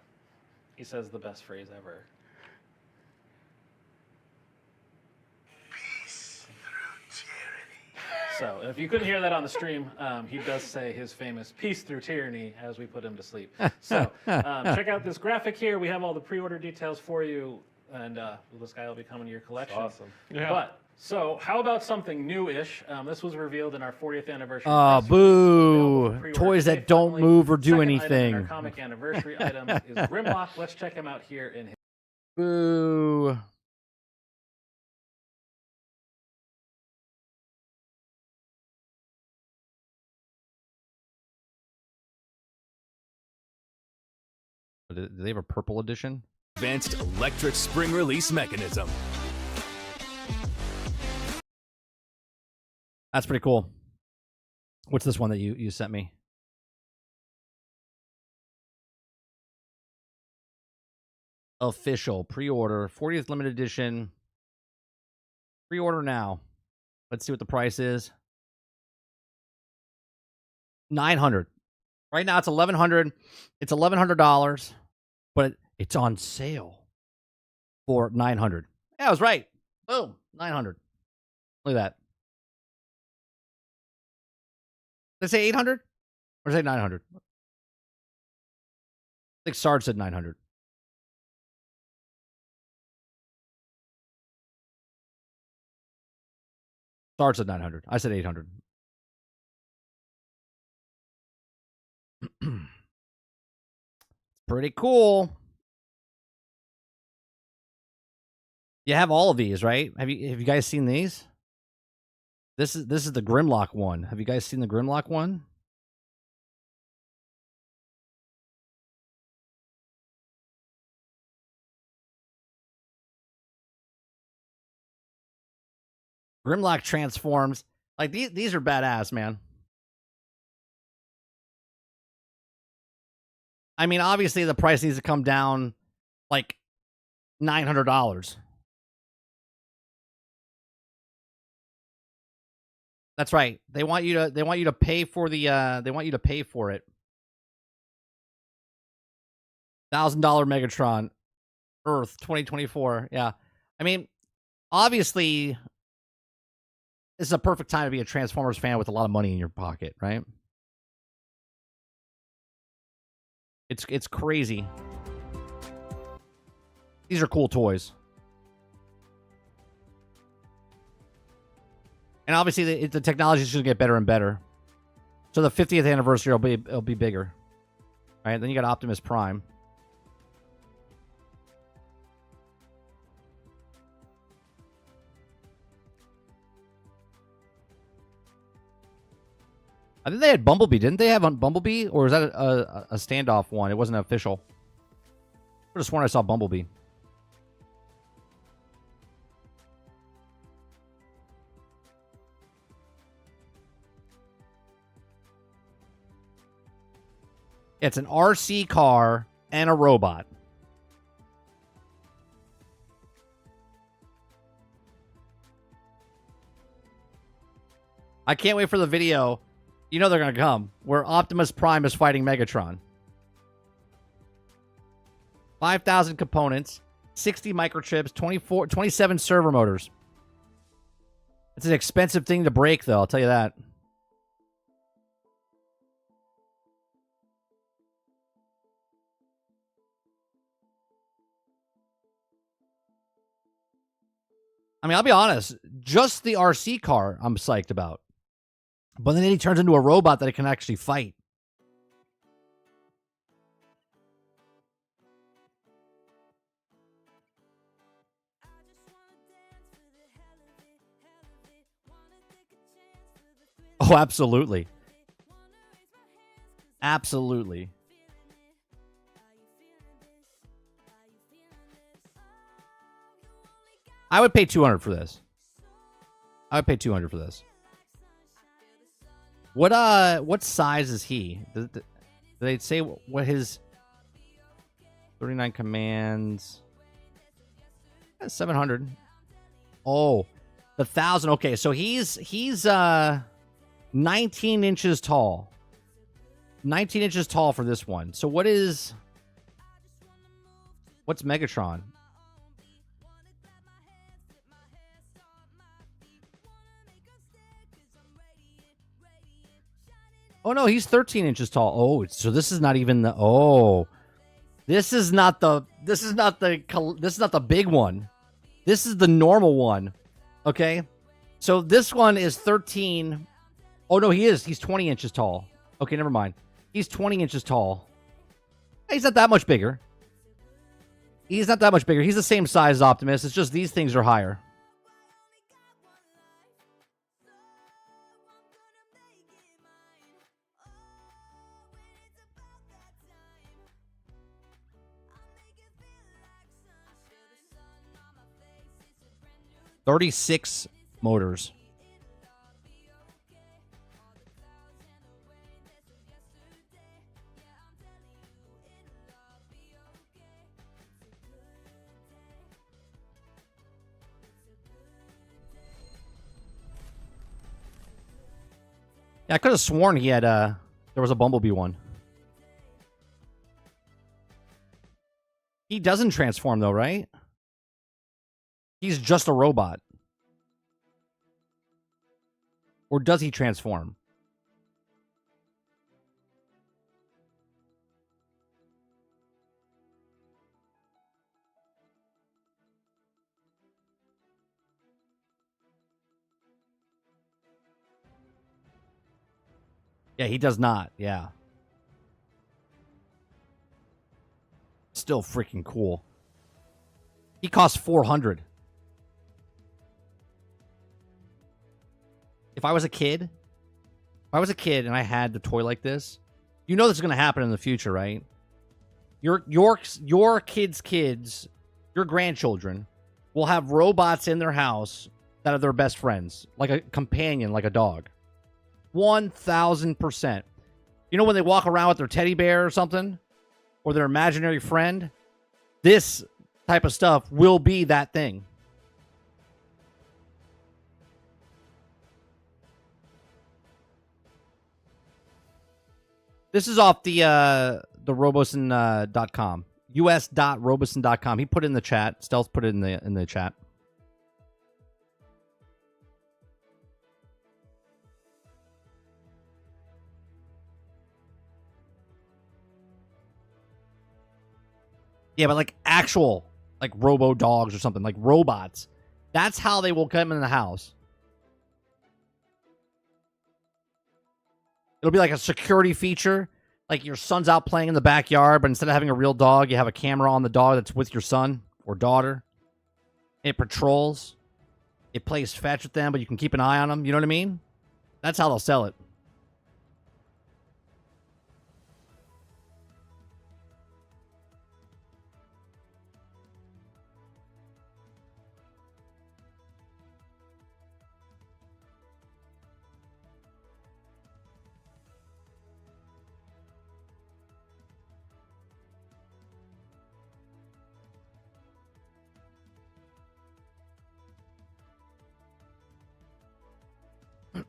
he says the best phrase ever. Peace through tyranny. So if you couldn't hear that on the stream, he does say his famous "peace through tyranny" as we put him to sleep. So check out this graphic here. We have all the pre-order details for you, and this guy will be coming to your collection. Awesome. Yeah. But so how about something new-ish? This was revealed in our 40th anniversary. Oh, press release. Available boo. for pre-order Toys today, that don't finally. move or do Second item in anything. our comic anniversary item is Grimlock. Let's check him out here in his. Boo. Do they have a purple edition? Advanced electric spring release mechanism. That's pretty cool. What's this one that you sent me? Official pre-order 40th limited edition. Pre-order now. Let's see what the price is. $900. Right now it's $1,100. It's $1,100, but it's on sale for $900. Yeah, I was right. Boom, $900. Look at that. Did I say 800 or say 900? I think Sarge said 900. Sarge said 900. I said 800. Pretty cool. You have all of these, right? Have you guys seen these? This is the Grimlock one. Have you guys seen the Grimlock one? Grimlock transforms. Like these are badass, man. I mean, obviously the price needs to come down like $900. That's right. They want you to pay for the they want you to pay for it. $1,000 Megatron Earth 2024. Yeah. I mean, obviously this is a perfect time to be a Transformers fan with a lot of money in your pocket, right? It's crazy. These are cool toys. And obviously the technology is going to get better and better. So the 50th anniversary it'll be bigger. All right, then you got Optimus Prime. I think they had Bumblebee. Didn't they have on Bumblebee? Or was that a standoff one? It wasn't official. I could have sworn I saw Bumblebee. It's an RC car and a robot. I can't wait for the video. You know they're going to come. Where Optimus Prime is fighting Megatron. 5,000 components. 60 microchips. 27 servo motors. It's an expensive thing to break, though. I'll tell you that. I mean, I'll be honest. Just the RC car, I'm psyched about. But then he turns into a robot that it can actually fight. Oh, absolutely. Absolutely. I would pay 200 for this. I would pay 200 for this. What size is he? Did they say what his 39 commands? 700. Oh, the 1,000. Okay, so he's 19 inches tall. 19 inches tall for this one. So what's Megatron? Oh no, he's 13 inches tall. Oh, so this is not even the this is not the big one. This is the normal one. Okay? So this one is 13. Oh no, he's 20 inches tall. Okay, never mind. He's 20 inches tall. He's not that much bigger. He's not that much bigger. He's the same size as Optimus. It's just these things are higher. $36 motors. Yeah, I could have sworn he had there was a Bumblebee one. He doesn't transform though, right? He's just a robot. Or does he transform? Yeah, he does not. Yeah. Still freaking cool. He costs $400. If I was a kid and I had the toy like this, you know this is going to happen in the future, right? Your kids, your grandchildren will have robots in their house that are their best friends, like a companion, like a dog. 1,000%. You know when they walk around with their teddy bear or something, or their imaginary friend? This type of stuff will be that thing. This is off the Roboson.com. us.roboson.com. He put it in the chat. Stealth put it in the chat. Yeah, but like actual, like robo dogs or something, like robots. That's how they will come in the house. It'll be like a security feature. Like your son's out playing in the backyard, but instead of having a real dog, you have a camera on the dog that's with your son or daughter. It patrols. It plays fetch with them, but you can keep an eye on them. You know what I mean? That's how they'll sell it.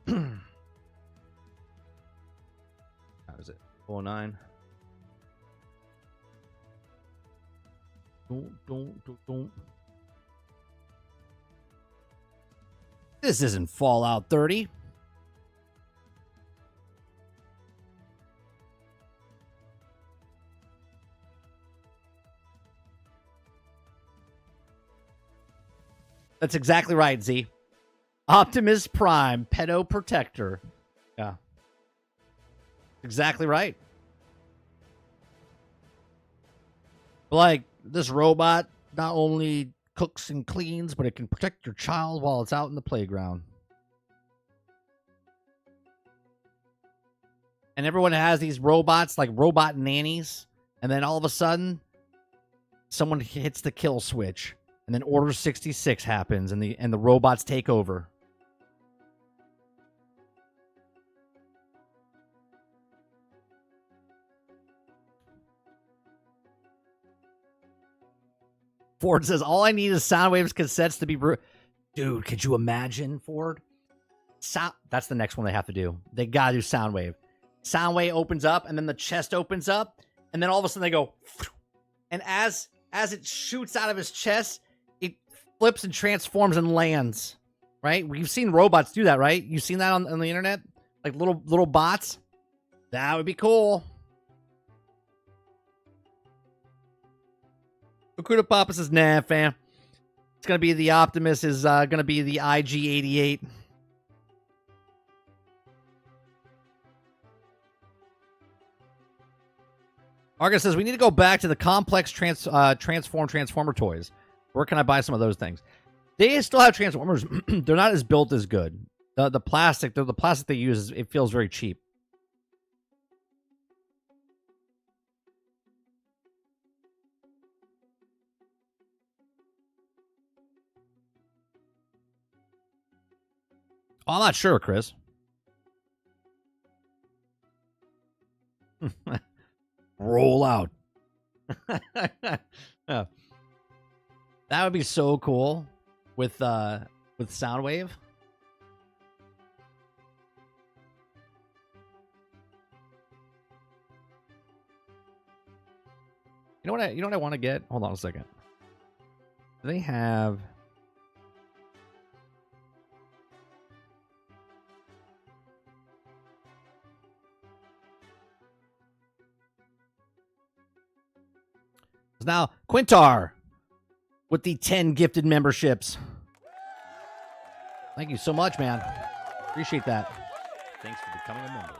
How is it? 409. Don't. This isn't Fallout 30. That's exactly right, Z. Optimus Prime, pedo protector. Yeah. Exactly right. Like, this robot not only cooks and cleans, but it can protect your child while it's out in the playground. And everyone has these robots, like robot nannies, and then all of a sudden, someone hits the kill switch, and then Order 66 happens, and the robots take over. Ford says, all I need is Soundwave's cassettes to be... Dude, could you imagine, Ford? That's the next one they have to do. They gotta do Soundwave. Soundwave opens up, and then the chest opens up, and then all of a sudden they go... And as it shoots out of his chest, it flips and transforms and lands. Right? We've seen robots do that, right? You've seen that on the internet? Like little bots? That would be cool. Okuda Papa says, nah, fam. It's going to be the Optimus is going to be the IG-88. Argus says, we need to go back to the complex Transformer toys. Where can I buy some of those things? They still have Transformers. They're not as built as good. The plastic they use, it feels very cheap. Oh, I'm not sure, Chris. Roll out. Yeah. That would be so cool with Soundwave. You know what I want to get? Hold on a second. They have now Quintar with the 10 gifted memberships. Thank you so much, man. Appreciate that. Thanks for becoming a member.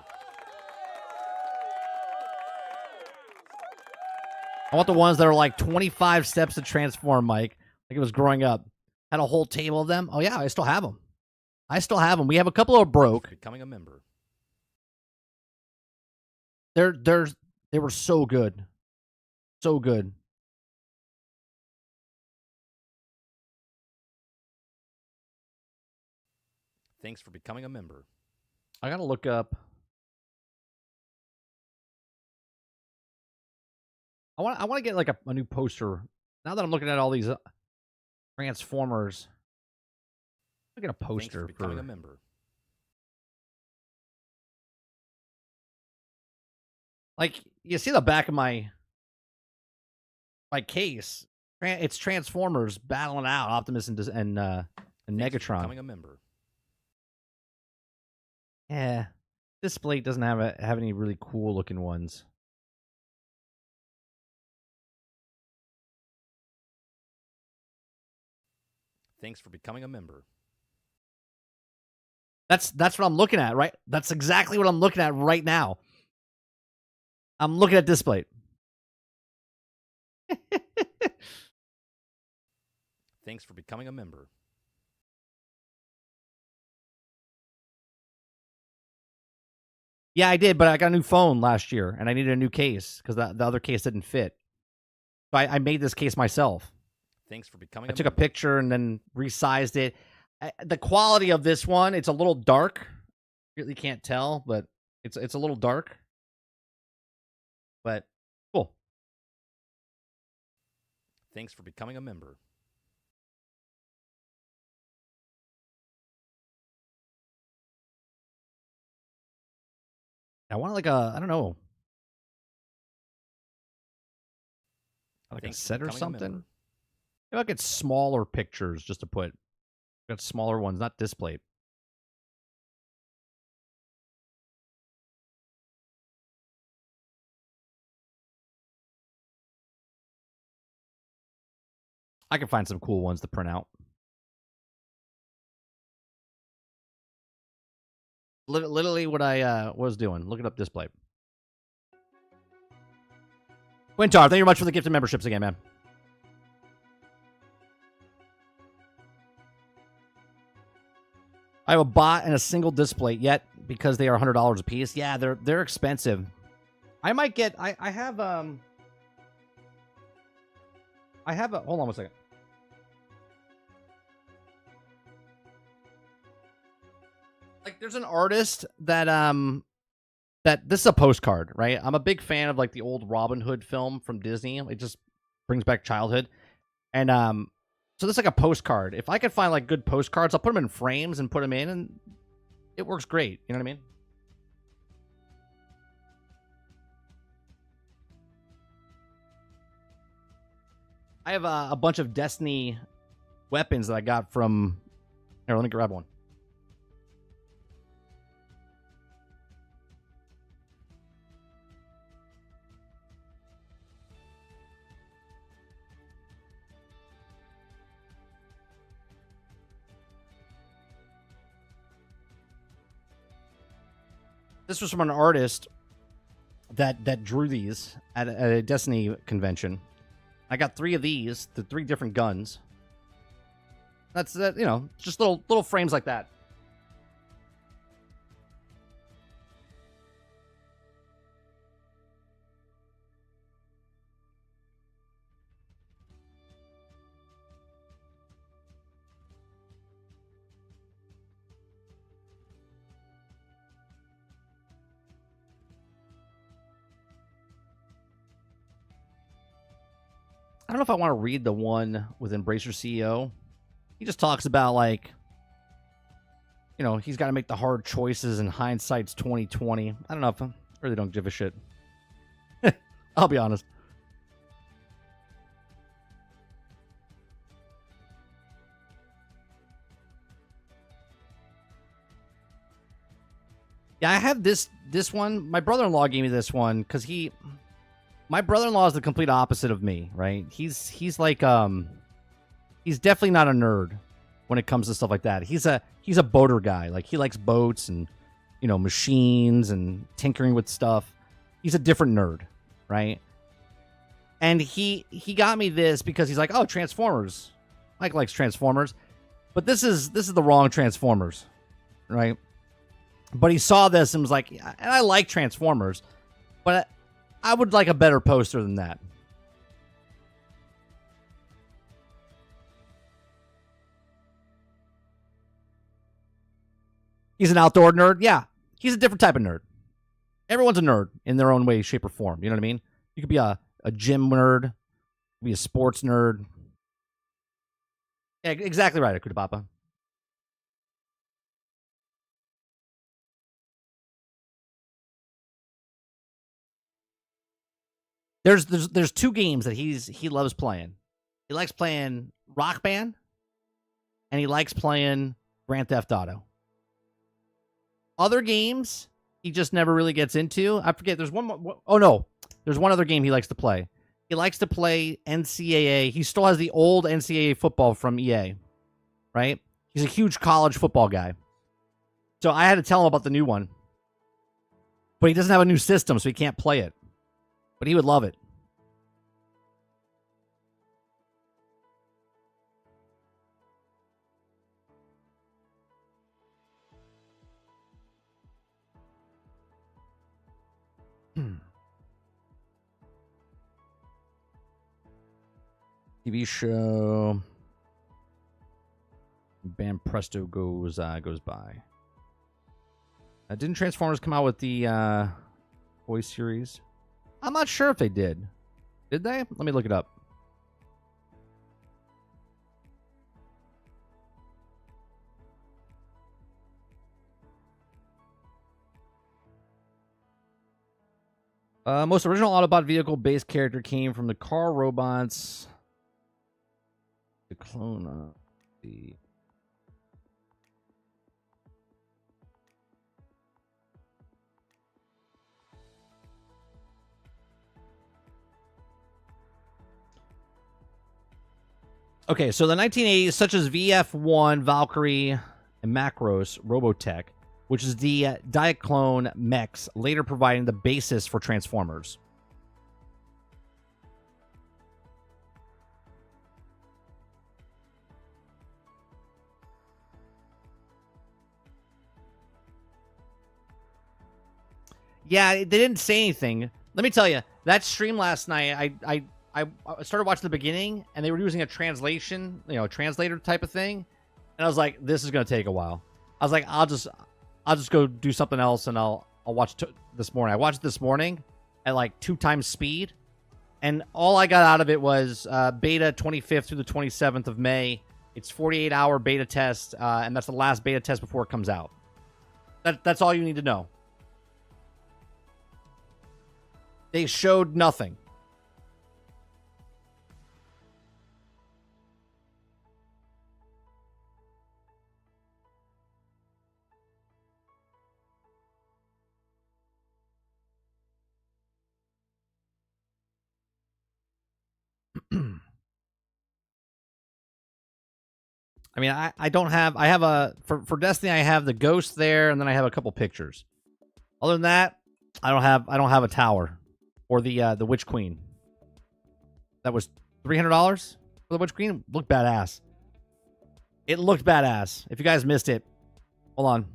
I want the ones that are like 25 steps to transform, Mike. Like it was growing up. Had a whole table of them. Oh, yeah, I still have them. We have a couple of broke. Becoming a member. They were so good. So good. Thanks for becoming a member. I got to look up. I want to get like a new poster. Now that I'm looking at all these Transformers, I'll get a poster Thanks for becoming a member. Like, you see the back of my case. It's Transformers battling out Optimus and Megatron. Becoming a member. Yeah, this plate doesn't have any really cool looking ones. Thanks for becoming a member. That's what I'm looking at, right? That's exactly what I'm looking at right now. I'm looking at this plate. Thanks for becoming a member. Yeah, I did, but I got a new phone last year, and I needed a new case because the other case didn't fit. So I made this case myself. Thanks for becoming I took a picture and then resized it. The quality of this one, it's a little dark. Really can't tell, but it's a little dark. But cool. Thanks for becoming a member. I want like I don't know. Like Thanks a set or becoming a something. member. Maybe I'll get smaller pictures just to put. Got smaller ones, not this plate. I can find some cool ones to print out. Literally what I was doing. Looking up display. Quintar, thank you very much for the gifted memberships again, man. I have a bot and a single display yet because they are $100 a piece. Yeah, they're expensive. I might get. I have a. Hold on one second. Like, there's an artist that that this is a postcard, right? I'm a big fan of like the old Robin Hood film from Disney. It just brings back childhood, and so this is like a postcard. If I could find like good postcards, I'll put them in frames and put them in, and it works great. You know what I mean? I have a bunch of Destiny weapons that I got from. Here, let me grab one. This was from an artist that drew these at a Destiny convention. I got 3 of these, the 3 different guns. That's you know, just little frames like that. I don't know if I want to read the one with Embracer CEO. He just talks about, like, you know, he's got to make the hard choices and hindsight's 2020. I don't know if I really don't give a shit. I'll be honest. Yeah, I have this one. My brother-in-law gave me this one because my brother-in-law is the complete opposite of me, right? He's like he's definitely not a nerd when it comes to stuff like that. He's a boater guy. Like, he likes boats and, you know, machines and tinkering with stuff. He's a different nerd, right? And he got me this because he's like, "Oh, Transformers." Mike likes Transformers. But this is the wrong Transformers, right? But he saw this and was like, and I like Transformers, but I would like a better poster than that. He's an outdoor nerd? Yeah. He's a different type of nerd. Everyone's a nerd in their own way, shape, or form. You know what I mean? You could be a gym nerd. You could be a sports nerd. Yeah, exactly right, Akuta Papa. There's 2 games that he loves playing. He likes playing Rock Band, and he likes playing Grand Theft Auto. Other games he just never really gets into. I forget. There's one more. Oh no, there's one other game he likes to play. He likes to play NCAA. He still has the old NCAA football from EA, right? He's a huge college football guy. So I had to tell him about the new one, but he doesn't have a new system, so he can't play it. But he would love it. TV show. Bam Presto goes by. Didn't Transformers come out with the Toy series? I'm not sure if they did. Did they? Let me look it up. Most original Autobot vehicle base character came from the car robots. The clone of the. Okay, so the 1980s, such as VF1, Valkyrie, and Macros, Robotech, which is the Diaclone mechs, later providing the basis for Transformers. Yeah, they didn't say anything. Let me tell you, that stream last night, I started watching the beginning, and they were using a translation, translator type of thing, and I was like, this is gonna take a while. I was like, I'll just go do something else, and I'll watch this morning. I watched it this morning at like 2 times speed, and all I got out of it was beta 25th through the 27th of May. It's 48-hour beta test, and that's the last beta test before it comes out. That's all you need to know. They showed nothing. I mean, I don't have... I have a... For Destiny, I have the Ghost there, and then I have a couple pictures. Other than that, I don't have a tower. Or the Witch Queen. That was $300 for the Witch Queen. Looked badass. It looked badass. If you guys missed it, hold on.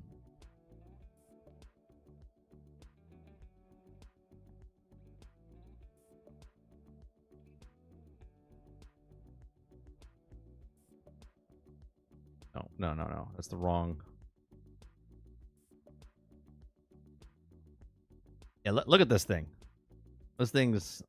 No. That's the wrong. Yeah, look at this thing. This thing's...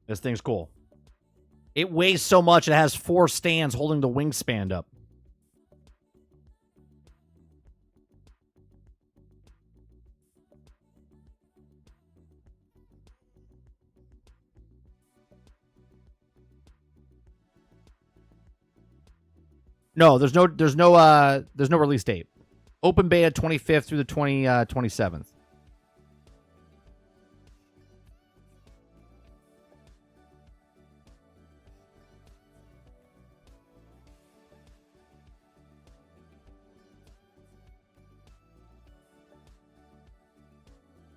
This thing's cool. It weighs so much, it has 4 stands holding the wingspan up. No, there's no release date. Open beta 25th through the 27th.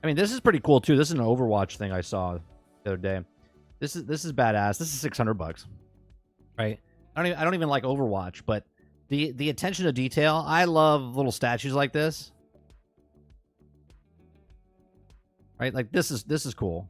I mean, this is pretty cool too. This is an Overwatch thing I saw the other day. This is badass. This is $600, right? I don't even like Overwatch, but the attention to detail. I love little statues like this, right? Like this is cool.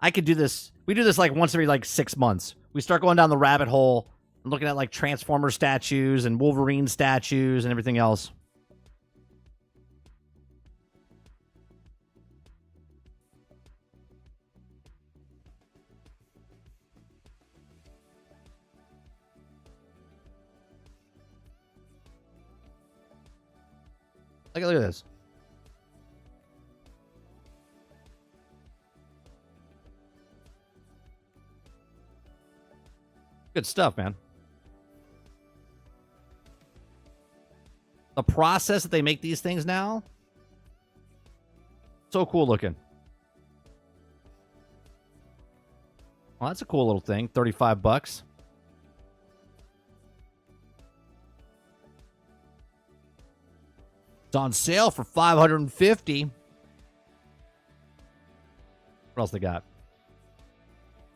I could do this. We do this like once every like 6 months. We start going down the rabbit hole and looking at like Transformer statues and Wolverine statues and everything else. Look at this. Good stuff, man. The process that they make these things now, so cool looking. Well, that's a cool little thing. $35. It's on sale for $550. What else they got?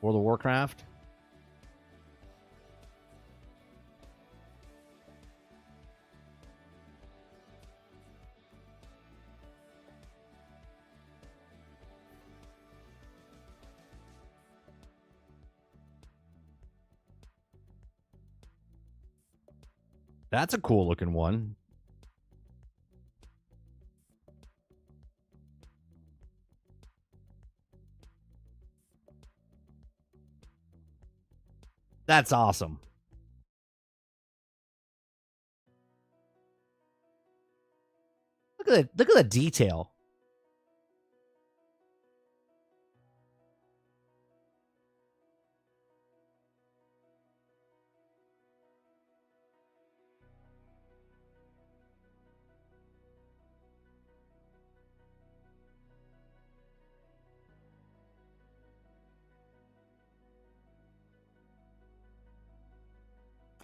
World of Warcraft. That's a cool looking one. That's awesome. Look at the detail.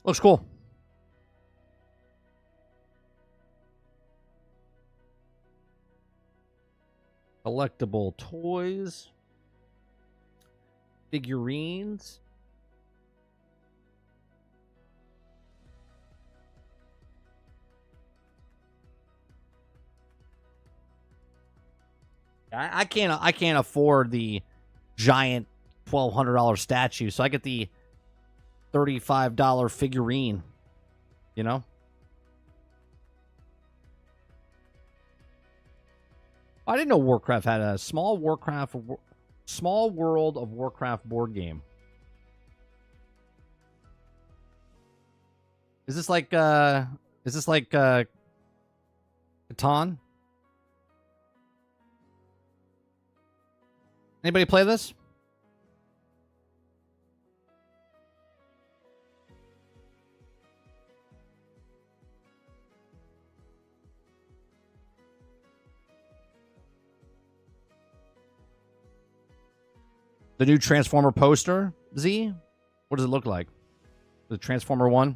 Looks cool. Collectible toys. Figurines. I can't afford the giant $1,200 statue, so I get the $35 figurine. You know? I didn't know Warcraft had a small World of Warcraft board game. Is this like Catan? Anybody play this? The new Transformer poster, Z? What does it look like? The Transformer 1?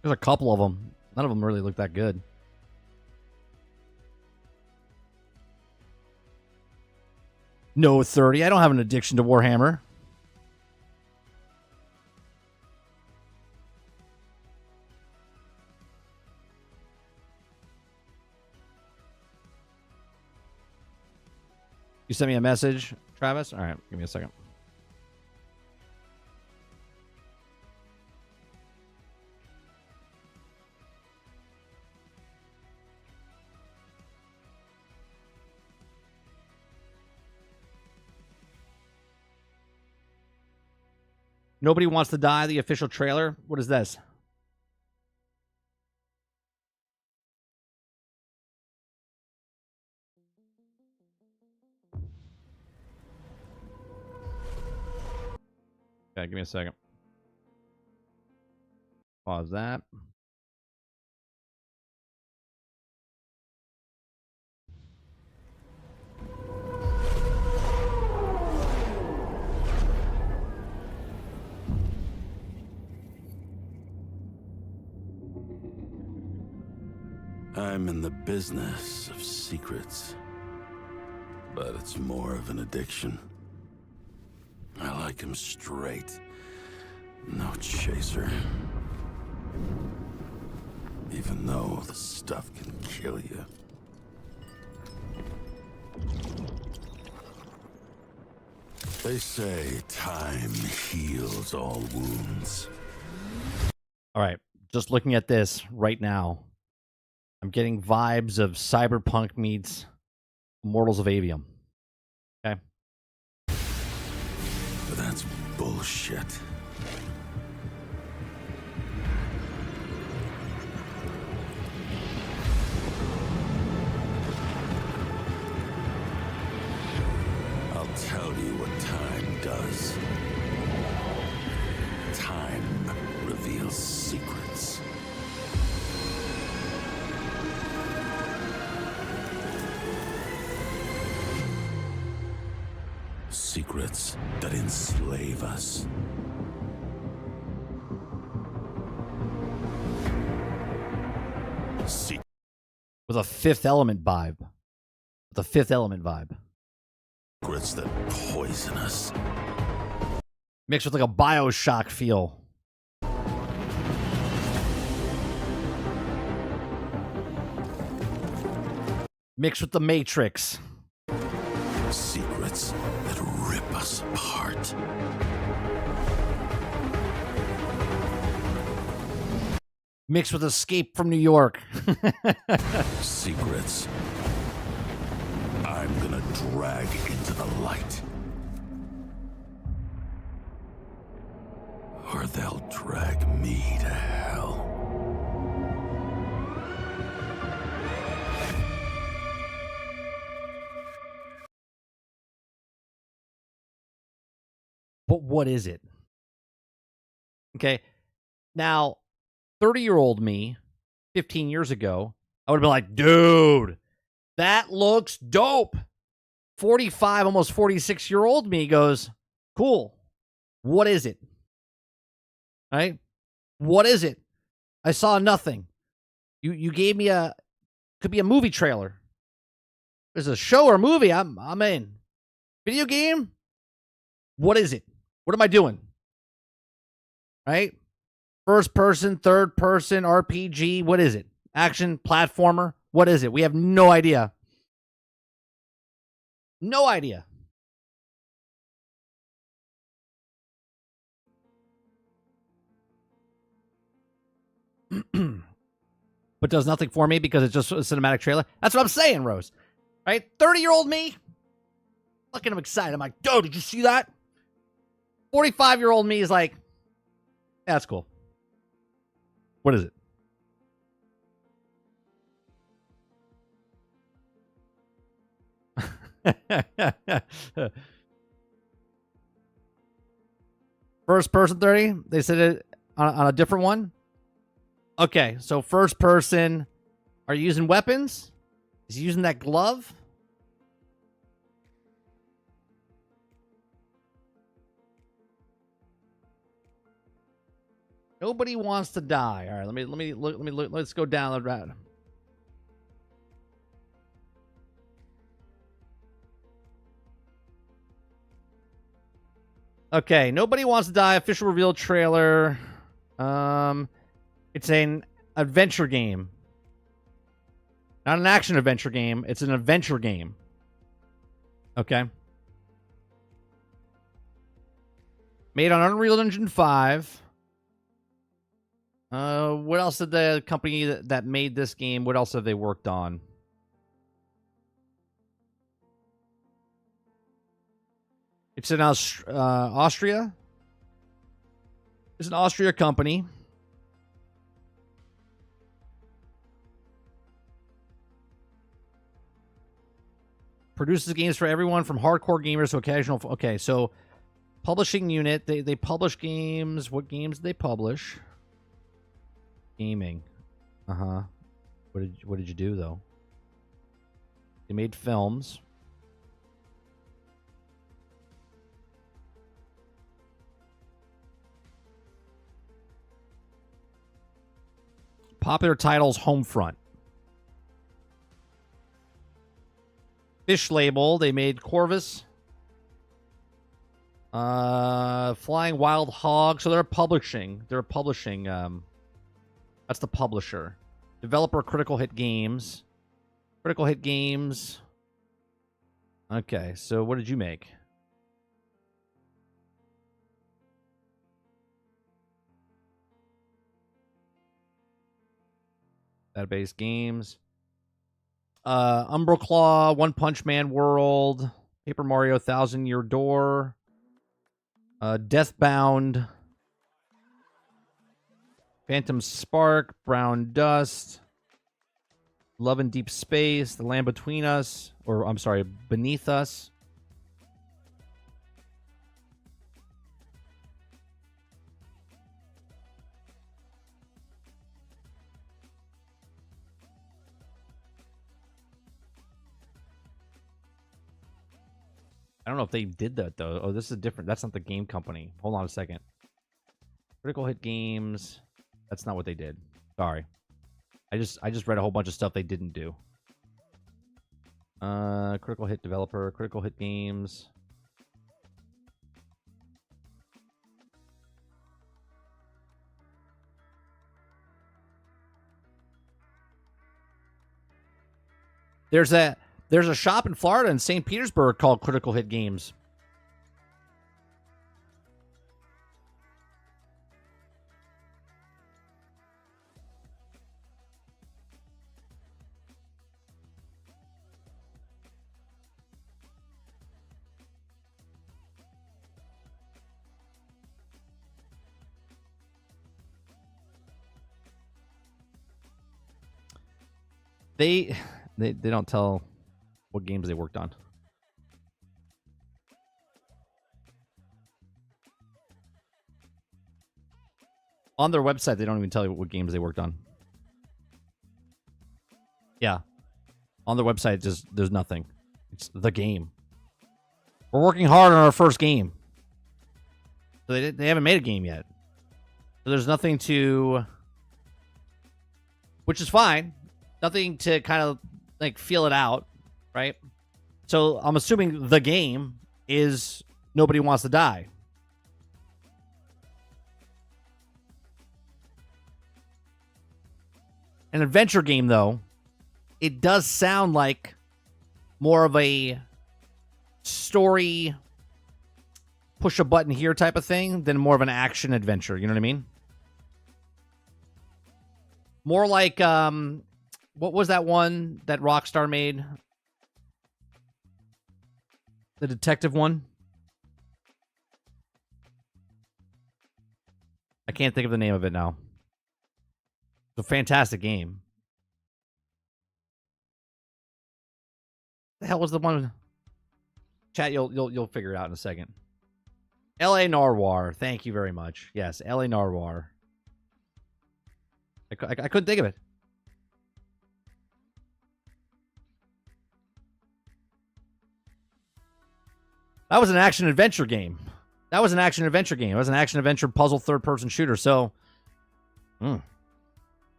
There's a couple of them. None of them really look that good. No 30. I don't have an addiction to Warhammer. You sent me a message, Travis? All right, give me a second. Nobody Wants to Die, the official trailer. What is this? Okay, give me a second. Pause that. I'm in the business of secrets, but it's more of an addiction. I like him straight. No chaser. Even though the stuff can kill you. They say time heals all wounds. All right, just looking at this right now, I'm getting vibes of Cyberpunk meets Immortals of Avium. Okay. But that's bullshit. I'll tell you what time does. Time reveals secrets. Secrets that enslave us. With a Fifth Element vibe. With a Fifth Element vibe. Secrets that poison us. Mixed with like a Bioshock feel. Mixed with the Matrix. Secrets that rip us apart. Mixed with Escape from New York. Secrets I'm gonna drag into the light. Or they'll drag me to hell. what is it? Okay. Now, 30-year-old me, 15 years ago, I would have been like, dude, that looks dope. 45, almost 46-year-old me goes, cool. What is it? Right? What is it? I saw nothing. You gave me could be a movie trailer. There's a show or movie. I'm in. Video game? What is it? What am I doing? Right? First person, third person, RPG. What is it? Action, platformer. What is it? We have no idea. No idea. But does nothing for me because it's just a cinematic trailer. That's what I'm saying, Rose. Right? 30-year-old me. Fucking I'm excited. I'm like, dude, did you see that? 45-year-old me is like, yeah, that's cool. What is it? First person 30? They said it on a different one? Okay, so first person. Are you using weapons? Is he using that glove? Nobody wants to die. All right, let me look. Let's go down the route. Okay, nobody wants to die. Official reveal trailer. It's an adventure game. Not an action adventure game. It's an adventure game. Okay. Made on Unreal Engine 5. What else did the company that made this game, what else have they worked on? It's in Austria. It's an Austria company. Produces games for everyone from hardcore gamers to occasional. Okay, so publishing unit. They publish games. What games do they publish? Gaming. Uh-huh. What did you do though? They made films. Popular titles: Homefront. Fish Label. They made Corvus. Flying Wild Hog. So they're publishing. That's the publisher. Developer: Critical Hit Games. Critical Hit Games. Okay, so what did you make? Database Games. Umbral Claw, One Punch Man World, Paper Mario 1000 Year Door, Deathbound, Phantom Spark, Brown Dust, Love in Deep Space, The Land Between Us, or I'm sorry, Beneath Us. I don't know if they did that though. Oh, this is different. That's not the game company. Hold on a second. Critical Hit Games. That's not what they did. Sorry. I just read a whole bunch of stuff they didn't do. Critical Hit Developer, Critical Hit Games. There's a shop in Florida in St. Petersburg called Critical Hit Games. They don't tell what games they worked on. On their website, they don't even tell you what games they worked on. Yeah. On their website, just there's nothing. It's the game. We're working hard on our first game. So they haven't made a game yet. So there's nothing to... Which is fine. Nothing to kind of, like, feel it out, right? So I'm assuming the game is Nobody Wants to Die. An adventure game, though, it does sound like more of a story, push a button here type of thing than more of an action adventure. You know what I mean? More like, what was that one that Rockstar made? The detective one? I can't think of the name of it now. It's a fantastic game. The hell was the one? Chat, you'll figure it out in a second. L.A. Noir. Thank you very much. Yes, L.A. Noir. I couldn't think of it. That was an action-adventure game. That was an action-adventure game. It was an action-adventure puzzle third-person shooter. So, what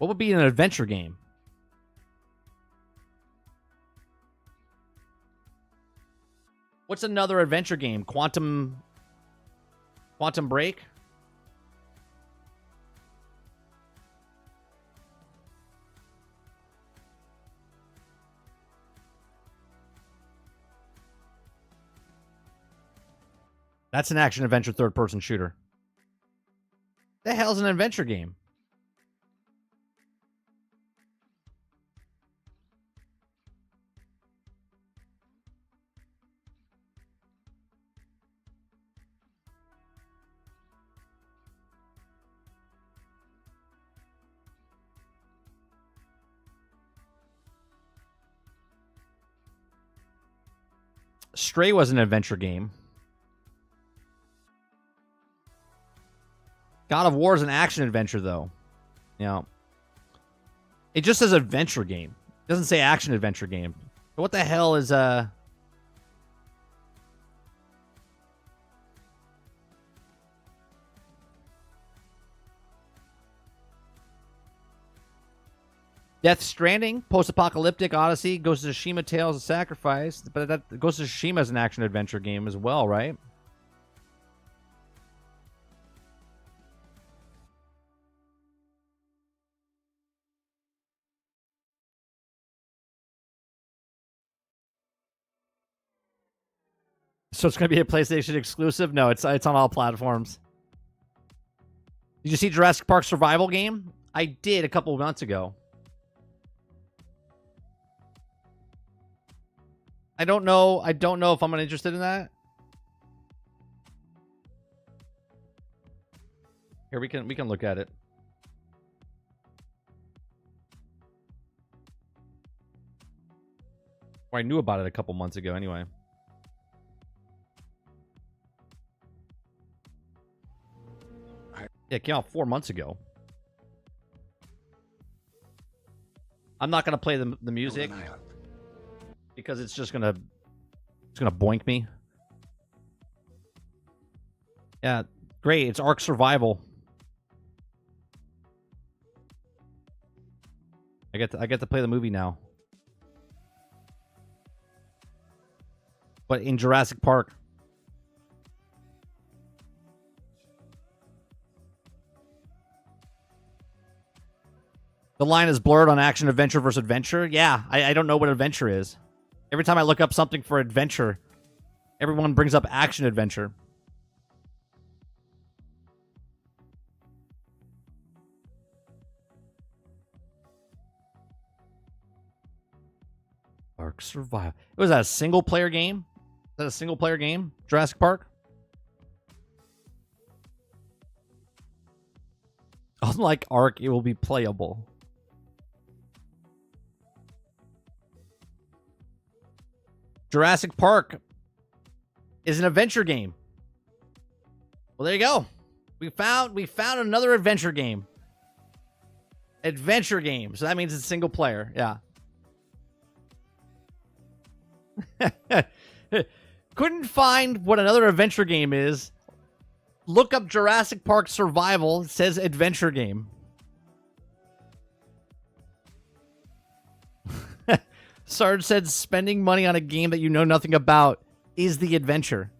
would be an adventure game? What's another adventure game? Quantum Break? That's an action-adventure third-person shooter. The hell's an adventure game? Stray was an adventure game. God of War is an action-adventure, though. You know, it just says adventure game. It doesn't say action-adventure game. But what the hell is, Death Stranding, post-apocalyptic Odyssey, Ghost of Tsushima, Tales of Sacrifice. But that Ghost of Tsushima is an action-adventure game as well, right? So it's going to be a PlayStation exclusive? No, it's on all platforms. Did you see Jurassic Park Survival Game? I did a couple of months ago. I don't know if I'm interested in that. Here, we can look at it. Or I knew about it a couple months ago anyway. Yeah, it came out 4 months ago. I'm not gonna play the music because it's gonna boink me. Yeah, great. It's Ark Survival. I get to play the movie now. But in Jurassic Park. The line is blurred on action, adventure versus adventure. Yeah, I don't know what adventure is. Every time I look up something for adventure, everyone brings up action adventure. Ark Survival. Was that a single player game? Is that a single player game? Jurassic Park? Unlike Ark, it will be playable. Jurassic Park is an adventure game. Well, there you go. We found another adventure game. Adventure game. So that means it's single player. Yeah. Couldn't find what another adventure game is. Look up Jurassic Park Survival. It says adventure game. Sarge said spending money on a game that you know nothing about is the adventure.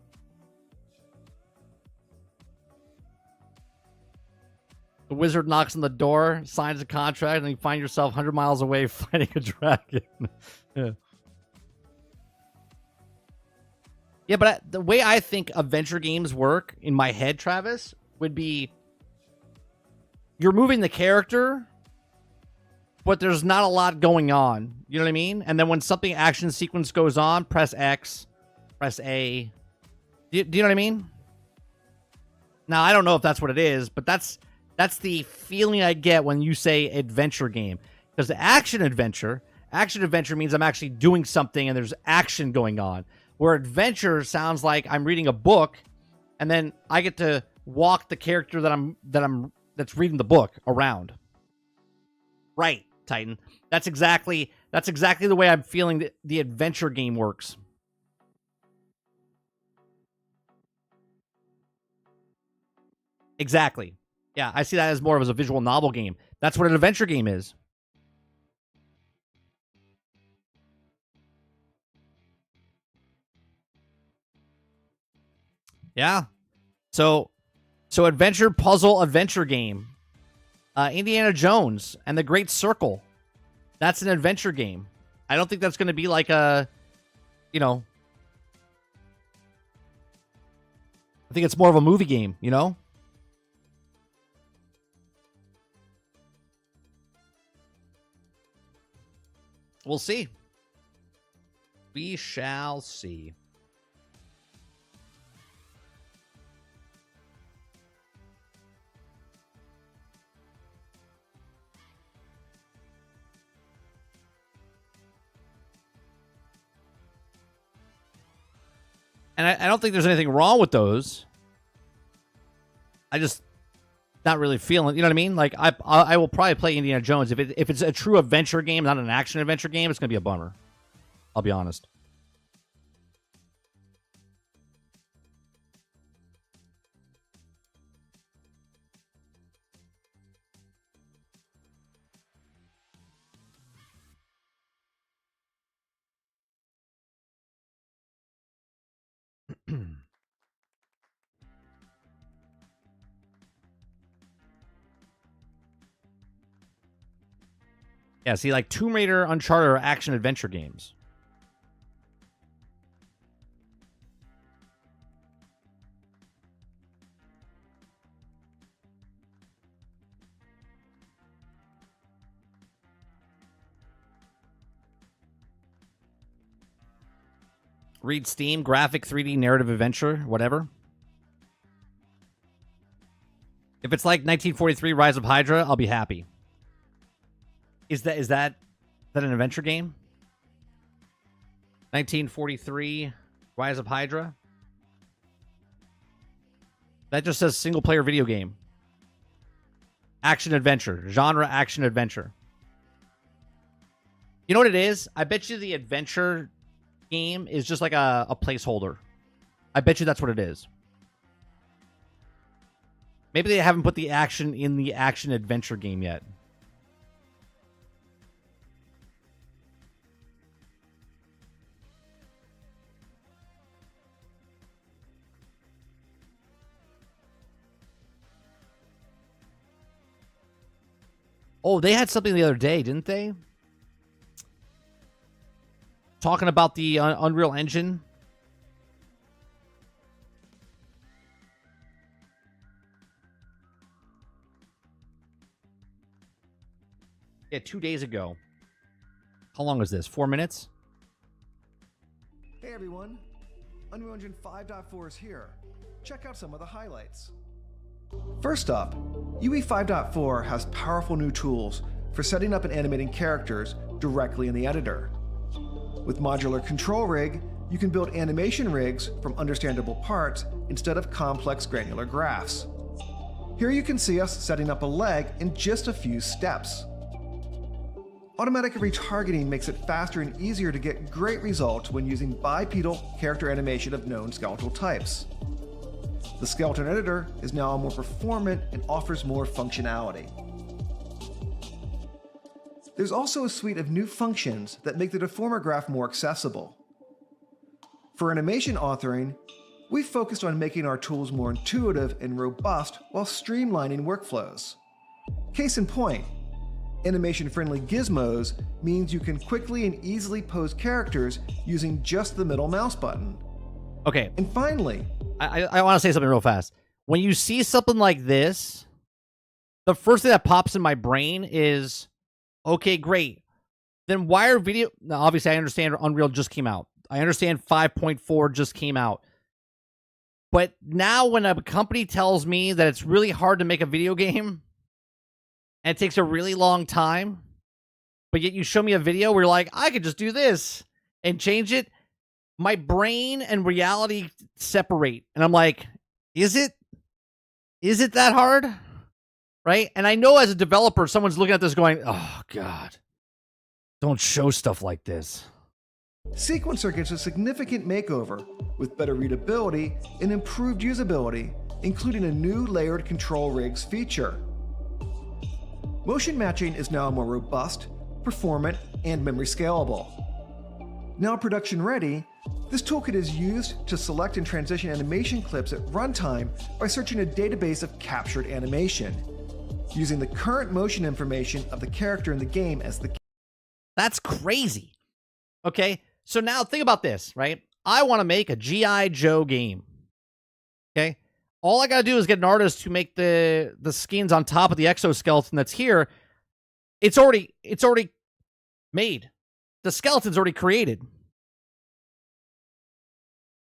The wizard knocks on the door, signs a contract, and you find yourself 100 miles away fighting a dragon. Yeah. Yeah, but the way I think adventure games work in my head, Travis, would be you're moving the character, but there's not a lot going on. You know what I mean? And then when something action sequence goes on, press X, press A. Do you know what I mean? Now, I don't know if that's what it is, but that's the feeling I get when you say adventure game. Because the action adventure means I'm actually doing something and there's action going on. Where adventure sounds like I'm reading a book, and then I get to walk the character that's reading the book around. Right, Titan. That's exactly the way I'm feeling the adventure game works. Exactly. Yeah, I see that as more of a visual novel game. That's what an adventure game is. Yeah. So adventure puzzle adventure game. Indiana Jones and the Great Circle. That's an adventure game. I don't think that's going to be like a, I think it's more of a movie game, We'll see. We shall see. And I don't think there's anything wrong with those. I just not really feeling, you know what I mean? Like I will probably play Indiana Jones if it's a true adventure game, not an action adventure game. It's gonna be a bummer. I'll be honest. Yeah, see, like Tomb Raider, Uncharted are action adventure games. Read Steam, graphic 3D narrative adventure, whatever. If it's like 1943 Rise of Hydra, I'll be happy. Is that an adventure game? 1943 Rise of Hydra? That just says single player video game. Action adventure. Genre action adventure. You know what it is? I bet you the adventure game is just like a placeholder. I bet you that's what it is. Maybe they haven't put the action in the action adventure game yet. Oh, they had something the other day, didn't they? Talking about the Unreal Engine. Yeah, 2 days ago. How long was this? 4 minutes? Hey everyone, Unreal Engine 5.4 is here. Check out some of the highlights. First up, UE 5.4 has powerful new tools for setting up and animating characters directly in the editor. With Modular Control Rig, you can build animation rigs from understandable parts instead of complex granular graphs. Here you can see us setting up a leg in just a few steps. Automatic retargeting makes it faster and easier to get great results when using bipedal character animation of known skeletal types. The skeleton editor is now more performant and offers more functionality. There's also a suite of new functions that make the deformer graph more accessible. For animation authoring, we've focused on making our tools more intuitive and robust while streamlining workflows. Case in point, animation-friendly gizmos means you can quickly and easily pose characters using just the middle mouse button. Okay, And finally, I want to say something real fast. When you see something like this, the first thing that pops in my brain is, okay, great. Then why are video... Now, obviously, I understand Unreal just came out. I understand 5.4 just came out. But now when a company tells me that it's really hard to make a video game, and it takes a really long time, but yet you show me a video where you're like, I could just do this and change it, my brain and reality separate. And I'm like, is it that hard? Right? And I know as a developer, someone's looking at this going, oh, God, don't show stuff like this. Sequencer gets a significant makeover with better readability and improved usability, including a new layered control rigs feature. Motion matching is now more robust, performant, and memory scalable. Now production ready, this toolkit is used to select and transition animation clips at runtime by searching a database of captured animation, using the current motion information of the character in the game as the... That's crazy. Okay, so now think about this, right? I want to make a G.I. Joe game. Okay? All I got to do is get an artist to make the skins on top of the exoskeleton that's here. It's already made. The skeleton's already created.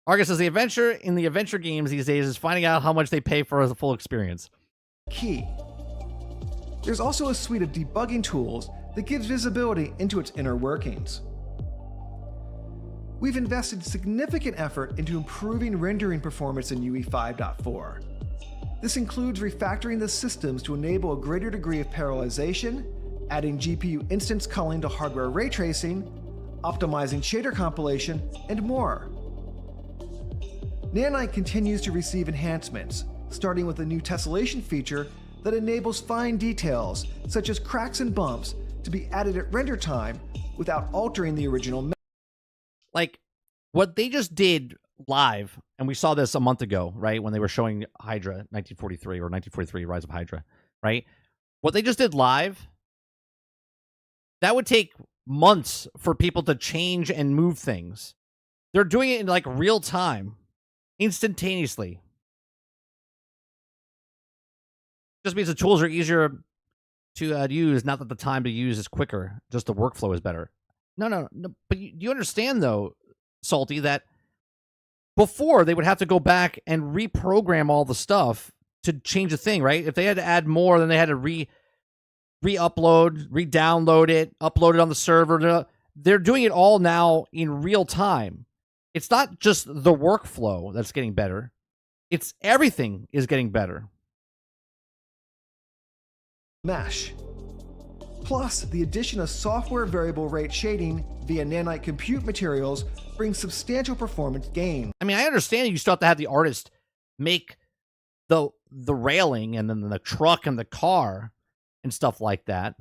Argus says the adventure in the adventure games these days is finding out how much they pay for the full experience. Key. There's also a suite of debugging tools that gives visibility into its inner workings. We've invested significant effort into improving rendering performance in UE 5.4. This includes refactoring the systems to enable a greater degree of parallelization, adding GPU instance culling to hardware ray tracing, optimizing shader compilation, and more. Nanite continues to receive enhancements, starting with a new tessellation feature that enables fine details, such as cracks and bumps, to be added at render time without altering the original. Like, what they just did live, and we saw this a month ago, right, when they were showing Hydra 1943 or 1943 Rise of Hydra, right? What they just did live, that would take months for people to change and move things. They're doing it in, like, real time, instantaneously. Just means the tools are easier to use, not that the time to use is quicker, just the workflow is better. No. But you understand, though, Salty, that before they would have to go back and reprogram all the stuff to change a thing, right? If they had to add more, then they had to re-upload, re-download it, upload it on the server. They're doing it all now in real time. It's not just the workflow that's getting better. It's everything is getting better. Mesh. Plus, the addition of software variable rate shading via Nanite compute materials brings substantial performance gain. I mean, I understand you still have to have the artist make the railing and then the truck and the car and stuff like that.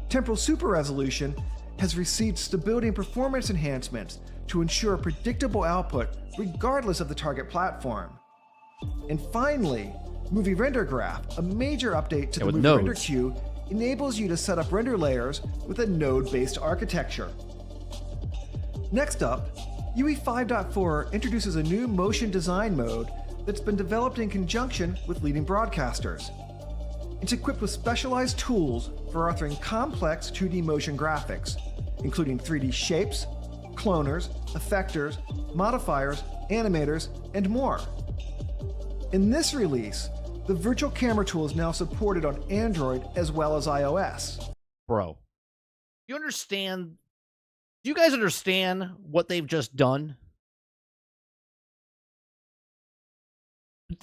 Temporal Super Resolution has received stability and performance enhancements to ensure predictable output regardless of the target platform. And finally, Movie Render Graph, a major update to the Movie nodes. Render queue, enables you to set up render layers with a node-based architecture. Next up, UE 5.4 introduces a new motion design mode that's been developed in conjunction with leading broadcasters. It's equipped with specialized tools for authoring complex 2D motion graphics, including 3D shapes, cloners, effectors, modifiers, animators, and more. In this release, the virtual camera tool is now supported on Android as well as iOS. Bro, you understand? Do you guys understand what they've just done?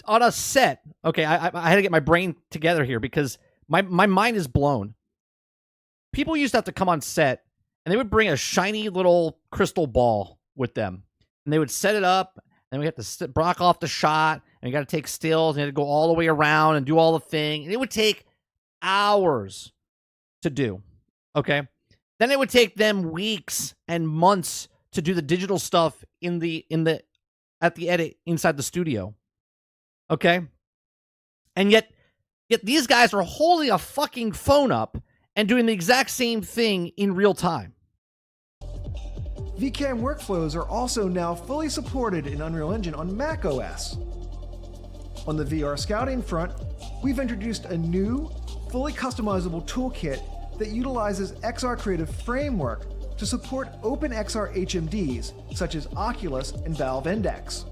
on a set. Okay, I had to get my brain together here because my mind is blown. People used to have to come on set, and they would bring a shiny little crystal ball with them, and they would set it up, and we have to block off the shot, and you got to take stills, and you had to go all the way around and do all the thing, and it would take hours to do. Okay, then it would take them weeks and months to do the digital stuff at the edit inside the studio. Okay, and yet these guys are holding a fucking phone up and doing the exact same thing in real time. VCam workflows are also now fully supported in Unreal Engine on Mac OS. On the VR scouting front, we've introduced a new, fully customizable toolkit that utilizes XR Creative Framework to support OpenXR HMDs such as Oculus and Valve Index.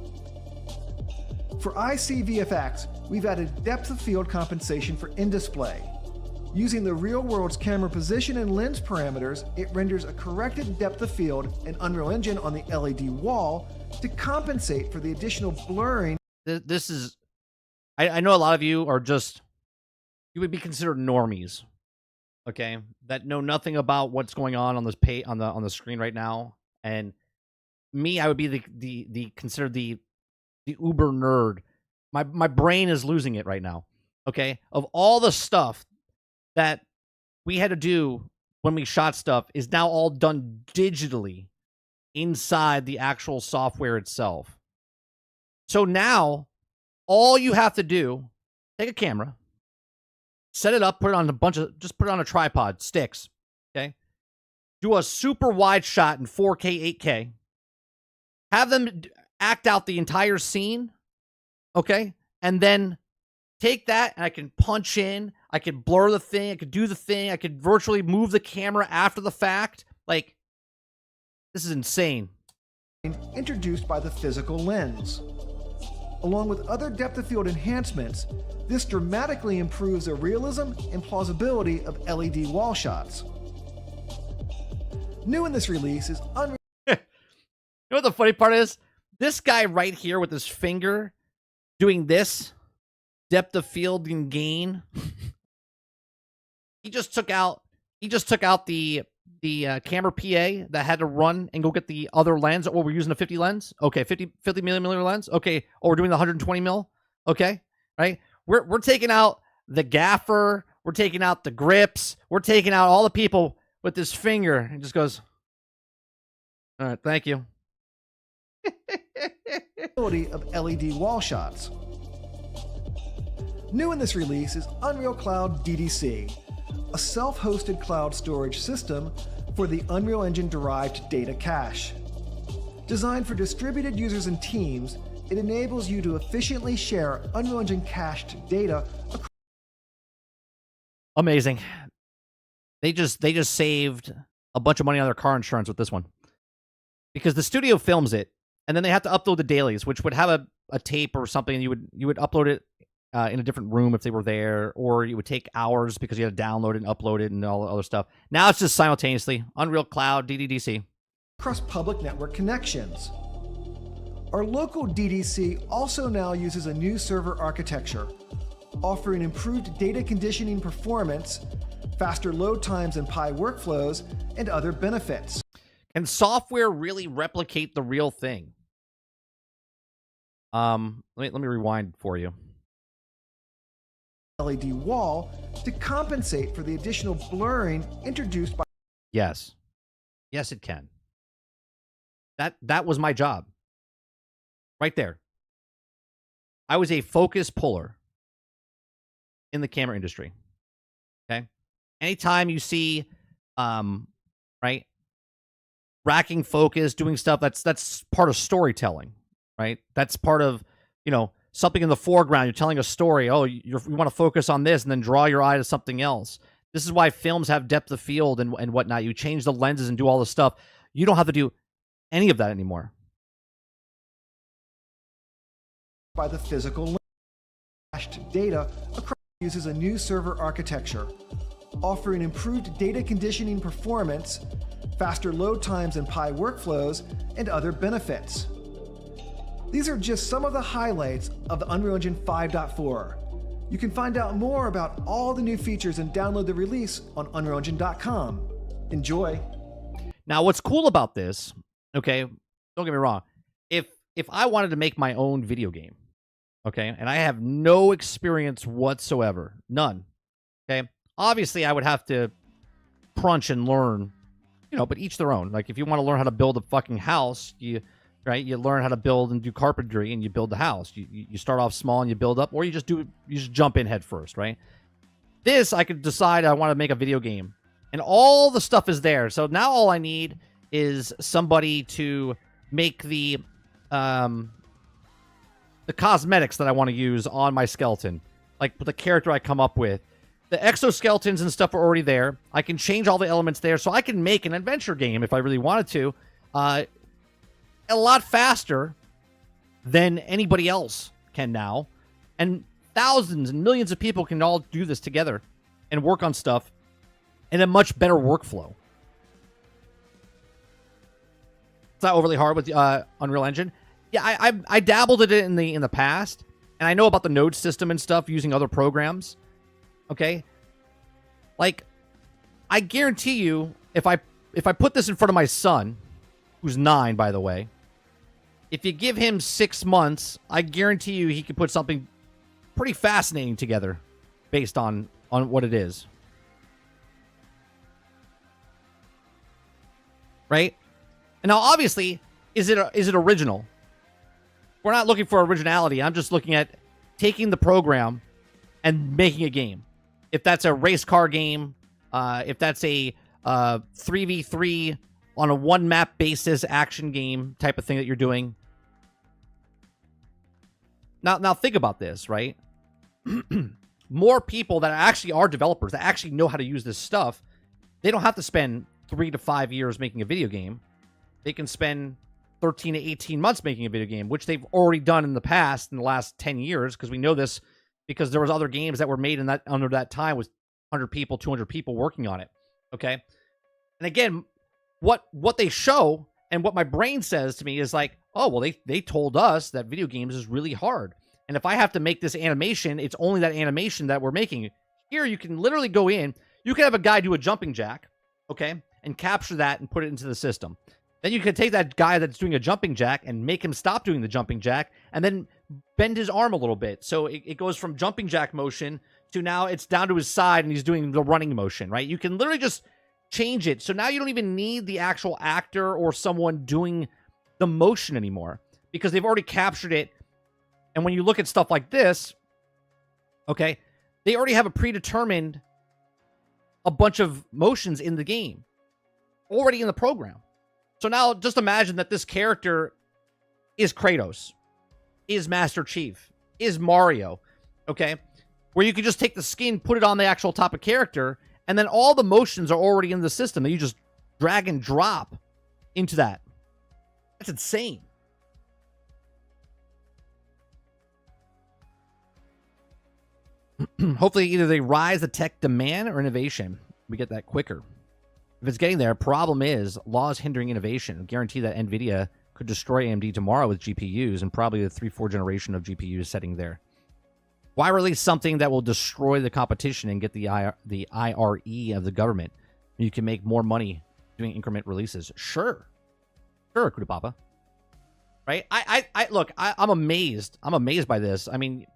For ICVFX, we've added depth of field compensation for in-display. Using the real world's camera position and lens parameters, it renders a corrected depth of field in Unreal Engine on the LED wall to compensate for the additional blurring. This is, I know a lot of you are just, you would be considered normies, okay, that know nothing about what's going on this on the screen right now. And me, I would be the considered the uber nerd. My brain is losing it right now. Okay, of all the stuff that we had to do when we shot stuff is now all done digitally inside the actual software itself. So now all you have to do, take a camera, set it up, put it on just put it on a tripod, sticks, okay? Do a super wide shot in 4K, 8K. Have them act out the entire scene, okay? And then take that and I can punch in, I could blur the thing, I could do the thing, I could virtually move the camera after the fact. Like, this is insane. Introduced by the physical lens. Along with other depth of field enhancements, this dramatically improves the realism and plausibility of LED wall shots. New in this release is Unreal. You know what the funny part is? This guy right here with his finger doing this depth of field and gain. He just took out the camera PA that had to run and go get the other lens. Oh, we're using a 50 lens. Okay, 50 millimeter lens. Okay, oh, we're doing the 120 mil. Okay, right. We're taking out the gaffer. We're taking out the grips. We're taking out all the people with this finger. And just goes, all right, thank you. Of LED wall shots. New in this release is Unreal Cloud DDC, a self-hosted cloud storage system for the Unreal Engine-derived data cache. Designed for distributed users and teams, it enables you to efficiently share Unreal Engine cached data across. Amazing. They just saved a bunch of money on their car insurance with this one. Because the studio films it, and then they have to upload the dailies, which would have a tape or something, and you would upload it in a different room if they were there, or it would take hours because you had to download it and upload it and all the other stuff. Now it's just simultaneously Unreal Cloud, DDDC. Across public network connections. Our local DDC also now uses a new server architecture, offering improved data conditioning performance, faster load times and Pi workflows, and other benefits. Can software really replicate the real thing? Let me rewind for you. LED wall to compensate for the additional blurring introduced by. Yes, it can. That was my job. Right there. I was a focus puller in the camera industry. Okay. Anytime you see, right, racking focus, doing stuff, that's part of storytelling, right? That's part of, something in the foreground. You're telling a story. Oh, you want to focus on this and then draw your eye to something else. This is why films have depth of field and whatnot. You change the lenses and do all this stuff. You don't have to do any of that anymore. By the physical cached data across uses a new server architecture, offering improved data conditioning performance, faster load times and Pi workflows, and other benefits. These are just some of the highlights of the Unreal Engine 5.4. You can find out more about all the new features and download the release on UnrealEngine.com. Enjoy. Now, what's cool about this, okay, don't get me wrong, if I wanted to make my own video game, okay, and I have no experience whatsoever, none, okay, obviously I would have to crunch and learn, but each their own. Like, if you want to learn how to build a fucking house, you learn how to build and do carpentry, and you build the house. You start off small and you build up, or you just jump in head first, right? This, I could decide I want to make a video game, and all the stuff is there. So now all I need is somebody to make the cosmetics that I want to use on my skeleton, like the character I come up with. The exoskeletons and stuff are already there. I can change all the elements there, so I can make an adventure game if I really wanted to, a lot faster than anybody else can now. And thousands and millions of people can all do this together and work on stuff in a much better workflow. It's not overly hard with Unreal Engine. Yeah, I dabbled in it in the past, and I know about the node system and stuff using other programs. Okay, like, I guarantee you, if I put this in front of my son, who's 9, by the way, if you give him 6 months, I guarantee you he could put something pretty fascinating together, based on what it is. Right? And now, obviously, is it original? We're not looking for originality. I'm just looking at taking the program and making a game. If that's a race car game, if that's a 3v3 on a one-map basis action game type of thing that you're doing. Now think about this, right? More people that actually are developers, that actually know how to use this stuff, they don't have to spend 3 to 5 years making a video game. They can spend 13 to 18 months making a video game, which they've already done in the past, in the last 10 years, because we know this because there was other games that were made in that under that time with 100 people, 200 people working on it. Okay? And again, what they show and what my brain says to me is like, oh, well, they told us that video games is really hard. And if I have to make this animation, it's only that animation that we're making. Here, you can literally go in. You can have a guy do a jumping jack, okay, and capture that and put it into the system. Then you can take that guy that's doing a jumping jack and make him stop doing the jumping jack and then bend his arm a little bit. So it goes from jumping jack motion to now it's down to his side and he's doing the running motion, right? You can literally just change it. So now you don't even need the actual actor or someone doing the motion anymore because they've already captured it. And when you look at stuff like this, okay, they already have a predetermined a bunch of motions in the game already in the program. So now just imagine that this character is Kratos, is Master Chief, is Mario, okay? Where you can just take the skin, put it on the actual top of character, and then all the motions are already in the system that you just drag and drop into that. That's insane. Hopefully either they rise the tech demand or innovation. We get that quicker. If it's getting there, problem is laws hindering innovation. I guarantee that NVIDIA could destroy AMD tomorrow with GPUs and probably the 3-4 generation of GPUs setting there. Why release something that will destroy the competition and get the IRE of the government? You can make more money doing increment releases. Sure, Kuda Papa. Right? Look, I'm amazed. I'm amazed by this. I mean,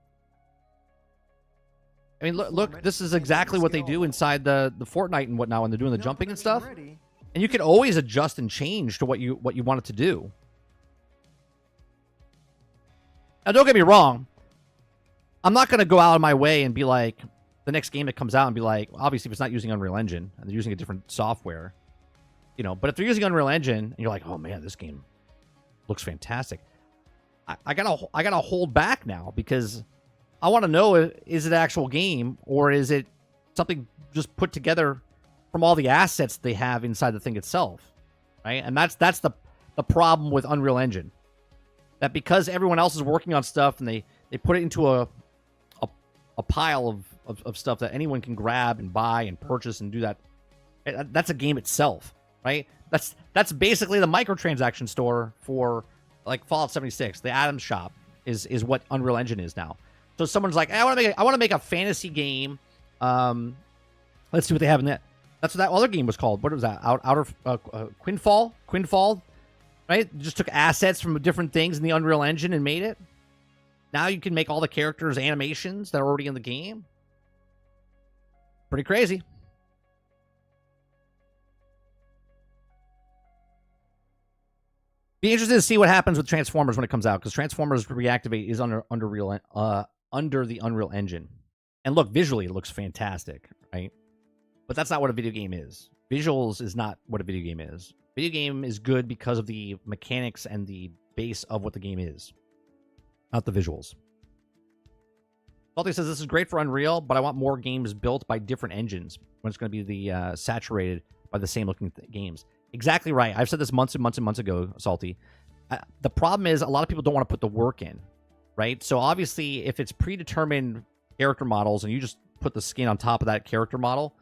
look, this is exactly what they do inside the Fortnite and whatnot when they're doing the jumping and stuff. And you can always adjust and change to what you want it to do. Now, don't get me wrong. I'm not going to go out of my way and be like, the next game that comes out and be like, obviously if it's not using Unreal Engine and they're using a different software, but if they're using Unreal Engine and you're like, oh man, this game looks fantastic. I gotta hold back now because I want to know, is it an actual game or is it something just put together from all the assets they have inside the thing itself, right? And that's the problem with Unreal Engine. That because everyone else is working on stuff and they put it into a pile of stuff that anyone can grab and buy and purchase and do that. That's a game itself, right? That's basically the microtransaction store for like Fallout 76, the Atom Shop is what Unreal Engine is now. So someone's like, hey, I want to make a fantasy game. Let's see what they have in that. That's what that other game was called. What was that? Quinfall, right? Just took assets from different things in the Unreal Engine and made it. Now you can make all the characters' animations that are already in the game. Pretty crazy. Be interested to see what happens with Transformers when it comes out, because Transformers Reactivate is under the Unreal Engine. And look, visually it looks fantastic, right? But that's not what a video game is. Visuals is not what a video game is. Video game is good because of the mechanics and the base of what the game is, not the visuals. Salty says, this is great for Unreal, but I want more games built by different engines when it's going to be the saturated by the same looking games. Exactly right. I've said this months and months and months ago, Salty. The problem is a lot of people don't want to put the work in, right? So obviously, if it's predetermined character models and you just put the skin on top of that character model,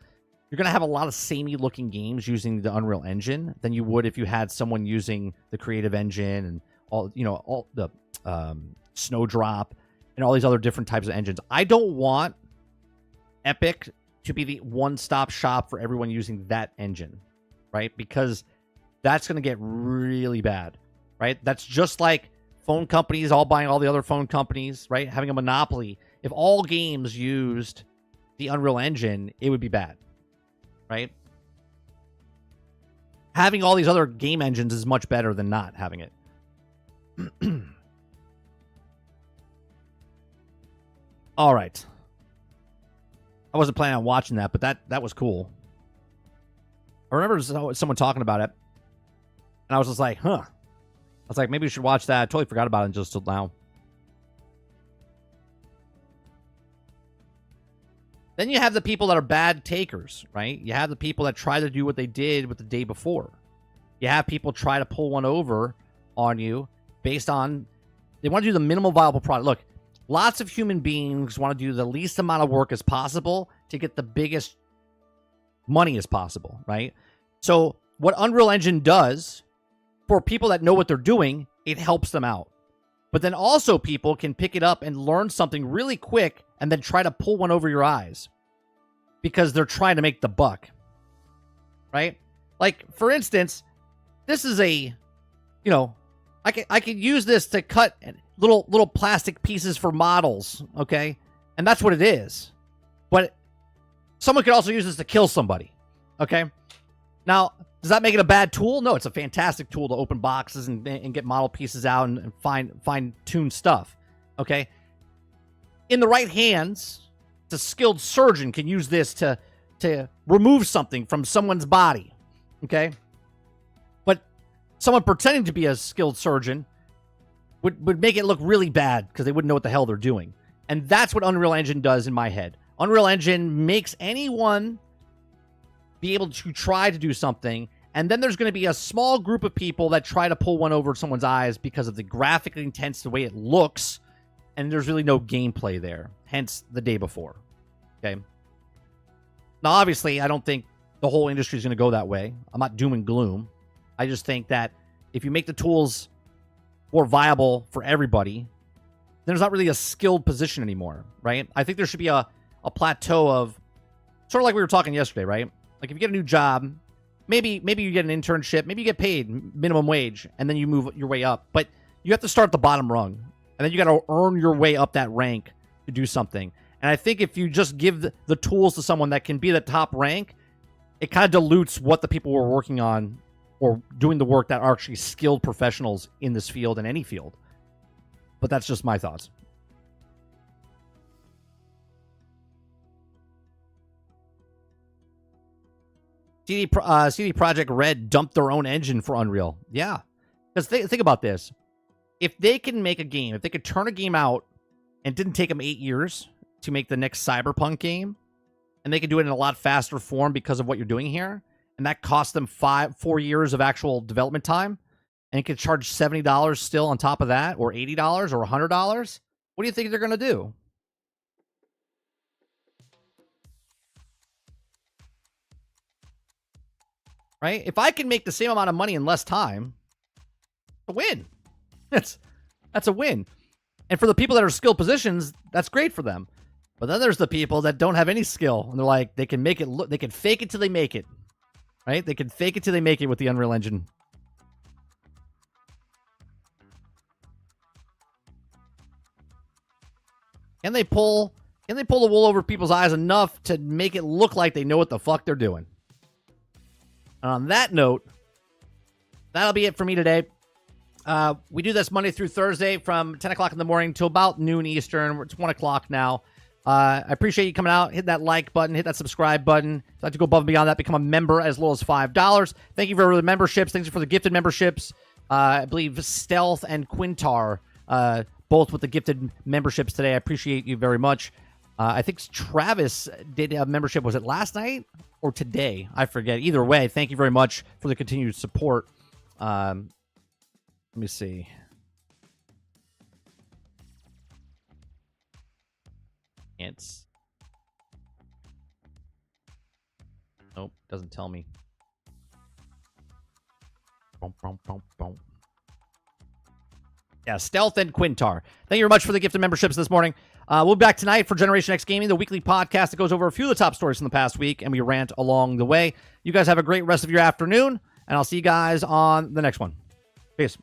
you're going to have a lot of samey looking games using the Unreal Engine than you would if you had someone using the Creative Engine and all the Snowdrop and all these other different types of engines. I don't want Epic to be the one-stop shop for everyone using that engine, right? Because that's going to get really bad, right? That's just like phone companies all buying all the other phone companies, right? Having a monopoly. If all games used the Unreal Engine, it would be bad, right? Having all these other game engines is much better than not having it. All right. I wasn't planning on watching that, but that was cool. I remember someone talking about it, and I was just like, huh. I was like, maybe we should watch that. I totally forgot about it just till now. Then you have the people that are bad takers, right? You have the people that try to do what they did with the day before. You have people try to pull one over on you based on, they want to do the minimal viable product. Look, lots of human beings want to do the least amount of work as possible to get the biggest money as possible, right? So what Unreal Engine does for people that know what they're doing, it helps them out. But then also people can pick it up and learn something really quick and then try to pull one over your eyes because they're trying to make the buck, right? Like, for instance, this is a, I could use this to cut little plastic pieces for models, okay? And that's what it is. But someone could also use this to kill somebody, okay? Now, does that make it a bad tool? No, it's a fantastic tool to open boxes and get model pieces out and fine-tune stuff, okay? In the right hands, a skilled surgeon can use this to remove something from someone's body, okay? But someone pretending to be a skilled surgeon would make it look really bad because they wouldn't know what the hell they're doing. And that's what Unreal Engine does in my head. Unreal Engine makes anyone be able to try to do something, and then there's going to be a small group of people that try to pull one over someone's eyes because of the graphically intense, the way it looks, and there's really no gameplay there. Hence, the day before. Okay? Now, obviously, I don't think the whole industry is going to go that way. I'm not doom and gloom. I just think that if you make the tools more viable for everybody, there's not really a skilled position anymore, right? I think there should be a plateau of, sort of like we were talking yesterday, right? Like if you get a new job, maybe you get an internship, maybe you get paid minimum wage, and then you move your way up. But you have to start at the bottom rung, and then you got to earn your way up that rank to do something. And I think if you just give the tools to someone that can be the top rank, it kind of dilutes what the people were working on or doing the work that are actually skilled professionals in this field and any field. But that's just my thoughts. CD Projekt Red dumped their own engine for Unreal. Yeah. Because think about this. If they can make a game, if they could turn a game out, and it didn't take them 8 years to make the next Cyberpunk game, and they could do it in a lot faster form because of what you're doing here, and that cost them 4 years of actual development time, and it could charge $70 still on top of that, or $80 or $100, what do you think they're going to do? Right? If I can make the same amount of money in less time, a win. That's a win. And for the people that are skilled positions, that's great for them. But then there's the people that don't have any skill, and they're like, they can make it look, they can fake it till they make it, right? They can fake it till they make it with the Unreal Engine. Can they pull the wool over people's eyes enough to make it look like they know what the fuck they're doing? And on that note, that'll be it for me today. We do this Monday through Thursday from 10 o'clock in the morning to about noon Eastern. It's 1 o'clock now. I appreciate you coming out. Hit that like button. Hit that subscribe button. If you'd like to go above and beyond that, become a member as low as $5. Thank you for the memberships. Thanks for the gifted memberships. I believe Stealth and Quintar, both with the gifted memberships today. I appreciate you very much. I think Travis did a membership. Was it last night or today? I forget. Either way, thank you very much for the continued support. Let me see. Nope, doesn't tell me. Yeah, Stealth and Quintar. Thank you very much for the gifted memberships this morning. We'll be back tonight for Generation X Gaming, the weekly podcast that goes over a few of the top stories from the past week, and we rant along the way. You guys have a great rest of your afternoon, and I'll see you guys on the next one. Peace.